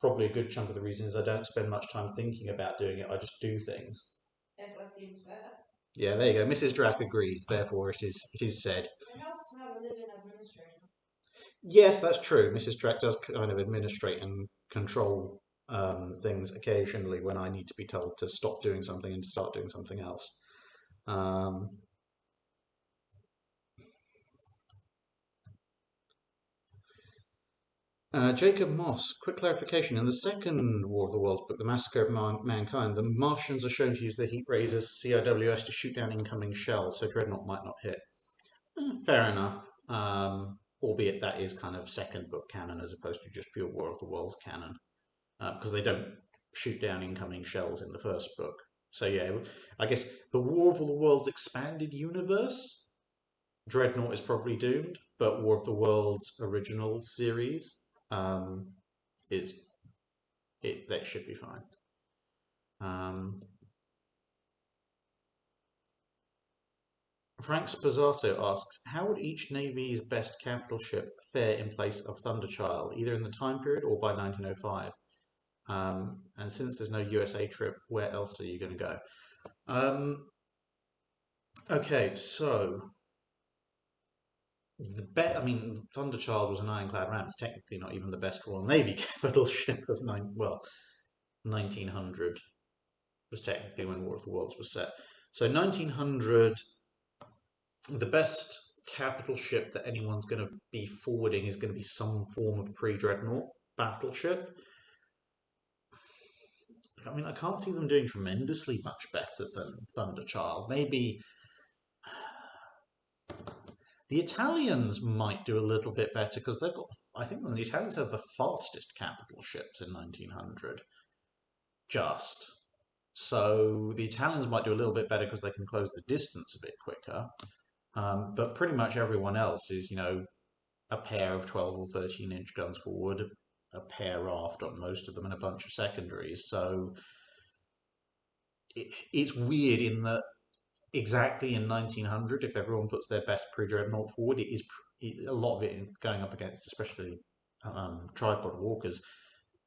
probably a good chunk of the reason is I don't spend much time thinking about doing it. I just do things. That seems better. Yeah, there you go. Mrs. Drack agrees. Therefore, it is said. It helps to have a live-in administrator. Yes, that's true. Mrs. Drack does kind of administrate and control things occasionally when I need to be told to stop doing something and start doing something else. Jacob Moss, quick clarification. In the second War of the Worlds book, The Massacre of Mankind, the Martians are shown to use the heat razors CIWS to shoot down incoming shells, so Dreadnought might not hit. Fair enough. Albeit that is kind of second book canon as opposed to just pure War of the Worlds canon. Because they don't shoot down incoming shells in the first book. So yeah, I guess the War of the Worlds expanded universe, Dreadnought is probably doomed, but War of the Worlds original series that should be fine. Frank Spazzato asks, how would each Navy's best capital ship fare in place of Thunderchild, either in the time period or by 1905? And since there's no USA trip, where else are you going to go? Okay, so Thunderchild was an ironclad ram. It's technically not even the best Royal Navy capital ship of 1900 was technically when War of the Worlds was set. So 1900, the best capital ship that anyone's going to be forwarding is going to be some form of pre-dreadnought battleship. I mean, I can't see them doing tremendously much better than Thunderchild. Maybe the Italians might do a little bit better because they've got, I think the Italians have the fastest capital ships in 1900. Just. So the Italians might do a little bit better because they can close the distance a bit quicker. But pretty much everyone else is, a pair of 12 or 13-inch guns forward, a pair aft on most of them, and a bunch of secondaries. So it's weird in that exactly in 1900, if everyone puts their best pre-dreadnought forward, a lot of it going up against, especially tripod walkers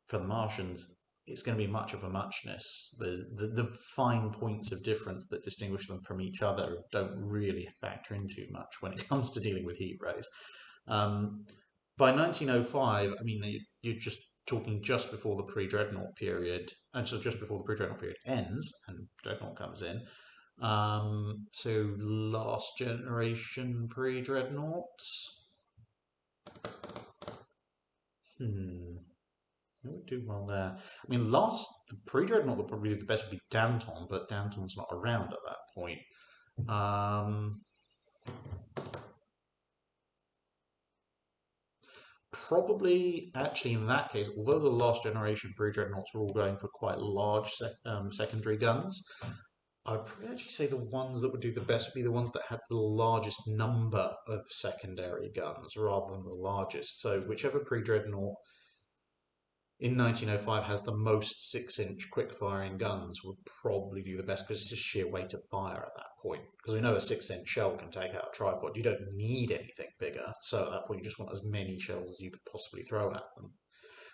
for the Martians. It's going to be much of a muchness. The fine points of difference that distinguish them from each other don't really factor in too much when it comes to dealing with heat rays. Um, by 1905, I mean, you're just talking just before the pre-dreadnought period, and so just before the pre-dreadnought period ends and dreadnought comes in. So last generation pre-dreadnoughts. It would do well there. I mean, the pre-dreadnought that probably did the best would be Danton, but Danton's not around at that point. Probably, actually, in that case, although the last generation pre-dreadnoughts were all going for quite large secondary guns, I'd probably actually say the ones that would do the best would be the ones that had the largest number of secondary guns rather than the largest. So whichever pre-dreadnought in 1905 has the most 6-inch quick-firing guns would probably do the best because it's just sheer weight of fire at that point. Because we know a 6-inch shell can take out a tripod. You don't need anything bigger. So at that point, you just want as many shells as you could possibly throw at them.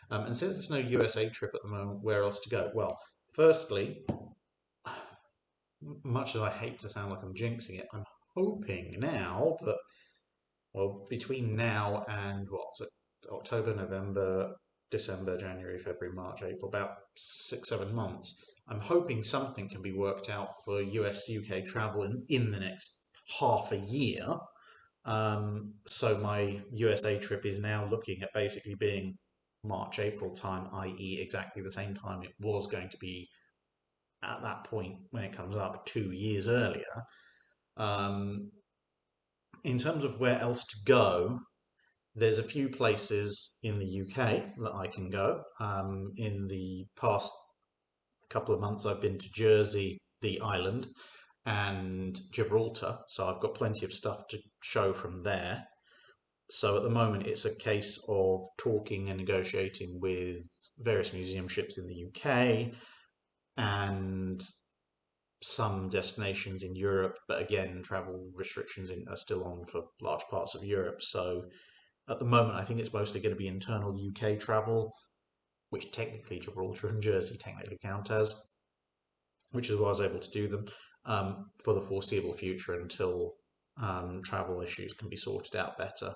And since there's no USA trip at the moment, where else to go? Well, firstly, much as I hate to sound like I'm jinxing it, I'm hoping now that, well, between now and October, November, December, January, February, March, April, about 6, 7 months. I'm hoping something can be worked out for US UK travel in the next half a year. So my USA trip is now looking at basically being March, April time, i.e., exactly the same time it was going to be at that point when it comes up 2 years earlier. In terms of where else to go, there's a few places in the UK that I can go. In the past couple of months, I've been to Jersey, the island, and Gibraltar, so I've got plenty of stuff to show from there. So at the moment, it's a case of talking and negotiating with various museum ships in the UK and some destinations in Europe, but again, travel restrictions are still on for large parts of Europe. So at the moment, I think it's mostly going to be internal UK travel, which technically Gibraltar and Jersey technically count as, which is why I was able to do them for the foreseeable future until travel issues can be sorted out better.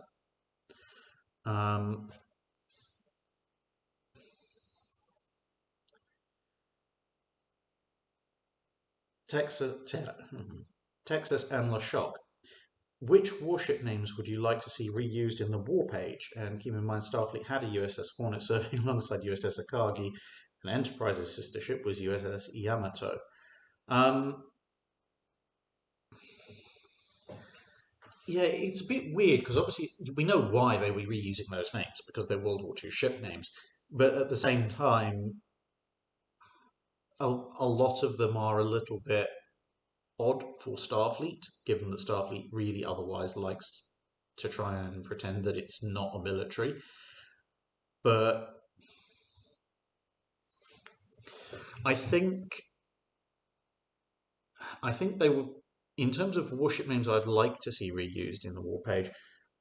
Texas and La Choc. Which warship names would you like to see reused in the war page? And keep in mind, Starfleet had a USS Hornet serving alongside USS Akagi, and Enterprise's sister ship was USS Yamato. Yeah, it's a bit weird because obviously we know why they were reusing those names because they're World War II ship names, but at the same time, a lot of them are a little bit odd for Starfleet, given that Starfleet really otherwise likes to try and pretend that it's not a military. But I think they would, in terms of warship names I'd like to see reused in the war page,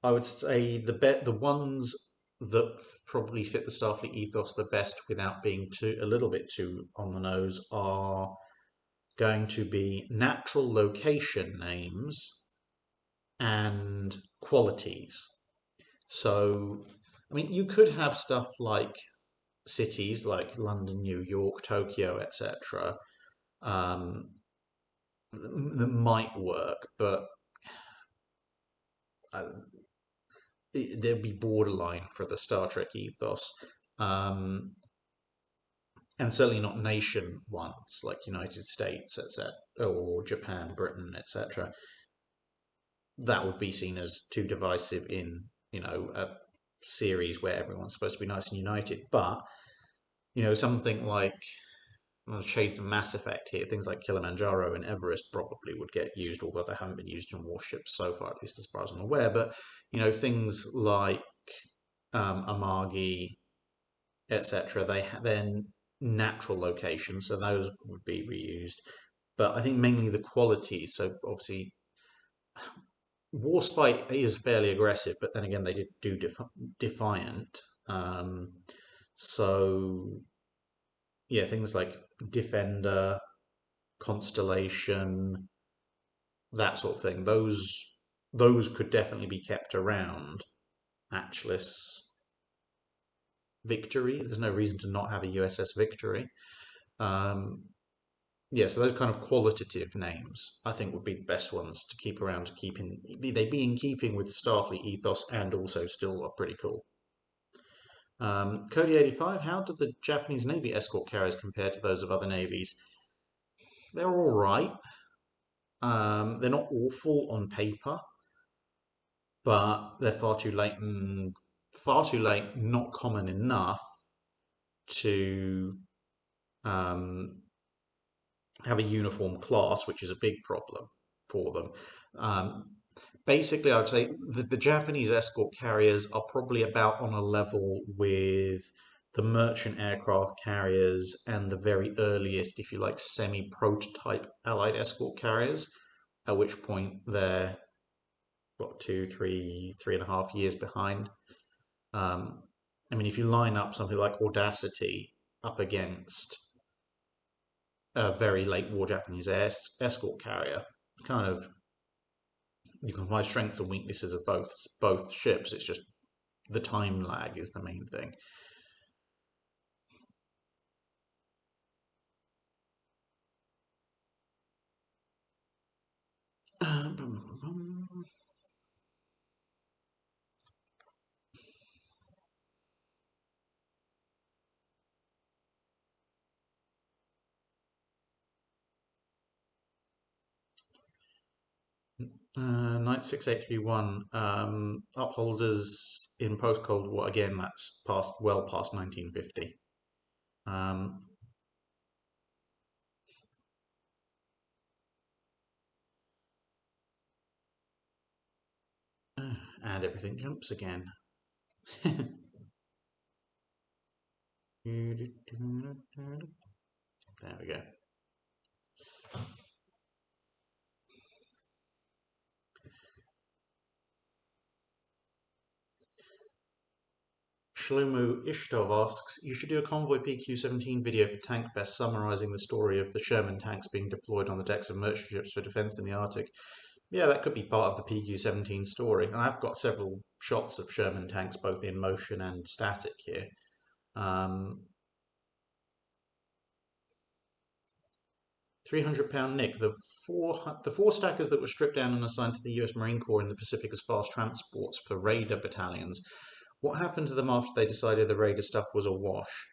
I would say the ones that probably fit the Starfleet ethos the best without being a little bit too on the nose are going to be natural location names and qualities. So, I mean, you could have stuff like cities like London, New York, Tokyo, etc. That might work, but they'd be borderline for the Star Trek ethos. And certainly not nation ones like United States, etc., or Japan, Britain, etc. That would be seen as too divisive in, a series where everyone's supposed to be nice and united. But, something like shades of Mass Effect here, things like Kilimanjaro and Everest probably would get used, although they haven't been used in warships so far, at least as far as I'm aware. But, things like Amagi, etc., they're natural locations, so those would be reused. but I think mainly the quality. So obviously, Warspite is fairly aggressive, but then again, they did do Defiant. Um, so yeah, things like Defender, Constellation, that sort of thing. Those could definitely be kept around. Atlas, Victory. There's no reason to not have a USS Victory. Um, yeah, so those kind of qualitative names, I think, would be the best ones to keep around to keep in. They'd be in keeping with Starfleet ethos and also still are pretty cool. Cody 85, how do the Japanese Navy escort carriers compare to those of other navies? They're all right. They're not awful on paper, but they're far too late and far too late, not common enough to um, have a uniform class, which is a big problem for them. Um, Basically, I would say the Japanese escort carriers are probably about on a level with the merchant aircraft carriers and the very earliest, if you like, semi-prototype Allied escort carriers, at which point they're, what, 3.5 years behind. I mean, if you line up something like Audacity up against a very late war Japanese escort carrier, kind of you can find strengths and weaknesses of both ships. It's just the time lag is the main thing. Knight 6831 upholders in post Cold War. Again, that's well past 1950. Um, and everything jumps again. There we go. Shlomo Ishtov asks, you should do a Convoy PQ-17 video for Tankfest summarising the story of the Sherman tanks being deployed on the decks of merchant ships for defence in the Arctic. Yeah, that could be part of the PQ-17 story. And I've got several shots of Sherman tanks, both in motion and static here. Um, £300 Nick. The four stackers that were stripped down and assigned to the US Marine Corps in the Pacific as fast transports for Raider battalions. What happened to them after they decided the Raider stuff was a wash?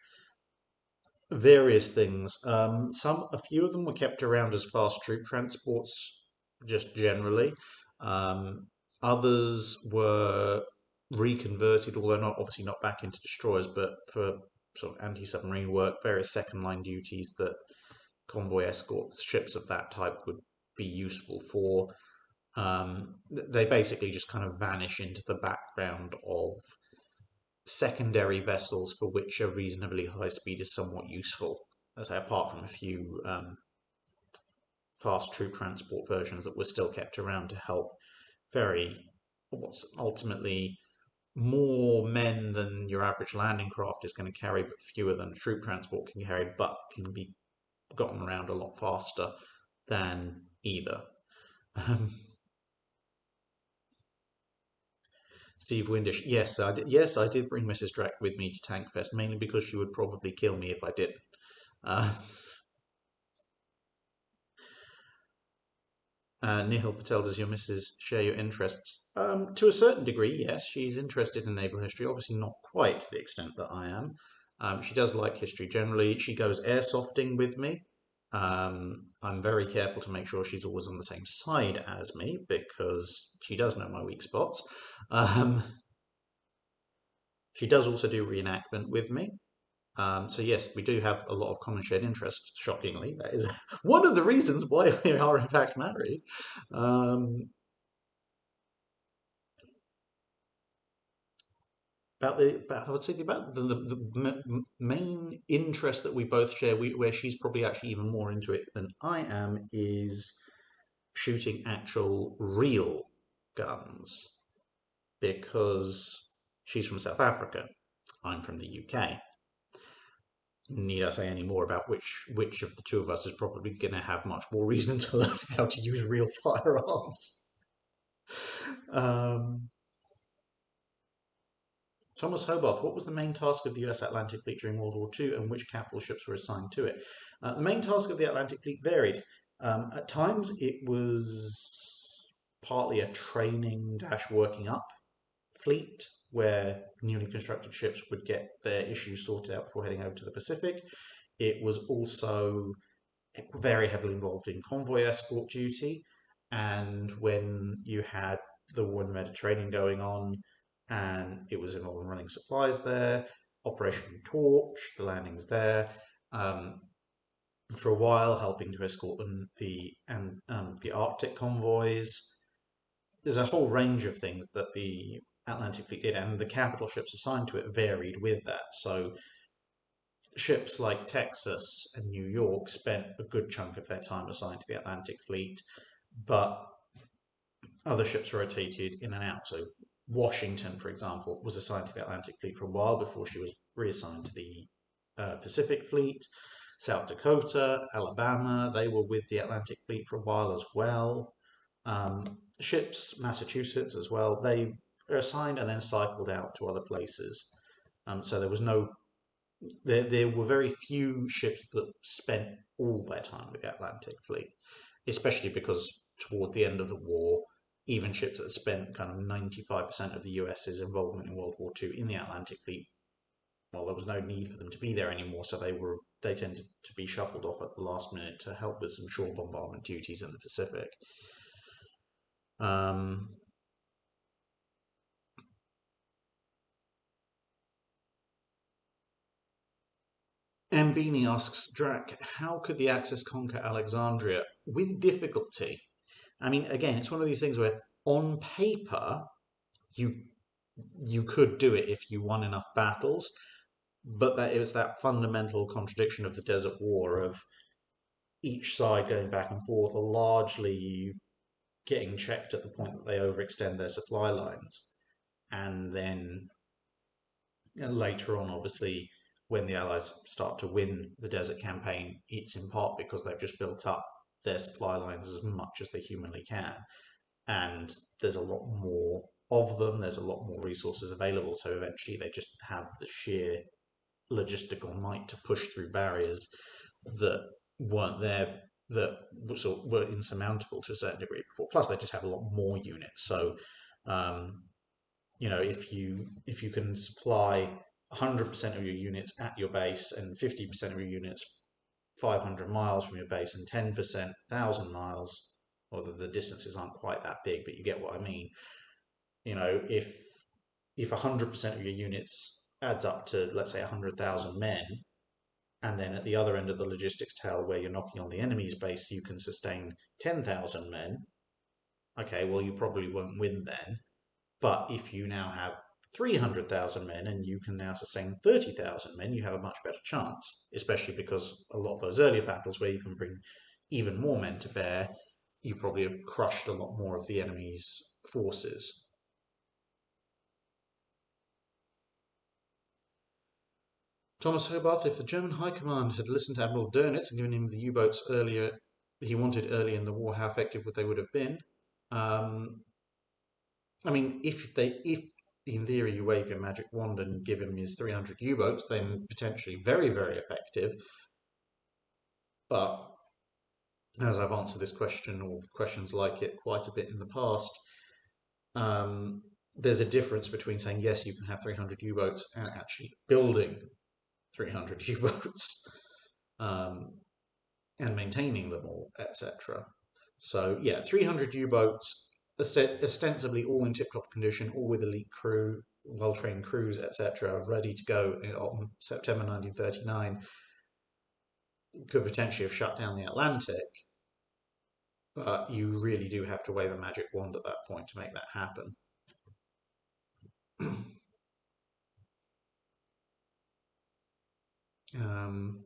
Various things. A few of them were kept around as fast troop transports, just generally. Um, Others were reconverted, although not obviously not back into destroyers, but for sort of anti-submarine work, various second line duties that convoy escorts ships of that type would be useful for. They basically just kind of vanish into the background of secondary vessels for which a reasonably high speed is somewhat useful. As I say, apart from a few fast troop transport versions that were still kept around to help ferry what's ultimately more men than your average landing craft is going to carry, but fewer than troop transport can carry, but can be gotten around a lot faster than either. Steve Windish, yes, I did. Yes, I did bring Mrs. Drac with me to Tankfest, mainly because she would probably kill me if I didn't. Uh, Nihil Patel, does your missus share your interests? To a certain degree, yes. She's interested in naval history, obviously not quite to the extent that I am. She does like history generally. She goes airsofting with me. I'm very careful to make sure she's always on the same side as me because she does know my weak spots. Um, she does also do reenactment with me. So yes, we do have a lot of common shared interests. Shockingly, that is one of the reasons why we are in fact married. Um, I would say about the main interest that we both share, where she's probably actually even more into it than I am, is shooting actual real guns, because she's from South Africa, I'm from the UK. Need I say any more about which of the two of us is probably going to have much more reason to learn how to use real firearms? Um, Thomas Hobarth, what was the main task of the US Atlantic Fleet during World War II, and which capital ships were assigned to it? The main task of the Atlantic Fleet varied. At times it was partly a training dash working up fleet, where newly constructed ships would get their issues sorted out before heading over to the Pacific. It was also very heavily involved in convoy escort duty, and when you had the war in the Mediterranean going on, and it was involved in running supplies there, Operation Torch, the landings there, um, for a while, helping to escort the Arctic convoys. There's a whole range of things that the Atlantic Fleet did, and the capital ships assigned to it varied with that. So ships like Texas and New York spent a good chunk of their time assigned to the Atlantic Fleet, but other ships rotated in and out. So Washington, for example, was assigned to the Atlantic Fleet for a while before she was reassigned to the Pacific Fleet. South Dakota, Alabama, they were with the Atlantic Fleet for a while as well. Ships, Massachusetts as well, they were assigned and then cycled out to other places. So there was no, there were very few ships that spent all their time with the Atlantic Fleet, especially because toward the end of the war, even ships that spent kind of 95% of the US's involvement in World War II in the Atlantic Fleet, well, there was no need for them to be there anymore, so they tended to be shuffled off at the last minute to help with some shore bombardment duties in the Pacific. Mbini asks Drac, how could the Axis conquer Alexandria? With difficulty. I mean, again, it's one of these things where on paper you you could do it if you won enough battles, but that it was that fundamental contradiction of the Desert War of each side going back and forth, are largely getting checked at the point that they overextend their supply lines, and then later on, obviously, when the Allies start to win the desert campaign, it's in part because they've just built up their supply lines as much as they humanly can. And there's a lot more of them, there's a lot more resources available, so eventually they just have the sheer logistical might to push through barriers that weren't there, that sort of were insurmountable to a certain degree before. Plus, they just have a lot more units. So, if you can supply 100% of your units at your base and 50% of your units 500 miles from your base and 10% 1,000 miles, although the distances aren't quite that big, but you get what I mean. If 100% of your units adds up to, let's say, 100,000 men, and then at the other end of the logistics tail where you're knocking on the enemy's base, you can sustain 10,000 men. Okay, well, you probably won't win then. But if you now have 300,000 men and you can now sustain 30,000 men, you have a much better chance, especially because a lot of those earlier battles where you can bring even more men to bear, you probably have crushed a lot more of the enemy's forces. Thomas Hobarth, if the German High Command had listened to Admiral Dönitz and given him the U-boats earlier he wanted early in the war, how effective would they would have been? I mean, if in theory you wave your magic wand and give him his 300 U-boats, then potentially very, very effective. But as I've answered this question or questions like it quite a bit in the past, there's a difference between saying yes, you can have 300 U-boats and actually building 300 U-boats and maintaining them all, etc. So yeah, 300 U-boats, ostensibly all in tip-top condition, all with elite crew, well-trained crews, etc., ready to go on September 1939, could potentially have shut down the Atlantic, but you really do have to wave a magic wand at that point to make that happen. Um,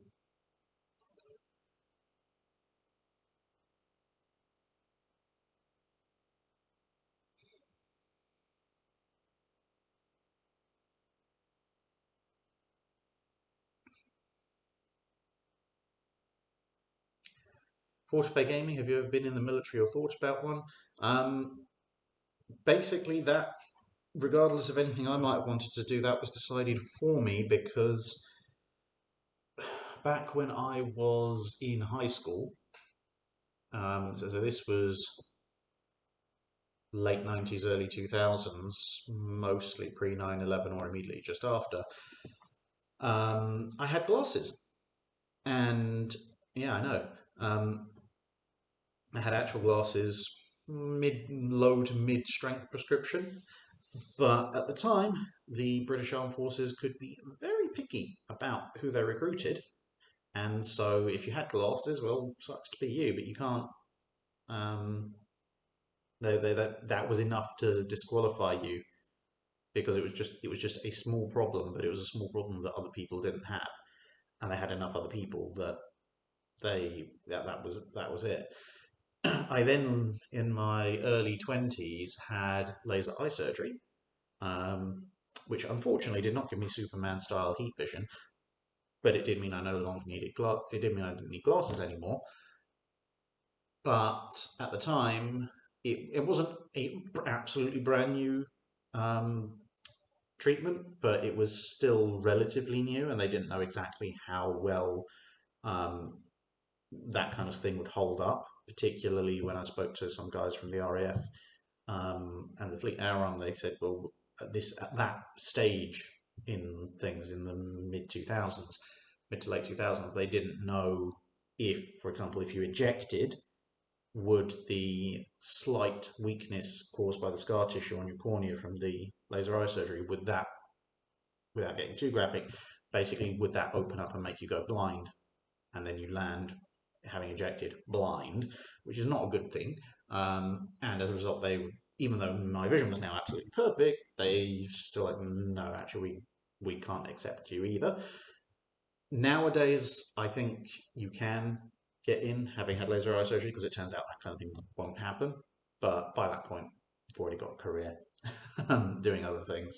Fortify Gaming, have you ever been in the military or thought about one? Basically, that, regardless of anything I might have wanted to do, that was decided for me because back when I was in high school, so this was late 90s, early 2000s, mostly pre 9/11 or immediately just after, I had glasses. And yeah, I know. I had actual glasses, low to mid strength prescription. But at the time, the British Armed Forces could be very picky about who they recruited. And so if you had glasses, well, sucks to be you, but you can't. Um, that was enough to disqualify you because it was just a small problem, but it was a small problem that other people didn't have, and they had enough other people that that was it. I then, in my early 20s, had laser eye surgery, um, which unfortunately did not give me Superman style heat vision, but it did mean I no longer needed it did mean I didn't need glasses anymore. But at the time, it wasn't a absolutely brand new um, treatment, but it was still relatively new, and they didn't know exactly how well um, that kind of thing would hold up. Particularly when I spoke to some guys from the RAF and the Fleet Air Arm, they said, well, at that stage in things in the mid to late 2000s, they didn't know if, for example, if you ejected, would the slight weakness caused by the scar tissue on your cornea from the laser eye surgery, would that, without getting too graphic, basically, would that open up and make you go blind? And then you land having ejected blind, which is not a good thing. And as a result, even though my vision was now absolutely perfect, they still like, no, actually, we can't accept you either. Nowadays, I think you can get in having had laser eye surgery because it turns out that kind of thing won't happen. But by that point, you've already got a career doing other things.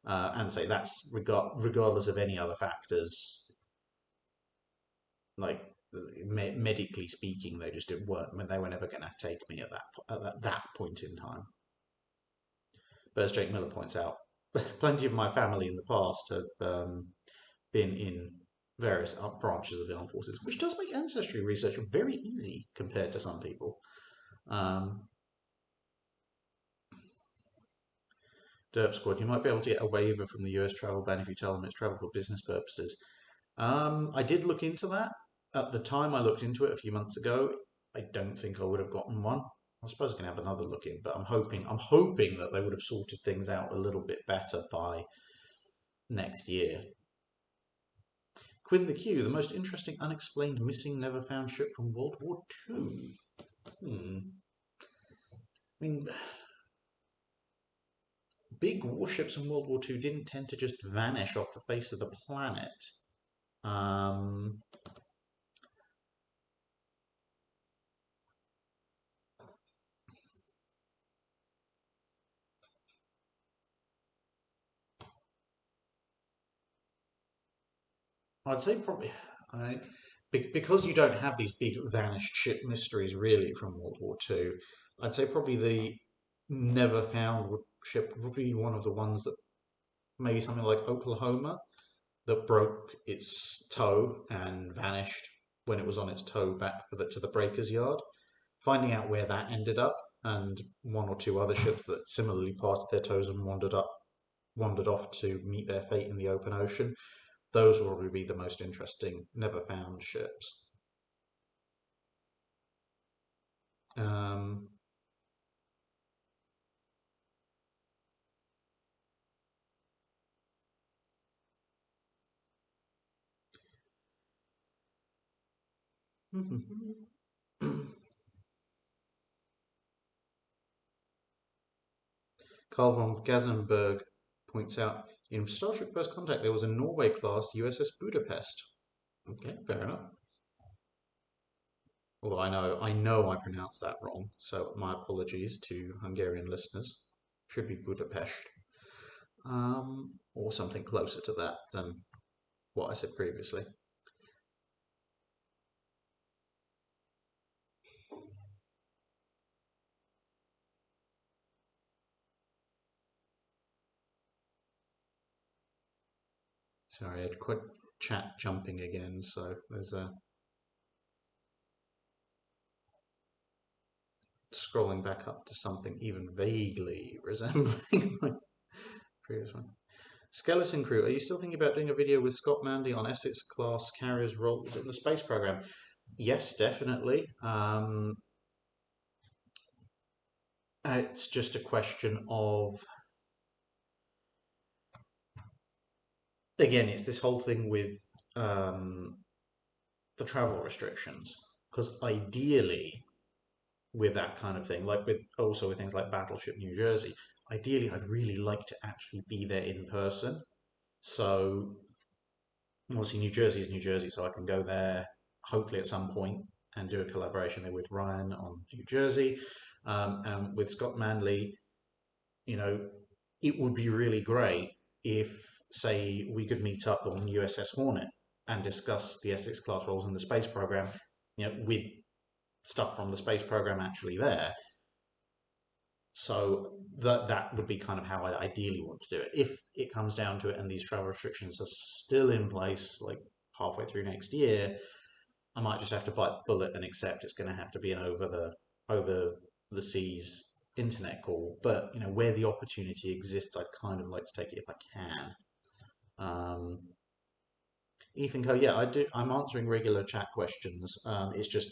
And say that's regardless of any other factors, like medically speaking, they just weren't. They were never going to take me at that point in time. But as Jake Miller points out, plenty of my family in the past have been in various branches of the armed forces, which does make ancestry research very easy compared to some people. Derp Squad, you might be able to get a waiver from the US travel ban if you tell them it's travel for business purposes. I did look into that. At the time I looked into it a few months ago, I don't think I would have gotten one. I suppose I can have another look in, but I'm hoping that they would have sorted things out a little bit better by next year. Quinn the Q, the most interesting unexplained missing never found ship from World War II. I mean, big warships in World War II didn't tend to just vanish off the face of the planet. I'd say probably because you don't have these big vanished ship mysteries really from World War II. I'd say probably the never found ship would be one of the ones that maybe something like Oklahoma that broke its tow and vanished when it was on its tow back to the breaker's yard. Finding out where that ended up, and one or two other ships that similarly parted their tows and wandered off to meet their fate in the open ocean. Those will probably be the most interesting never found ships. Um, Carl von Gazenberg points out in Star Trek First Contact there was a Norway class USS Budapest. Okay, fair enough. Although I know I pronounced that wrong, so my apologies to Hungarian listeners. Should be Budapest, or something closer to that than what I said previously. Sorry, I had quite chat jumping again, so there's a scrolling back up to something even vaguely resembling my previous one. Skeleton Crew, are you still thinking about doing a video with Scott Manley on Essex class carriers' roles in the space program? Yes, definitely. It's just a question of, again, it's this whole thing with um, the travel restrictions. Because ideally, with that kind of thing, like with also with things like Battleship New Jersey, ideally, I'd really like to actually be there in person. So obviously New Jersey is New Jersey, so I can go there hopefully at some point and do a collaboration there with Ryan on New Jersey, and with Scott Manley. You know, it would be really great if, say, we could meet up on USS Hornet and discuss the Essex class roles in the space program. You know, with stuff from the space program actually there. So that would be kind of how I ideally want to do it. If it comes down to it and these travel restrictions are still in place, like halfway through next year, I might just have to bite the bullet and accept it's going to have to be an over the seas internet call. But you know, where the opportunity exists, I'd kind of like to take it if I can. Um, Ethan Co, yeah, I do. I'm answering regular chat questions. It's just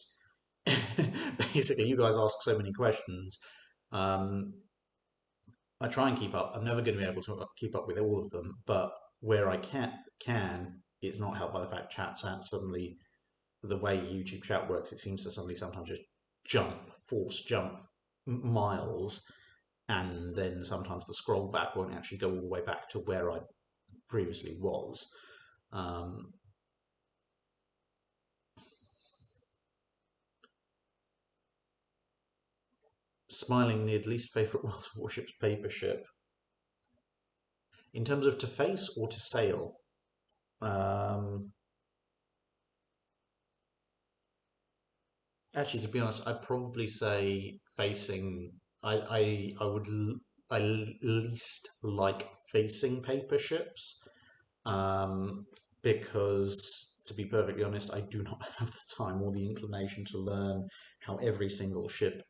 basically you guys ask so many questions. Um, I try and keep up. I'm never going to be able to keep up with all of them, but where I can, it's not helped by the fact chat suddenly the way YouTube chat works. It seems to suddenly sometimes just force jump miles, and then sometimes the scroll back won't actually go all the way back to where I previously was. Um, Smiling near least favourite World Warships paper ship in terms of to face or to sail. Um, Actually, to be honest, I'd probably say facing. I would least like facing paper ships, um, because to be perfectly honest, I do not have the time or the inclination to learn how every single ship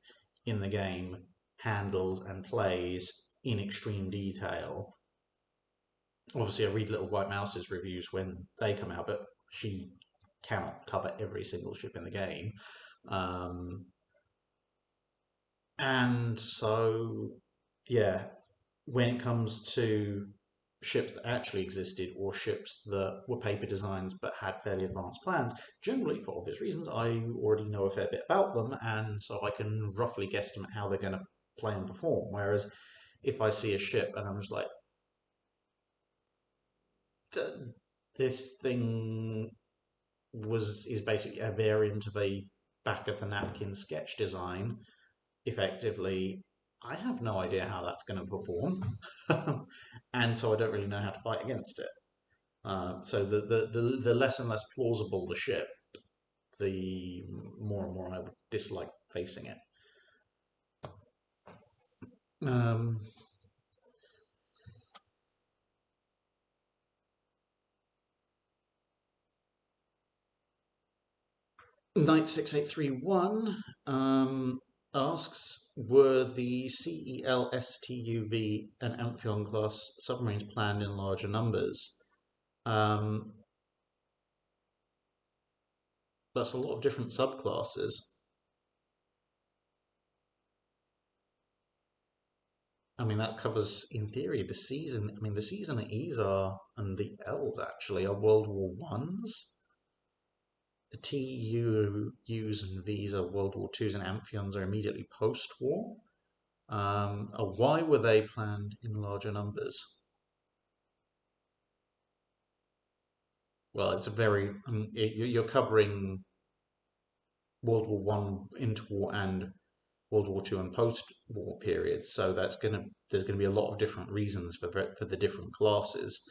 in the game handles and plays in extreme detail. Obviously, I read Little White Mouse's reviews when they come out, but she cannot cover every single ship in the game. Um, and so, yeah, when it comes to ships that actually existed or ships that were paper designs but had fairly advanced plans, generally for obvious reasons, I already know a fair bit about them, and so I can roughly guesstimate how they're going to play and perform. Whereas if I see a ship and I'm just like, this thing is basically a variant of a back of the napkin sketch design, effectively, I have no idea how that's going to perform, and so I don't really know how to fight against it. So the less and less plausible the ship, the more and more I would dislike facing it. Um, Knight 6831 asks, were the CELSTUV and Amphion class submarines planned in larger numbers? Um, that's a lot of different subclasses. I mean, that covers, in theory, the season. I mean, the season the E's are and the L's actually are World War Ones. The TUUs and V's are World War Twos, and Amphions are immediately post-war. Why were they planned in larger numbers? Well, it's a very you're covering World War One, interwar, and World War Two and post-war periods. So there's gonna be a lot of different reasons for the different classes.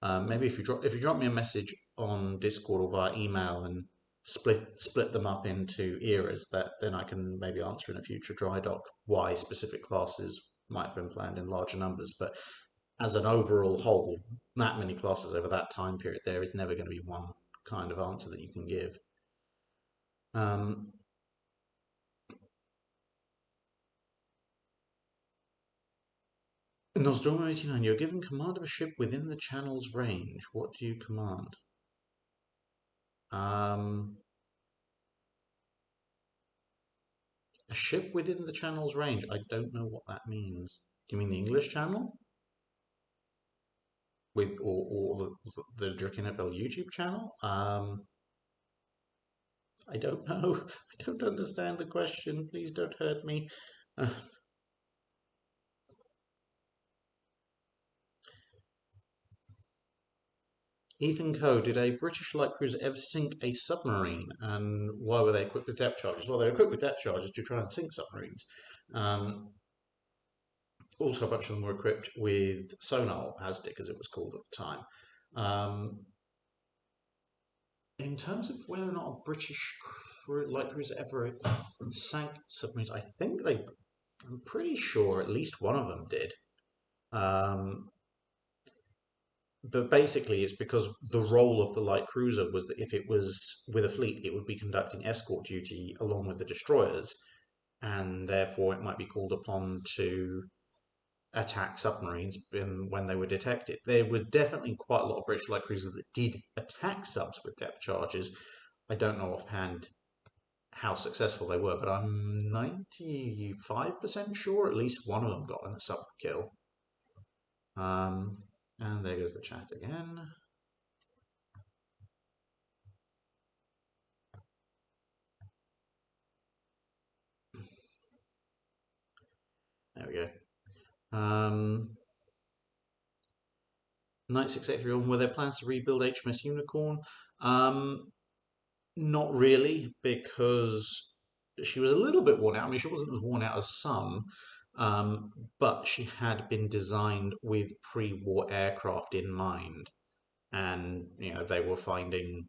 Maybe if you drop me a message on Discord or via email and split them up into eras, that then I can maybe answer in a future dry dock why specific classes might have been planned in larger numbers. But as an overall whole, that many classes over that time period, there is never going to be one kind of answer that you can give. Um, Nostromo 89, you're given command of a ship within the channel's range. What do you command? Um, a ship within the channel's range. I don't know what that means. Do you mean the English channel? Or the Drinking NFL YouTube channel? I don't know. I don't understand the question. Please don't hurt me. Ethan Coe, did a British light cruiser ever sink a submarine? And why were they equipped with depth charges? Well, they were equipped with depth charges to try and sink submarines. Also, a bunch of them were equipped with sonar, or ASDIC as it was called at the time. In terms of whether or not a British light cruiser ever sank submarines, I'm pretty sure at least one of them did. But basically, it's because the role of the light cruiser was that if it was with a fleet, it would be conducting escort duty along with the destroyers, and therefore it might be called upon to attack submarines when they were detected. There were definitely quite a lot of British light cruisers that did attack subs with depth charges. I don't know offhand how successful they were, but I'm 95% sure at least one of them got a sub kill. And there goes the chat again. There we go. Knight 683 on, were there plans to rebuild HMS Unicorn? Not really, because she was a little bit worn out. I mean, she wasn't as worn out as some, but she had been designed with pre-war aircraft in mind. And, they were finding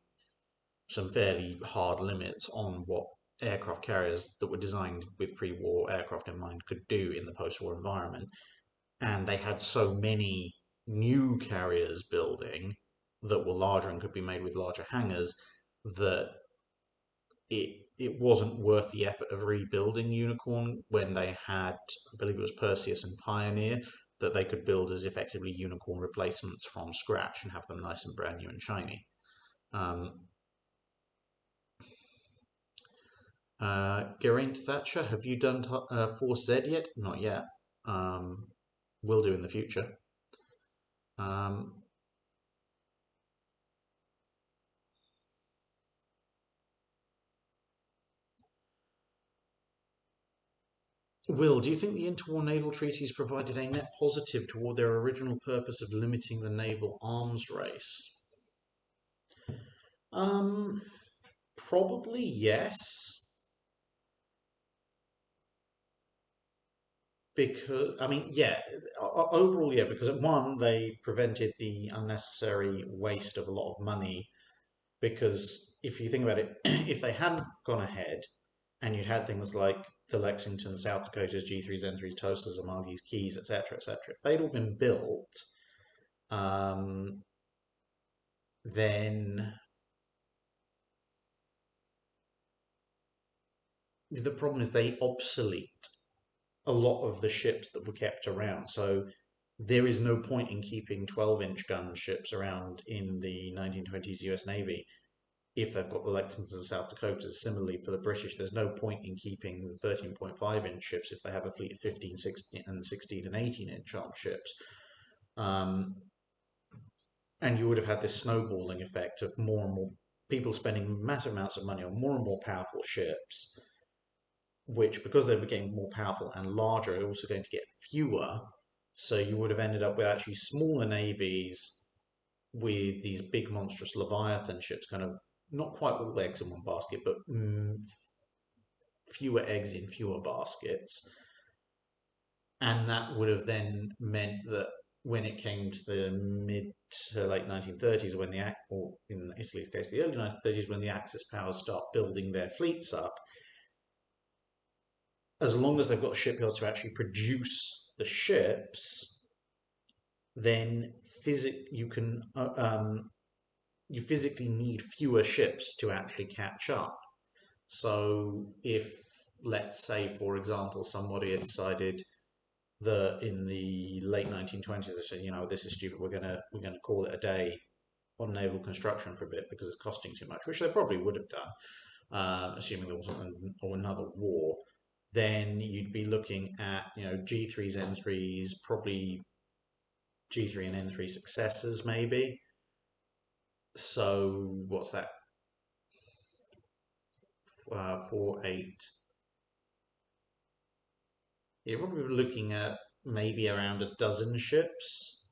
some fairly hard limits on what aircraft carriers that were designed with pre-war aircraft in mind could do in the post-war environment. And they had so many new carriers building that were larger and could be made with larger hangars that it wasn't worth the effort of rebuilding Unicorn when they had, I believe it was Perseus and Pioneer, that they could build as effectively Unicorn replacements from scratch and have them nice and brand new and shiny. Geraint Thatcher, have you done Force Z yet? Not yet. Will do in the future. Will, do you think the interwar naval treaties provided a net positive toward their original purpose of limiting the naval arms race? Probably yes. Because, I mean, yeah, overall, yeah, because at one, they prevented the unnecessary waste of a lot of money. Because if you think about it, if they hadn't gone ahead and you'd had things like the Lexington, South Dakota's, G3s, N3s, Toasters, Amagi's, Keys, etc., etc., if they'd all been built, then the problem is they obsolete a lot of the ships that were kept around. So there is no point in keeping 12-inch gun ships around in the 1920s US Navy if they've got the Lexingtons and South Dakotas. Similarly, for the British, there's no point in keeping the 13.5-inch ships if they have a fleet of 15, 16, and 16 and 18-inch armed ships. And you would have had this snowballing effect of more and more people spending massive amounts of money on more and more powerful ships, which, because they were getting more powerful and larger, are also going to get fewer. So you would have ended up with actually smaller navies with these big monstrous Leviathan ships, kind of not quite all eggs in one basket, but fewer eggs in fewer baskets. And that would have then meant that when it came to the mid to late 1930s, when or in Italy's case, the early 1930s, when the Axis powers start building their fleets up, as long as they've got shipyards to actually produce the ships, then you physically need fewer ships to actually catch up. So if, let's say, for example, somebody had decided that in the late 1920s, they said, this is stupid, we're gonna call it a day on naval construction for a bit because it's costing too much, which they probably would have done, assuming there wasn't another war, then you'd be looking at, G3s, N3s, probably G3 and N3 successors maybe. So what's that? 4, 8. You're probably looking at maybe around a dozen ships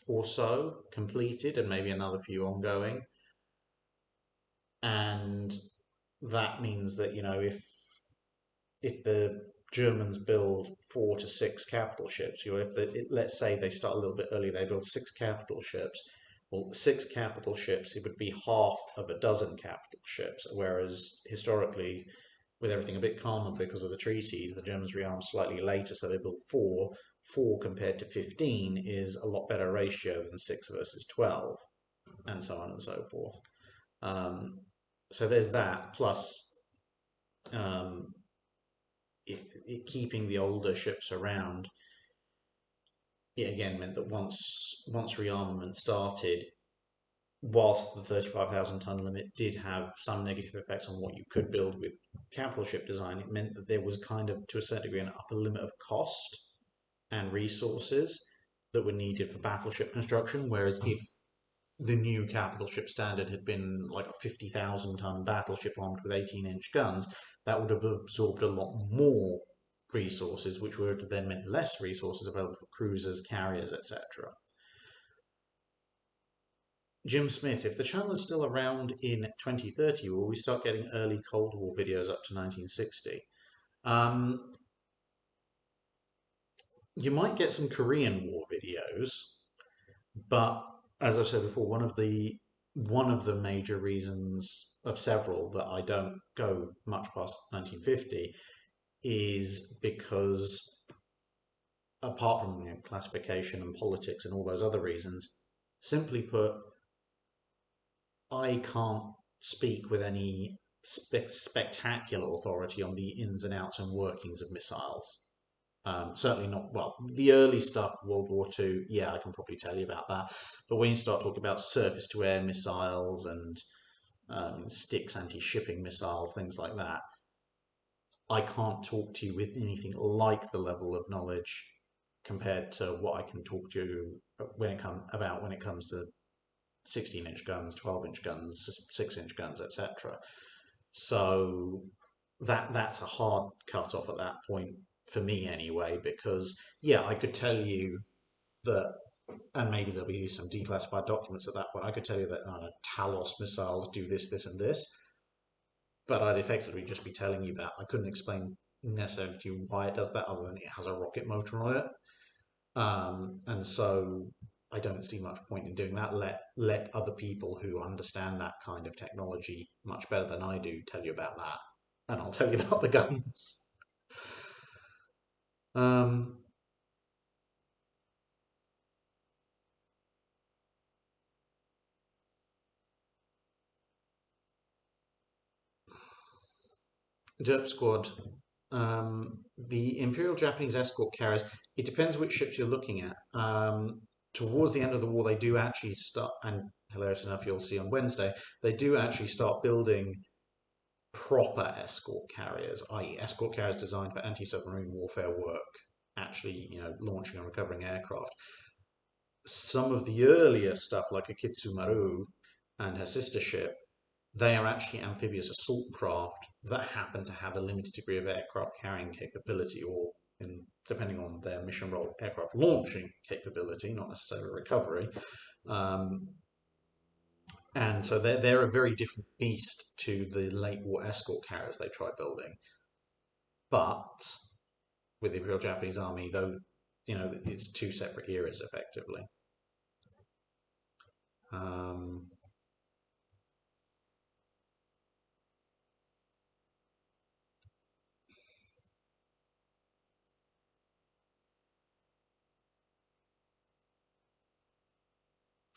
or so completed, and maybe another few ongoing. And that means that, if the Germans build 4 to 6 capital ships, let's say they start a little bit early, they build 6 capital ships. Well, 6 capital ships, it would be half of a dozen capital ships, whereas historically, with everything a bit calmer because of the treaties, the Germans rearmed slightly later, so they built 4. 4 compared to 15 is a lot better ratio than 6 versus 12, and so on and so forth. So there's that, plus keeping the older ships around, it again meant that once rearmament started, whilst the 35,000 ton limit did have some negative effects on what you could build with capital ship design, it meant that there was kind of, to a certain degree, an upper limit of cost and resources that were needed for battleship construction. Whereas if the new capital ship standard had been like a 50,000 ton battleship armed with 18-inch guns, that would have absorbed a lot more resources, which would have then meant less resources available for cruisers, carriers, etc. Jim Smith, if the channel is still around in 2030, will we start getting early Cold War videos up to 1960? You might get some Korean War videos, but as I've said before, one of the major reasons of several that I don't go much past 1950 is because, apart from classification and politics and all those other reasons, simply put, I can't speak with any spectacular authority on the ins and outs and workings of missiles. Certainly not, well, the early stuff, World War II, yeah, I can probably tell you about that. But when you start talking about surface-to-air missiles and Styx anti-shipping missiles, things like that, I can't talk to you with anything like the level of knowledge compared to what I can talk to you when it comes to 16-inch guns, 12-inch guns, 6-inch guns, etc. So that's a hard cut off at that point for me anyway, because yeah, I could tell you that, and maybe there'll be some declassified documents at that point, I could tell you that Talos missiles do this, this, and this, but I'd effectively just be telling you that. I couldn't explain necessarily to you why it does that, other than it has a rocket motor on it. And so I don't see much point in doing that. Let other people who understand that kind of technology much better than I do tell you about that, and I'll tell you about the guns. Derp Squad. The Imperial Japanese escort carriers, it depends which ships you're looking at. Towards the end of the war, they do actually start, and hilarious enough, you'll see on Wednesday, they do actually start building proper escort carriers, i.e. escort carriers designed for anti-submarine warfare work, actually, launching and recovering aircraft. Some of the earlier stuff, like a Kitsumaru and her sister ship, they are actually amphibious assault craft that happen to have a limited degree of aircraft carrying capability, or, depending on their mission role, aircraft launching capability, not necessarily recovery. And so they're a very different beast to the late war escort carriers they tried building. But with the Imperial Japanese Army, though, it's two separate eras effectively. Um,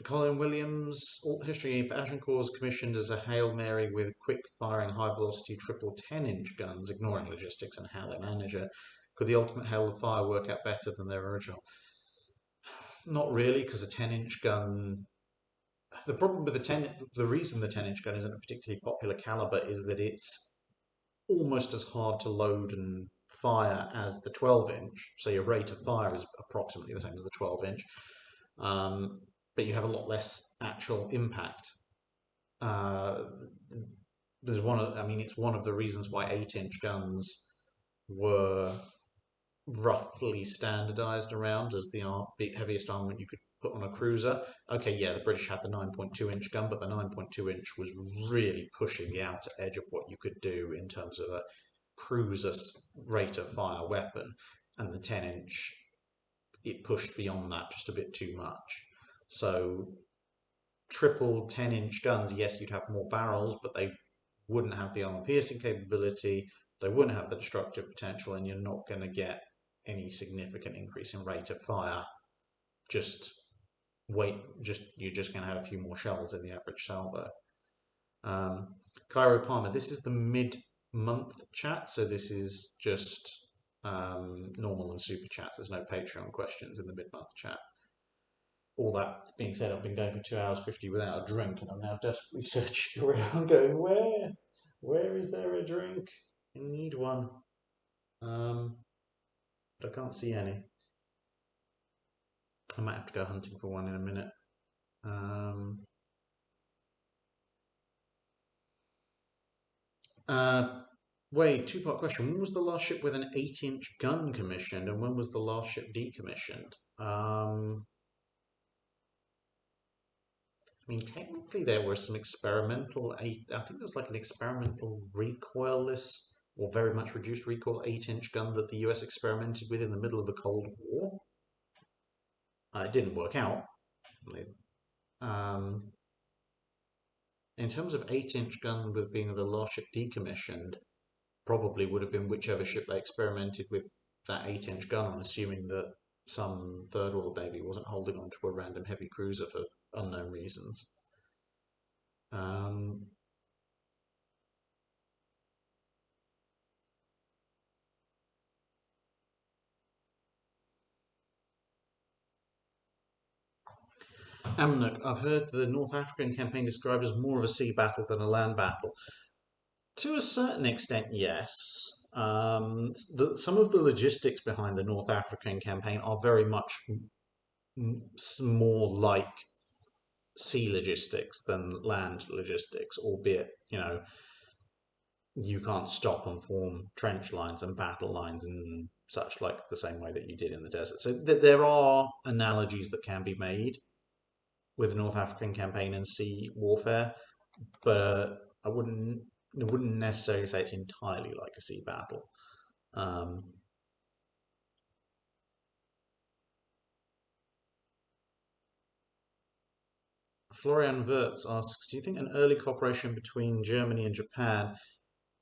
Colin Williams, Alt History Invasion Corps commissioned as a Hail Mary with quick-firing, high-velocity triple 10-inch guns, ignoring logistics and how they manage it. Could the ultimate Hail of Fire work out better than their original? Not really, because a 10-inch gun. The problem with the reason the 10-inch gun isn't a particularly popular caliber is that it's almost as hard to load and fire as the 12-inch. So your rate of fire is approximately the same as the 12-inch. But you have a lot less actual impact. It's one of the reasons why 8-inch guns were roughly standardized around as the heaviest armament you could put on a cruiser. Okay, yeah, the British had the 9.2-inch gun, but the 9.2-inch was really pushing the outer edge of what you could do in terms of a cruiser rate of fire weapon, and the 10-inch, it pushed beyond that just a bit too much. So triple 10-inch guns, yes, you'd have more barrels, but they wouldn't have the armor piercing capability, they wouldn't have the destructive potential, and you're not going to get any significant increase in rate of fire. You're just going to have a few more shells in the average salvo. Cairo Palmer, this is the mid-month chat, so this is just normal and super chats. There's no Patreon questions in the mid-month chat. All that being said, I've been going for 2 hours 50 without a drink, and I'm now desperately searching around going, where is there a drink? I need one. But I can't see any. I might have to go hunting for one in a minute. Wait, two-part question. When was the last ship with an 8-inch gun commissioned, and when was the last ship decommissioned? Technically there were some experimental, I think there was like an experimental recoilless or very much reduced recoil 8-inch gun that the US experimented with in the middle of the Cold War. It didn't work out. In terms of 8-inch gun with being the last ship decommissioned, probably would have been whichever ship they experimented with that 8-inch gun on, assuming that some Third World Navy wasn't holding on to a random heavy cruiser for unknown reasons. Amnuk, I've heard the North African campaign described as more of a sea battle than a land battle. To a certain extent, yes. Some of the logistics behind the North African campaign are very much more like sea logistics than land logistics, albeit, you can't stop and form trench lines and battle lines and such like the same way that you did in the desert. So there are analogies that can be made with the North African campaign and sea warfare, but I wouldn't necessarily say it's entirely like a sea battle. Florian Wirtz asks, do you think an early cooperation between Germany and Japan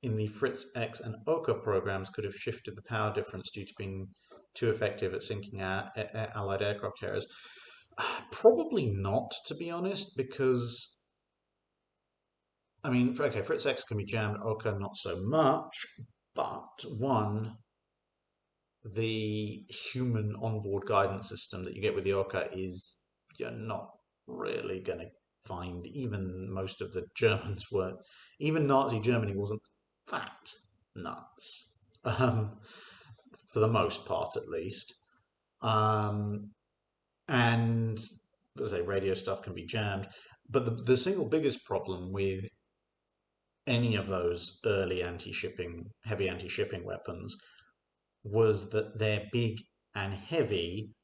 in the Fritz X and Oka programs could have shifted the power difference due to being too effective at sinking Allied aircraft carriers? Probably not, to be honest, because Fritz X can be jammed, Oka not so much, but one, the human onboard guidance system that you get with the Oka is you're not really going to find. Even most of the Germans were, even Nazi Germany wasn't that nuts, for the most part at least. And as I say, radio stuff can be jammed. But the single biggest problem with any of those early heavy anti-shipping weapons was that they're big and heavy,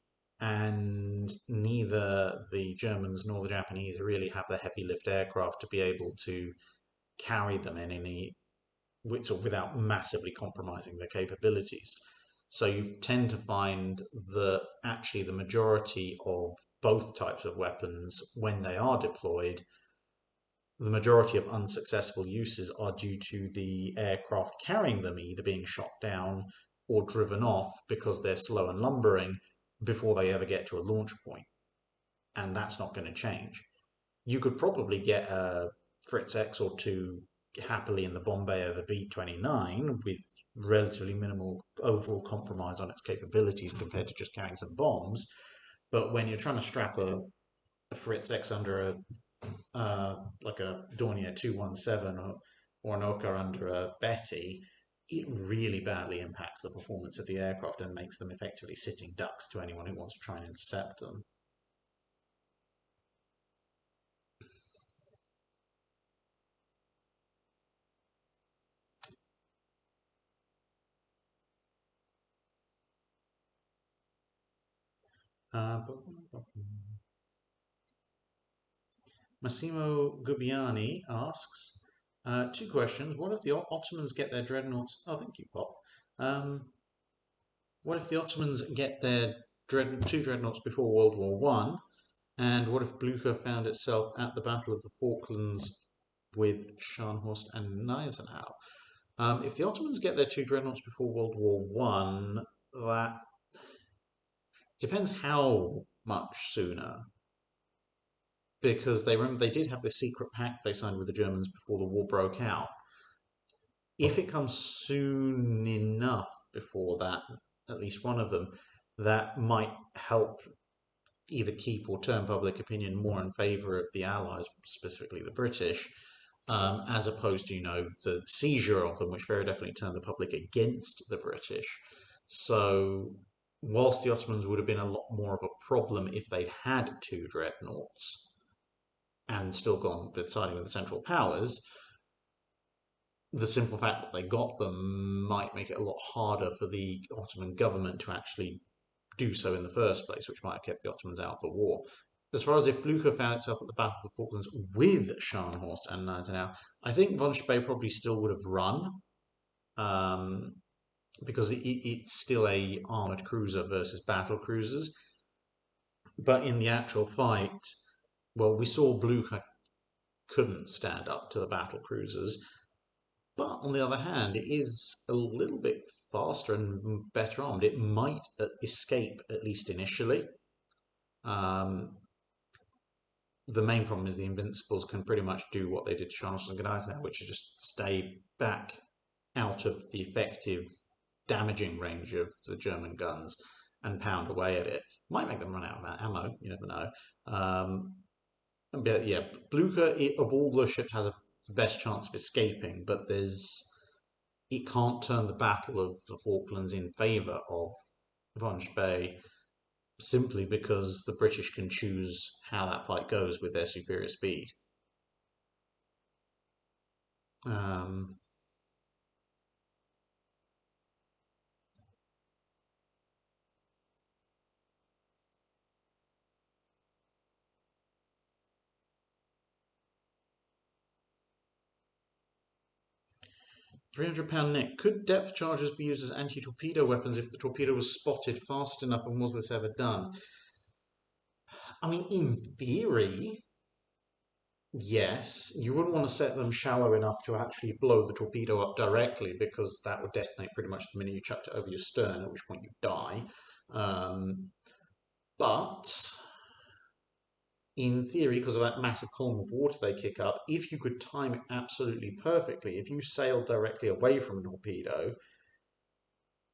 and neither the Germans nor the Japanese really have the heavy lift aircraft to be able to carry them in any without massively compromising their capabilities. So you tend to find that actually the majority of both types of weapons, when they are deployed, the majority of unsuccessful uses are due to the aircraft carrying them either being shot down or driven off because they're slow and lumbering before they ever get to a launch point. And that's not going to change. You could probably get a Fritz X or two happily in the bomb bay of a B-29 with relatively minimal overall compromise on its capabilities compared to just carrying some bombs. But when you're trying to strap a Fritz X under like a Dornier 217 or an Oka under a Betty, it really badly impacts the performance of the aircraft and makes them effectively sitting ducks to anyone who wants to try and intercept them. Massimo Gubbiani asks, two questions. What if the Ottomans get their dreadnoughts? Oh, thank you, Pop. What if the Ottomans get their two dreadnoughts before World War One? And what if Blucher found itself at the Battle of the Falklands with Scharnhorst and Gneisenau? If the Ottomans get their two dreadnoughts before World War One, that depends how much sooner. Because they did have this secret pact they signed with the Germans before the war broke out. If it comes soon enough before that, at least one of them, that might help either keep or turn public opinion more in favour of the Allies, specifically the British, as opposed to, the seizure of them, which very definitely turned the public against the British. So, whilst the Ottomans would have been a lot more of a problem if they'd had two dreadnoughts and still gone with siding with the Central Powers, the simple fact that they got them might make it a lot harder for the Ottoman government to actually do so in the first place, which might have kept the Ottomans out of the war. As far as if Blucher found itself at the Battle of the Falklands with Scharnhorst and Gneisenau, I think von Spee probably still would have run, because it's still a armoured cruiser versus battle cruisers. But in the actual fight, well, we saw Blucher couldn't stand up to the battle cruisers. But on the other hand, it is a little bit faster and better armed. It might escape, at least initially. The main problem is the Invincibles can pretty much do what they did to Scharnhorst and Gneisenau, which is just stay back out of the effective damaging range of the German guns and pound away at it. Might make them run out of ammo, you never know. But yeah, Blucher, of all the ships, has the best chance of escaping, but it can't turn the Battle of the Falklands in favour of von Spee simply because the British can choose how that fight goes with their superior speed. 300-pound Nick. Could depth charges be used as anti-torpedo weapons if the torpedo was spotted fast enough, and was this ever done? I mean, in theory, yes. You wouldn't want to set them shallow enough to actually blow the torpedo up directly, because that would detonate pretty much the minute you chucked it over your stern, at which point you die. But in theory, because of that massive column of water they kick up, if you could time it absolutely perfectly, if you sailed directly away from a torpedo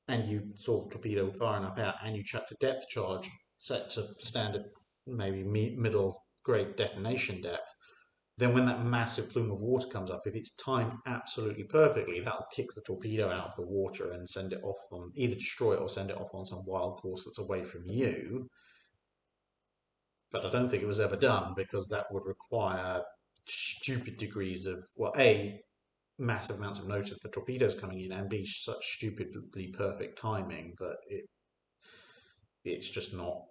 and you saw the torpedo far enough out and you chucked a depth charge set to standard, maybe middle grade detonation depth, then when that massive plume of water comes up, if it's timed absolutely perfectly, that'll kick the torpedo out of the water and send it off on, either destroy it or send it off on some wild course that's away from you. But I don't think it was ever done, because that would require stupid degrees of, well, A, massive amounts of notice for torpedoes coming in, and B, such stupidly perfect timing that it's just not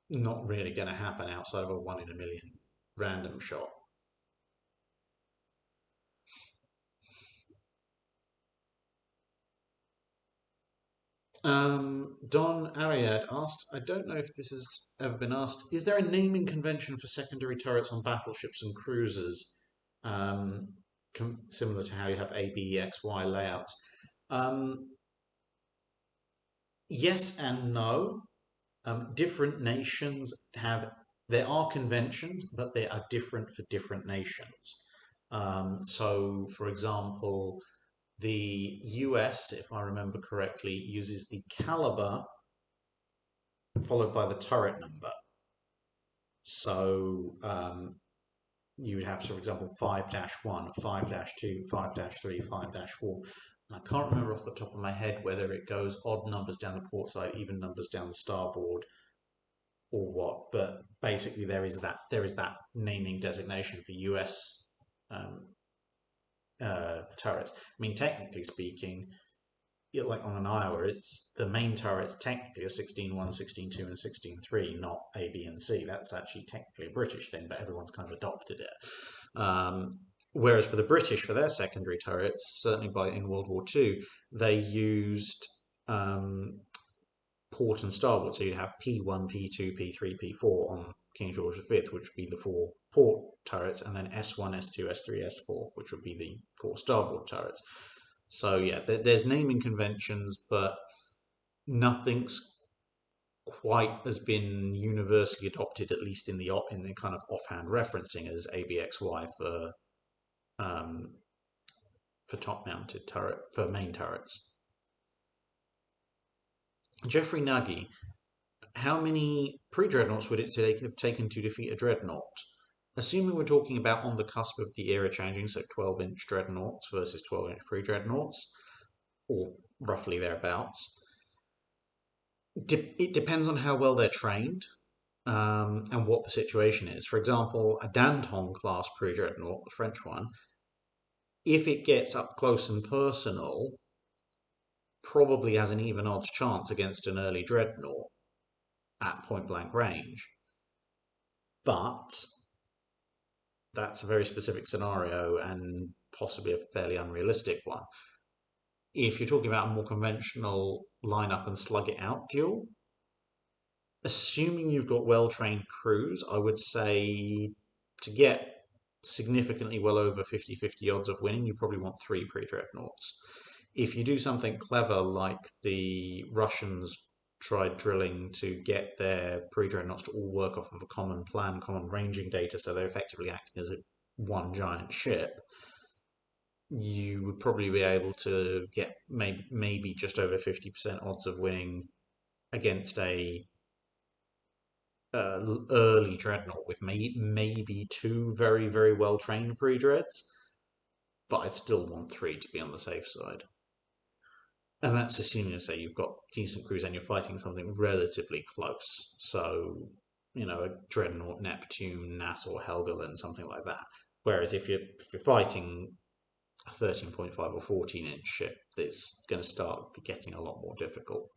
not really going to happen outside of a 1 in a million random shot. Don Ariad asks, I don't know if this has ever been asked, is there a naming convention for secondary turrets on battleships and cruisers? Um, Similar to how you have ABXY layouts. Um, yes and no. Different nations have, there are conventions, but they are different for different nations. So, for example, the US, if I remember correctly, uses the caliber followed by the turret number. So you would have, so for example, 5-1, 5-2, 5-3, 5-4. And I can't remember off the top of my head whether it goes odd numbers down the port side, even numbers down the starboard, or what. But basically, there is that naming designation for US um, turrets. I mean, technically speaking, like on an Iowa, it's the main turret's technically a 16-1, 16-2, and 16-3, not A, B, and C. That's actually technically a British thing, but everyone's kind of adopted it. Whereas for the British, for their secondary turrets, certainly in World War II, they used port and starboard. So you'd have P1, P2, P3, P4 on King George V, which would be the 4 port turrets, and then S1, S2, S3, S4, which would be the 4 starboard turrets. So yeah, there's naming conventions, but nothing's quite has been universally adopted, at least in the kind of offhand referencing as ABXY for top-mounted turret for main turrets. Jeffrey Nagy, how many pre-dreadnoughts would it have taken to defeat a dreadnought? Assuming we're talking about on the cusp of the era changing, so 12-inch dreadnoughts versus 12-inch pre-dreadnoughts, or roughly thereabouts. It depends on how well they're trained and what the situation is. For example, a Danton class pre-dreadnought, the French one, if it gets up close and personal, probably has an even odds chance against an early dreadnought at point blank range. But that's a very specific scenario and possibly a fairly unrealistic one. If you're talking about a more conventional line up and slug it out duel, assuming you've got well-trained crews, I would say to get significantly well over 50-50 odds of winning, you probably want 3 pre-dreadnoughts. If you do something clever like the Russians tried drilling to get their pre-dreadnoughts to all work off of a common plan, common ranging data, so they're effectively acting as one giant ship, you would probably be able to get maybe just over 50% odds of winning against a early dreadnought with maybe 2 very, very well trained pre-dreads, but I'd still want 3 to be on the safe side. And that's assuming, say, you've got decent crews and you're fighting something relatively close. So, a dreadnought, Neptune, Nassau, Helgoland, something like that. Whereas if you're fighting a 13.5 or 14-inch ship, that's going to start getting a lot more difficult.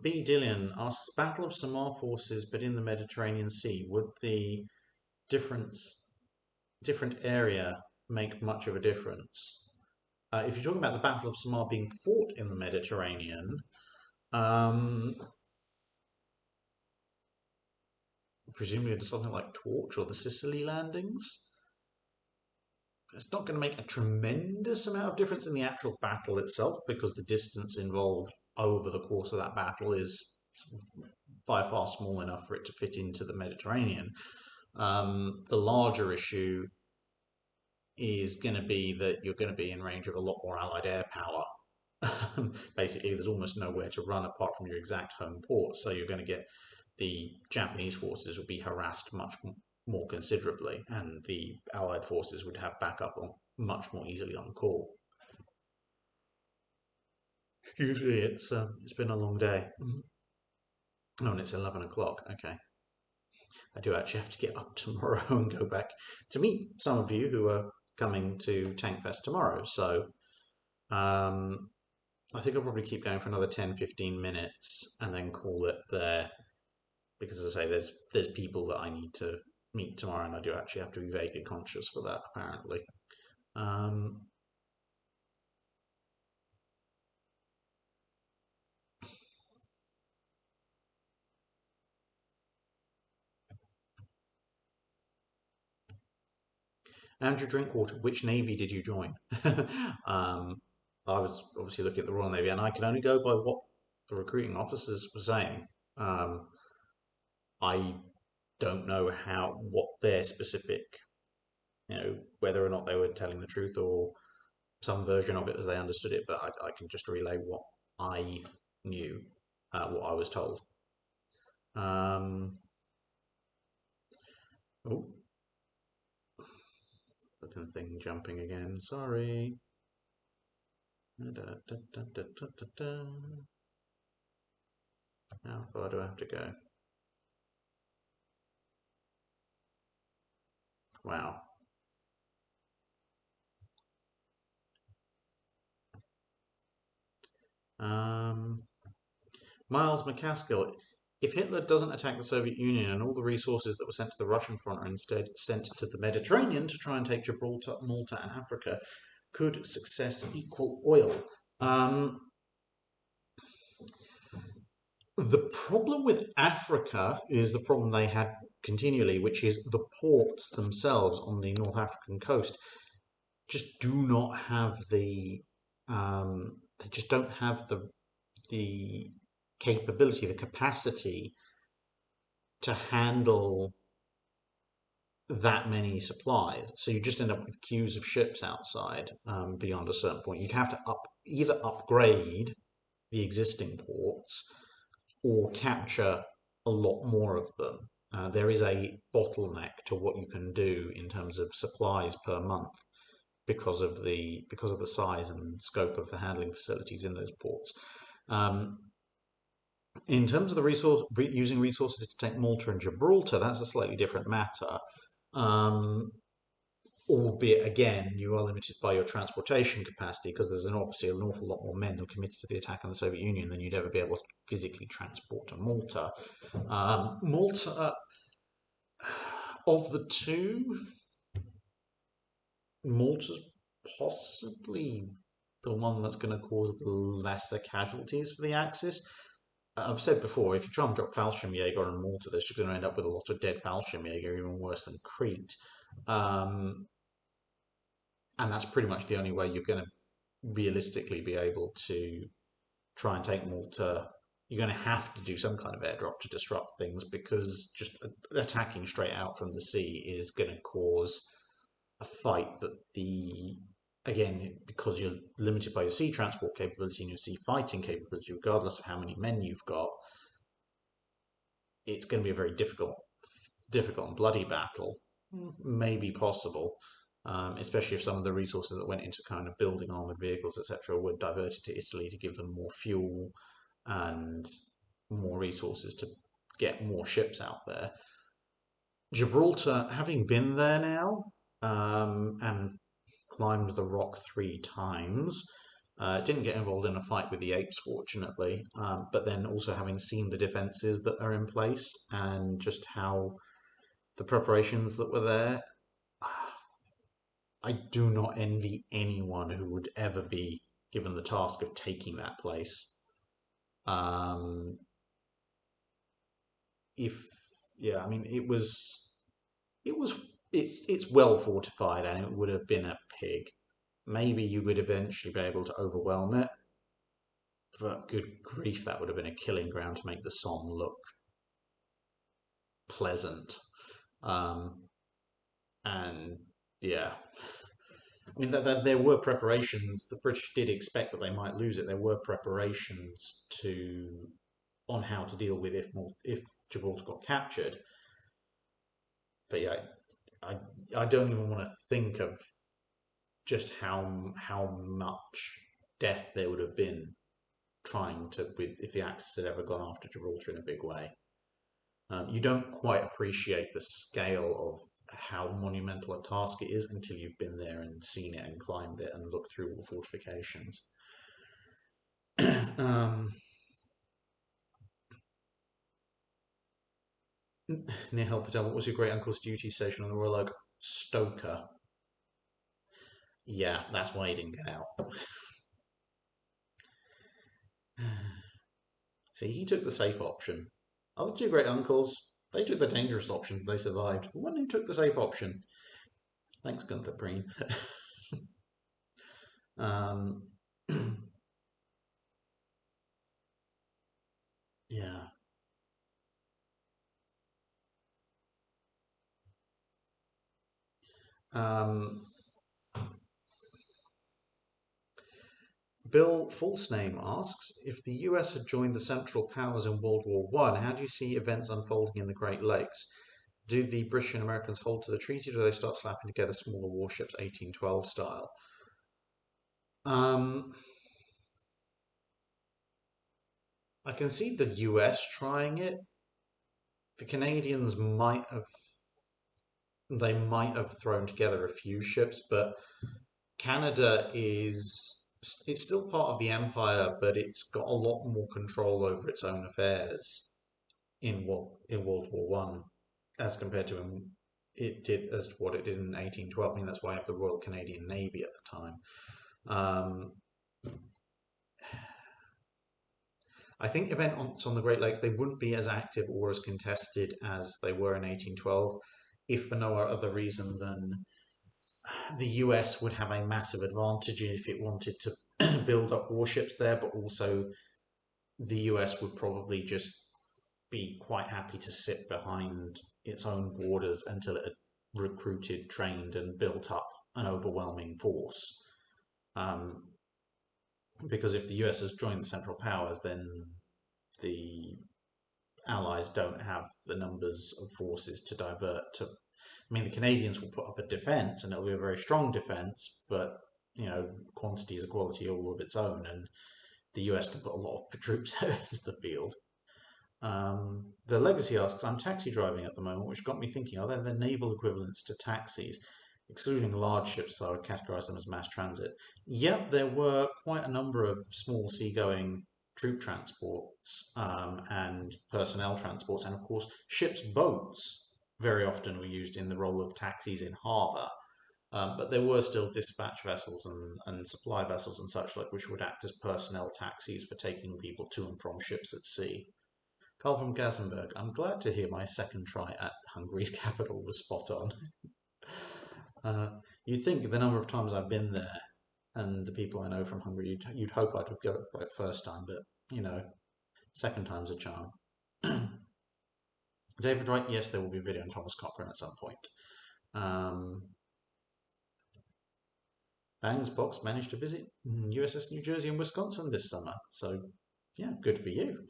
B. Dillian asks, Battle of Samar forces, but in the Mediterranean Sea, would the different area make much of a difference? If you're talking about the Battle of Samar being fought in the Mediterranean, presumably it's something like Torch or the Sicily landings. It's not going to make a tremendous amount of difference in the actual battle itself because the distance involved over the course of that battle is by far small enough for it to fit into the Mediterranean. The larger issue is going to be that you're going to be in range of a lot more Allied air power. Basically, there's almost nowhere to run apart from your exact home port, so you're going to get the Japanese forces will be harassed much more considerably, and the Allied forces would have backup much more easily on call. Excuse me, it's been a long day. Oh, and it's 11 o'clock. Okay. I do actually have to get up tomorrow and go back to meet some of you who are coming to Tankfest tomorrow. So I think I'll probably keep going for another 10-15 minutes and then call it there. Because as I say, there's people that I need to meet tomorrow, and I do actually have to be vaguely conscious for that, apparently. Um, Andrew Drinkwater, which navy did you join? I was obviously looking at the Royal Navy, and I can only go by what the recruiting officers were saying. I don't know what their specific, whether or not they were telling the truth or some version of it as they understood it, but I can just relay what I knew, what I was told. Oh, flipping thing jumping again. Sorry. How far do I have to go? Wow. Miles McCaskill. If Hitler doesn't attack the Soviet Union and all the resources that were sent to the Russian front are instead sent to the Mediterranean to try and take Gibraltar, Malta, and Africa, could success equal oil? The problem with Africa is the problem they had continually, which is the ports themselves on the North African coast just do not have they just don't have the capability, the capacity to handle that many supplies. So you just end up with queues of ships outside beyond a certain point. You'd have to either upgrade the existing ports or capture a lot more of them. There is a bottleneck to what you can do in terms of supplies per month because of the size and scope of the handling facilities in those ports. In terms of the using resources to take Malta and Gibraltar, that's a slightly different matter. Albeit, again, you are limited by your transportation capacity because there's obviously an awful lot more men that are committed to the attack on the Soviet Union than you'd ever be able to physically transport to Malta. Malta, of the two, Malta's possibly the one that's going to cause the lesser casualties for the Axis. I've said before, if you try and drop Fallschirmjäger on Malta, they're just going to end up with a lot of dead Fallschirmjäger, even worse than Crete. And that's pretty much the only way you're going to realistically be able to try and take Malta. You're going to have to do some kind of airdrop to disrupt things because just attacking straight out from the sea is going to cause a fight that again, because you're limited by your sea transport capability and your sea fighting capability, regardless of how many men you've got, it's going to be a very difficult and bloody battle. Maybe possible. Especially if some of the resources that went into kind of building armored vehicles, etc., were diverted to Italy to give them more fuel and more resources to get more ships out there. Gibraltar, having been there now and climbed the rock 3 times, didn't get involved in a fight with the apes, fortunately, but then also having seen the defences that are in place and just how the preparations that were there, I do not envy anyone who would ever be given the task of taking that place. If yeah, I mean it's well fortified and it would have been a pig. Maybe you would eventually be able to overwhelm it, but good grief, that would have been a killing ground to make the Somme look pleasant. And yeah, I mean, there were preparations. The British did expect that they might lose it. There were preparations on how to deal with if Gibraltar got captured. But yeah, I don't even want to think of just how much death there would have been trying to if the Axis had ever gone after Gibraltar in a big way. You don't quite appreciate the scale of how monumental a task it is until you've been there and seen it and climbed it and looked through all the fortifications. um, Near Helpatel, what was your great uncle's duty station on the Royal Oak? Stoker. Yeah, that's why he didn't get out. See, he took the safe option. Other two great uncles, they took the dangerous options and they survived. The one who took the safe option. Thanks, Gunther Breen. um, yeah. Um, Bill False Name asks, if the US had joined the Central Powers in World War One, how do you see events unfolding in the Great Lakes? Do the British and Americans hold to the treaty, or do they start slapping together smaller warships 1812 style? Um, I can see the US trying it. The Canadians might have thrown together a few ships, but Canada is it's still part of the empire, but it's got a lot more control over its own affairs in World War One as compared to what it did in 1812. I mean, that's why you have the Royal Canadian Navy at the time. Um, I think events on the Great Lakes, they wouldn't be as active or as contested as they were in 1812, if for no other reason than the US would have a massive advantage if it wanted to build up warships there, but also the US would probably just be quite happy to sit behind its own borders until it had recruited, trained, and built up an overwhelming force. Um, because if the US has joined the Central Powers, then the Allies don't have the numbers of forces to divert to. I mean, the Canadians will put up a defence, and it'll be a very strong defence, but quantity is a quality all of its own, and the US can put a lot of troops into the field. The Legacy asks, I'm taxi driving at the moment, which got me thinking, are there the naval equivalents to taxis? Excluding large ships, so I would categorize them as mass transit. Yep, there were quite a number of small seagoing troop transports and personnel transports, and of course, ships' boats very often were used in the role of taxis in harbour. But there were still dispatch vessels and supply vessels and such like, which would act as personnel taxis for taking people to and from ships at sea. Carl from Gazenberg, I'm glad to hear my second try at Hungary's capital was spot on. You'd think the number of times I've been there and the people I know from Hungary, you'd hope I'd have got it right first time, but second time's a charm. David Wright, yes, there will be a video on Thomas Cochrane at some point. Bangs Box managed to visit USS New Jersey and Wisconsin this summer, so yeah, good for you.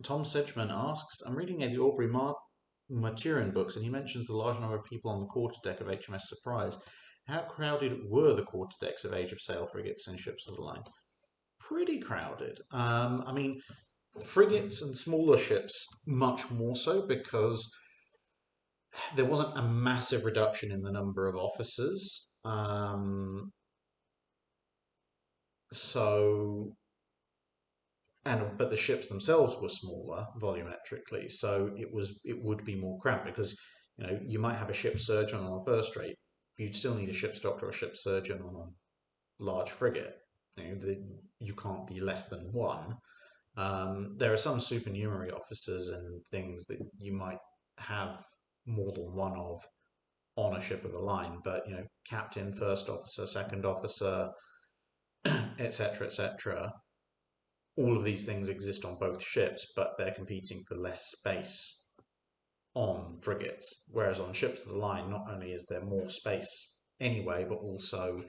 Tom Sedgman asks, I'm reading the Aubrey Maturin books, and he mentions the large number of people on the quarterdeck of HMS Surprise. How crowded were the quarterdecks of Age of Sail frigates and ships of the line? Pretty crowded. I mean, frigates and smaller ships much more so, because there wasn't a massive reduction in the number of officers. So but the ships themselves were smaller volumetrically, so it would be more cramped, because you might have a ship surgeon on a first rate, you'd still need a ship's doctor or a ship surgeon on a large frigate. You can't be less than one. There are some supernumerary officers and things that you might have more than one of on a ship of the line, but captain, first officer, second officer, etc., etc. All of these things exist on both ships, but they're competing for less space on frigates. Whereas on ships of the line, not only is there more space anyway, but also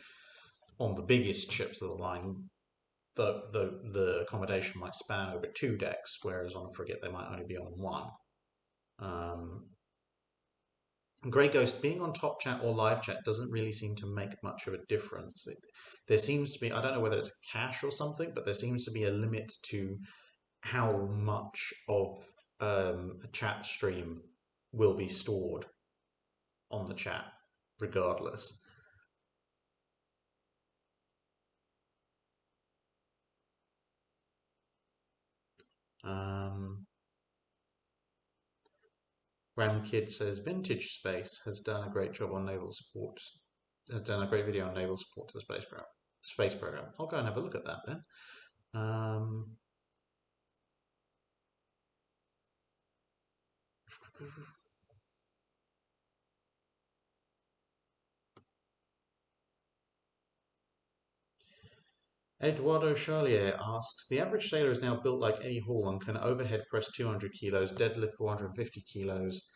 on the biggest ships of the line, the accommodation might span over two decks, whereas on a frigate they might only be on one. Grey Ghost being on top chat or live chat doesn't really seem to make much of a difference. There seems to be, I don't know whether it's cache or something, but there seems to be a limit to how much of a chat stream will be stored on the chat, regardless. Ram Kid says Vintage Space has done a great job on naval support. Has done a great video on naval support to the space program. I'll go and have a look at that then. Eduardo Charlier asks, the average sailor is now built like any Hall and can overhead press 200 kilos, deadlift 450 kilos,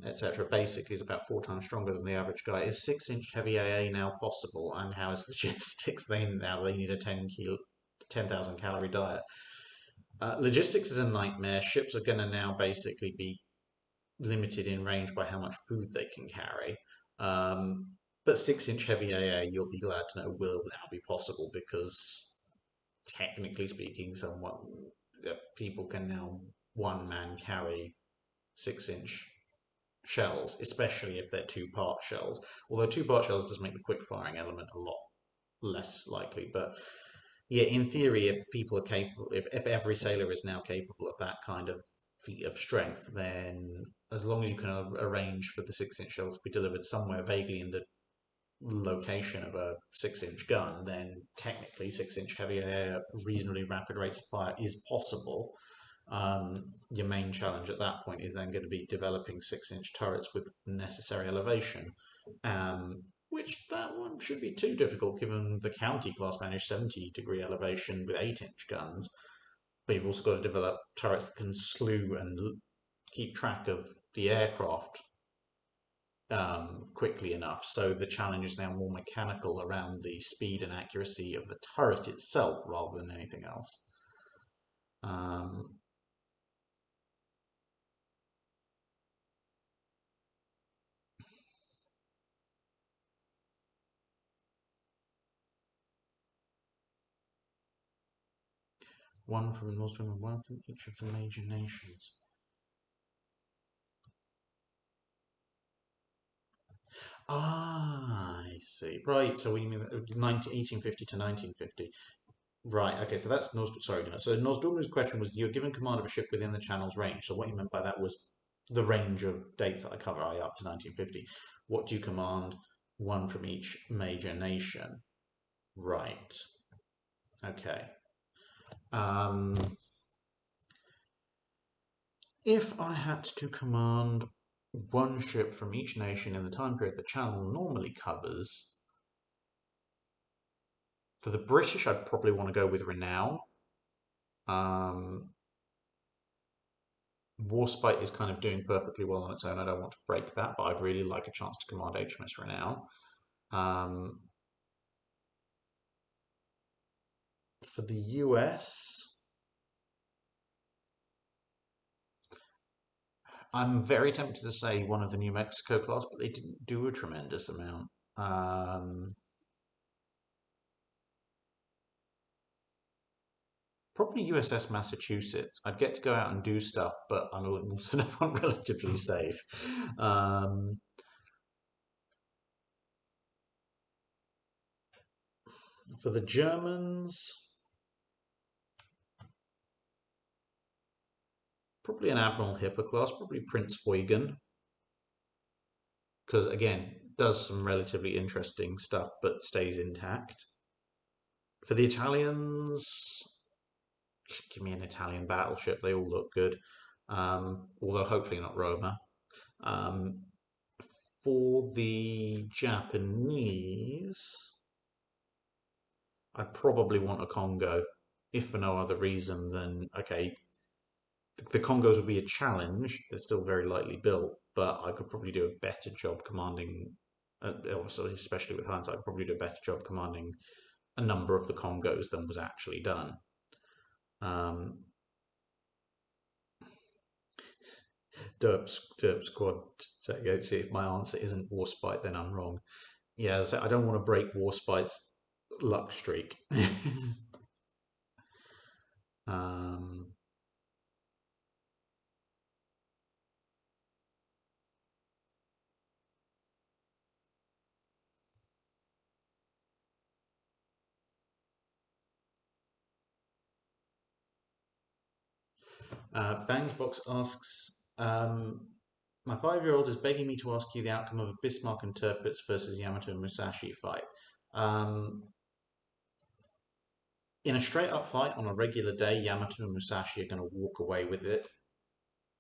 etc. Basically, is about 4 times stronger than the average guy. Is 6-inch heavy AA now possible? And how is logistics? They need a 10,000 calorie diet. Logistics is a nightmare. Ships are going to now basically be limited in range by how much food they can carry. But 6-inch heavy AA, you'll be glad to know, will now be possible because, technically speaking, people can now one man carry 6-inch shells, especially if they're two-part shells. Although two-part shells does make the quick firing element a lot less likely. But yeah, in theory, if people are capable, if every sailor is now capable of that kind of feat of strength, then as long as you can arrange for the 6-inch shells to be delivered somewhere vaguely in the location of a 6-inch gun, then technically 6-inch heavy air, reasonably rapid rates of fire is possible. Your main challenge at that point is then going to be developing 6-inch turrets with necessary elevation, which that one should be too difficult given the County class managed 70-degree elevation with 8-inch guns. But you've also got to develop turrets that can slew and keep track of the aircraft quickly enough. So the challenge is now more mechanical around the speed and accuracy of the turret itself rather than anything else. One from Nostrum and one from each of the major nations. Ah, I see. Right, so we mean 1850 to 1950. Right, okay, so that's sorry, no. So Nozdormu's question was you're given command of a ship within the channel's range. So what he meant by that was the range of dates that I cover, I up to 1950. What do you command? One from each major nation. Right. Okay. If I had to command one ship from each nation in the time period the channel normally covers, for the British, I'd probably want to go with Renown. Warspite is kind of doing perfectly well on its own. I don't want to break that, but I'd really like a chance to command HMS Renown. For the US, I'm very tempted to say one of the New Mexico class, but they didn't do a tremendous amount. Probably USS Massachusetts. I'd get to go out and do stuff, but I'm also not relatively safe. For the Germans, probably an Admiral Hipper class, probably Prince Eugen, because again, does some relatively interesting stuff but stays intact. For the Italians, give me an Italian battleship. They all look good, although hopefully not Roma. For the Japanese, I'd probably want a Congo, if for no other reason than, okay, the Congos would be a challenge. They're still very lightly built, but I could probably do a better job commanding, obviously, especially with hindsight, I could probably do a better job commanding a number of the Congos than was actually done. Derp squad. So see if my answer isn't Warspite, then I'm wrong. Yeah, so I don't want to break Warspite's luck streak. um, Bangsbox asks, my 5-year-old is begging me to ask you the outcome of a Bismarck Interprets versus Yamato and Musashi fight. Um, in a straight up fight on a regular day, Yamato and Musashi are going to walk away with it.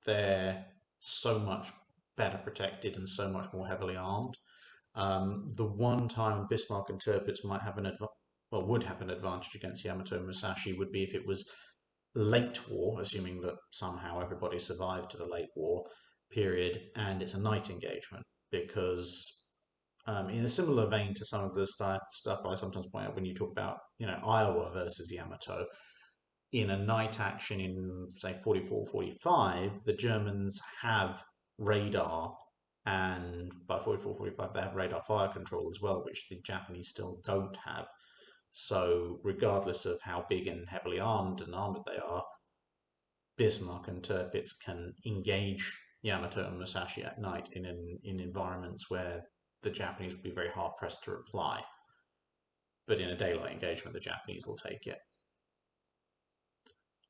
They're so much better protected and so much more heavily armed. The one time Bismarck Interprets might have would have an advantage against Yamato and Musashi would be if it was late war, assuming that somehow everybody survived to the late war period, and it's a night engagement. Because in a similar vein to some of the stuff I sometimes point out when you talk about, Iowa versus Yamato, in a night action in, say, 44, 45, the Germans have radar, and by 44, 45, they have radar fire control as well, which the Japanese still don't have. So, regardless of how big and heavily armed and armored they are, Bismarck and Tirpitz can engage Yamato and Musashi at night in environments where the Japanese would be very hard pressed to reply. But in a daylight engagement, the Japanese will take it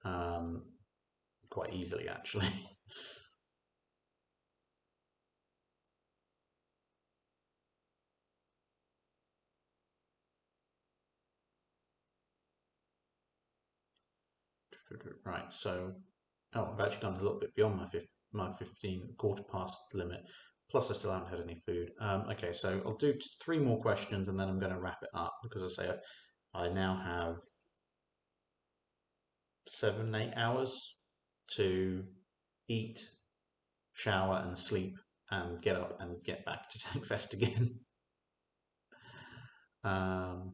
um, quite easily, actually. Right, so I've actually gone a little bit beyond my 15 quarter past limit. Plus, I still haven't had any food. Okay, so I'll do 3 more questions and then I'm going to wrap it up because I now have 7, 8 hours to eat, shower, and sleep, and get up and get back to Tankfest again. um,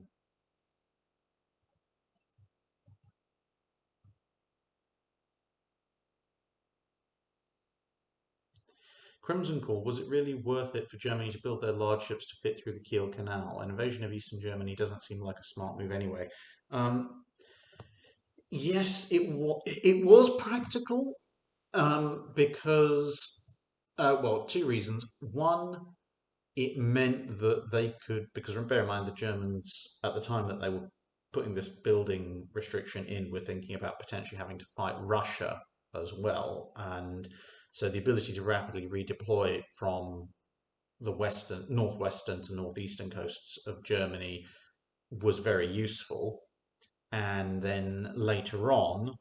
Crimson Core, was it really worth it for Germany to build their large ships to fit through the Kiel Canal? An invasion of Eastern Germany doesn't seem like a smart move anyway. Yes, it was practical because, well, 2 reasons. One, it meant that they could, because bear in mind the Germans at the time that they were putting this building restriction in were thinking about potentially having to fight Russia as well, and so the ability to rapidly redeploy from the northwestern to northeastern coasts of Germany was very useful. And then later on,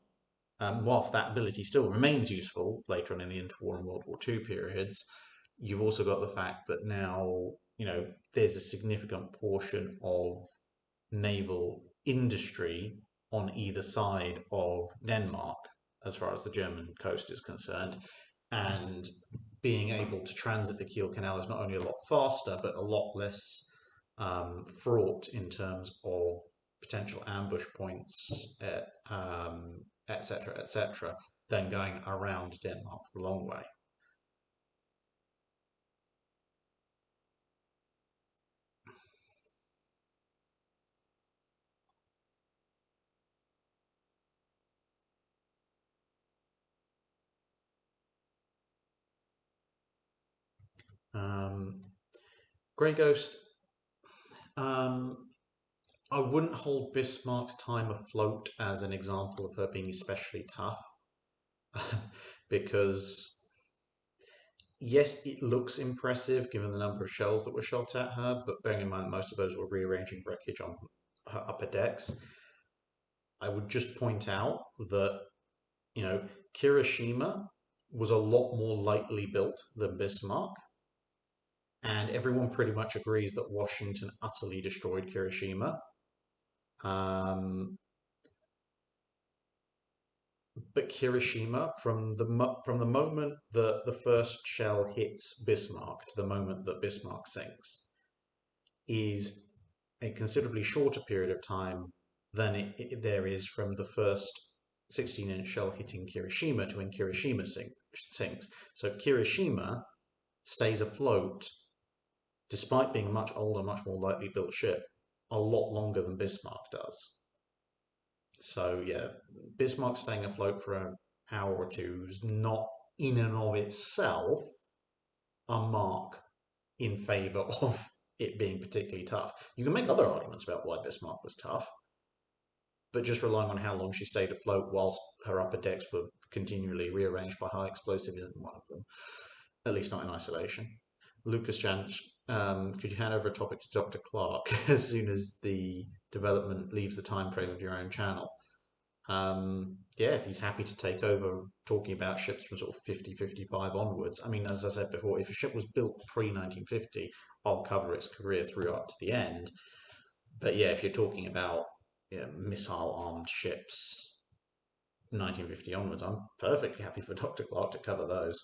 whilst that ability still remains useful later on in the interwar and World War II periods, you've also got the fact that now, there's a significant portion of naval industry on either side of Denmark, as far as the German coast is concerned. And being able to transit the Kiel Canal is not only a lot faster, but a lot less fraught in terms of potential ambush points, etc., etc., than going around Denmark the long way. Um, Grey Ghost, um, I wouldn't hold Bismarck's time afloat as an example of her being especially tough, because yes, it looks impressive given the number of shells that were shot at her, but bearing in mind most of those were rearranging wreckage on her upper decks, I would just point out that, Kirishima was a lot more lightly built than Bismarck, and everyone pretty much agrees that Washington utterly destroyed Kirishima. Um, but Kirishima, from the moment that the first shell hits Bismarck to the moment that Bismarck sinks, is a considerably shorter period of time than there is from the first 16-inch shell hitting Kirishima to when Kirishima sinks. So Kirishima stays afloat, despite being a much older, much more lightly built ship, a lot longer than Bismarck does. So yeah, Bismarck staying afloat for an hour or two is not in and of itself a mark in favour of it being particularly tough. You can make other arguments about why Bismarck was tough, but just relying on how long she stayed afloat whilst her upper decks were continually rearranged by high explosive isn't one of them, at least not in isolation. Lucas Janch, could you hand over a topic to Dr. Clark as soon as the development leaves the time frame of your own channel? Yeah, if he's happy to take over talking about ships from sort of 50, 55 onwards. I mean, as I said before, if a ship was built pre-1950, I'll cover its career through up to the end. But yeah, if you're talking about missile-armed ships 1950 onwards, I'm perfectly happy for Dr. Clark to cover those.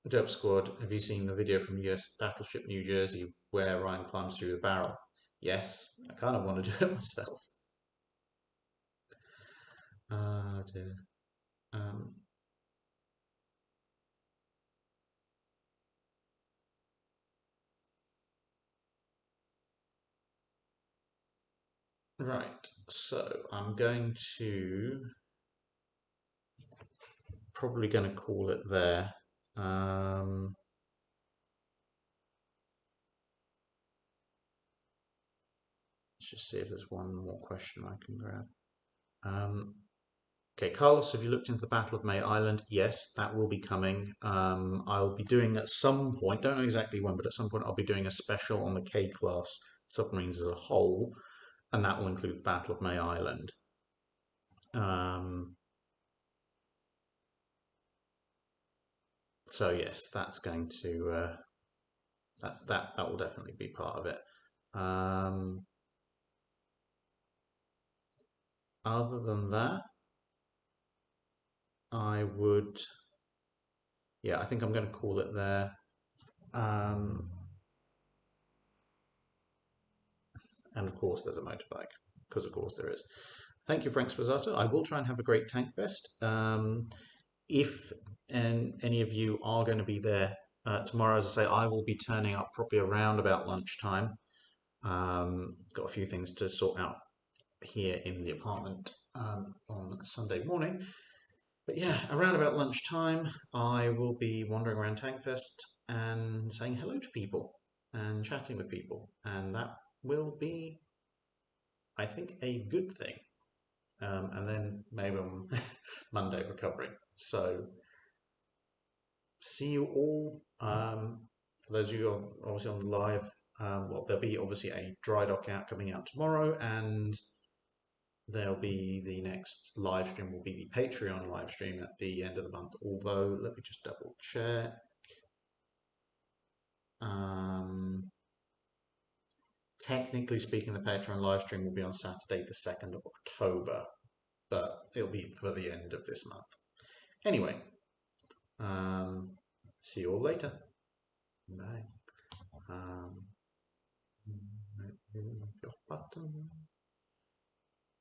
Dope Squad, have you seen the video from US Battleship New Jersey where Ryan climbs through the barrel? Yes, I kind of want to do it myself. Ah, dear. Right, so I'm probably going to call it there. Let's just see if there's one more question I can grab. Okay, Carlos, have you looked into the Battle of May Island? Yes, that will be coming. I'll be doing at some point, don't know exactly when, but at some point I'll be doing a special on the K-class submarines as a whole, and that will include the Battle of May Island. So yes, that's going to that will definitely be part of it. Other than that, I think I'm going to call it there. And of course, there's a motorbike, because of course there is. Thank you, Frank Spazzato. I will try and have a great Tankfest. If any of you are going to be there tomorrow, as I say, I will be turning up probably around about lunchtime. Got a few things to sort out here in the apartment on Sunday morning. But yeah, around about lunchtime, I will be wandering around Tankfest and saying hello to people and chatting with people. And that will be, I think, a good thing. And then maybe on Monday recovering. So see you all. For those of you who are obviously on the live, well, there'll be obviously a dry dock out coming out tomorrow, and there'll be the next live stream will be the Patreon live stream at the end of the month. Although, let me just double check. Technically speaking, the Patreon live stream will be on Saturday, the 2nd of October, but it'll be for the end of this month. Anyway, see you all later. Bye. The off button.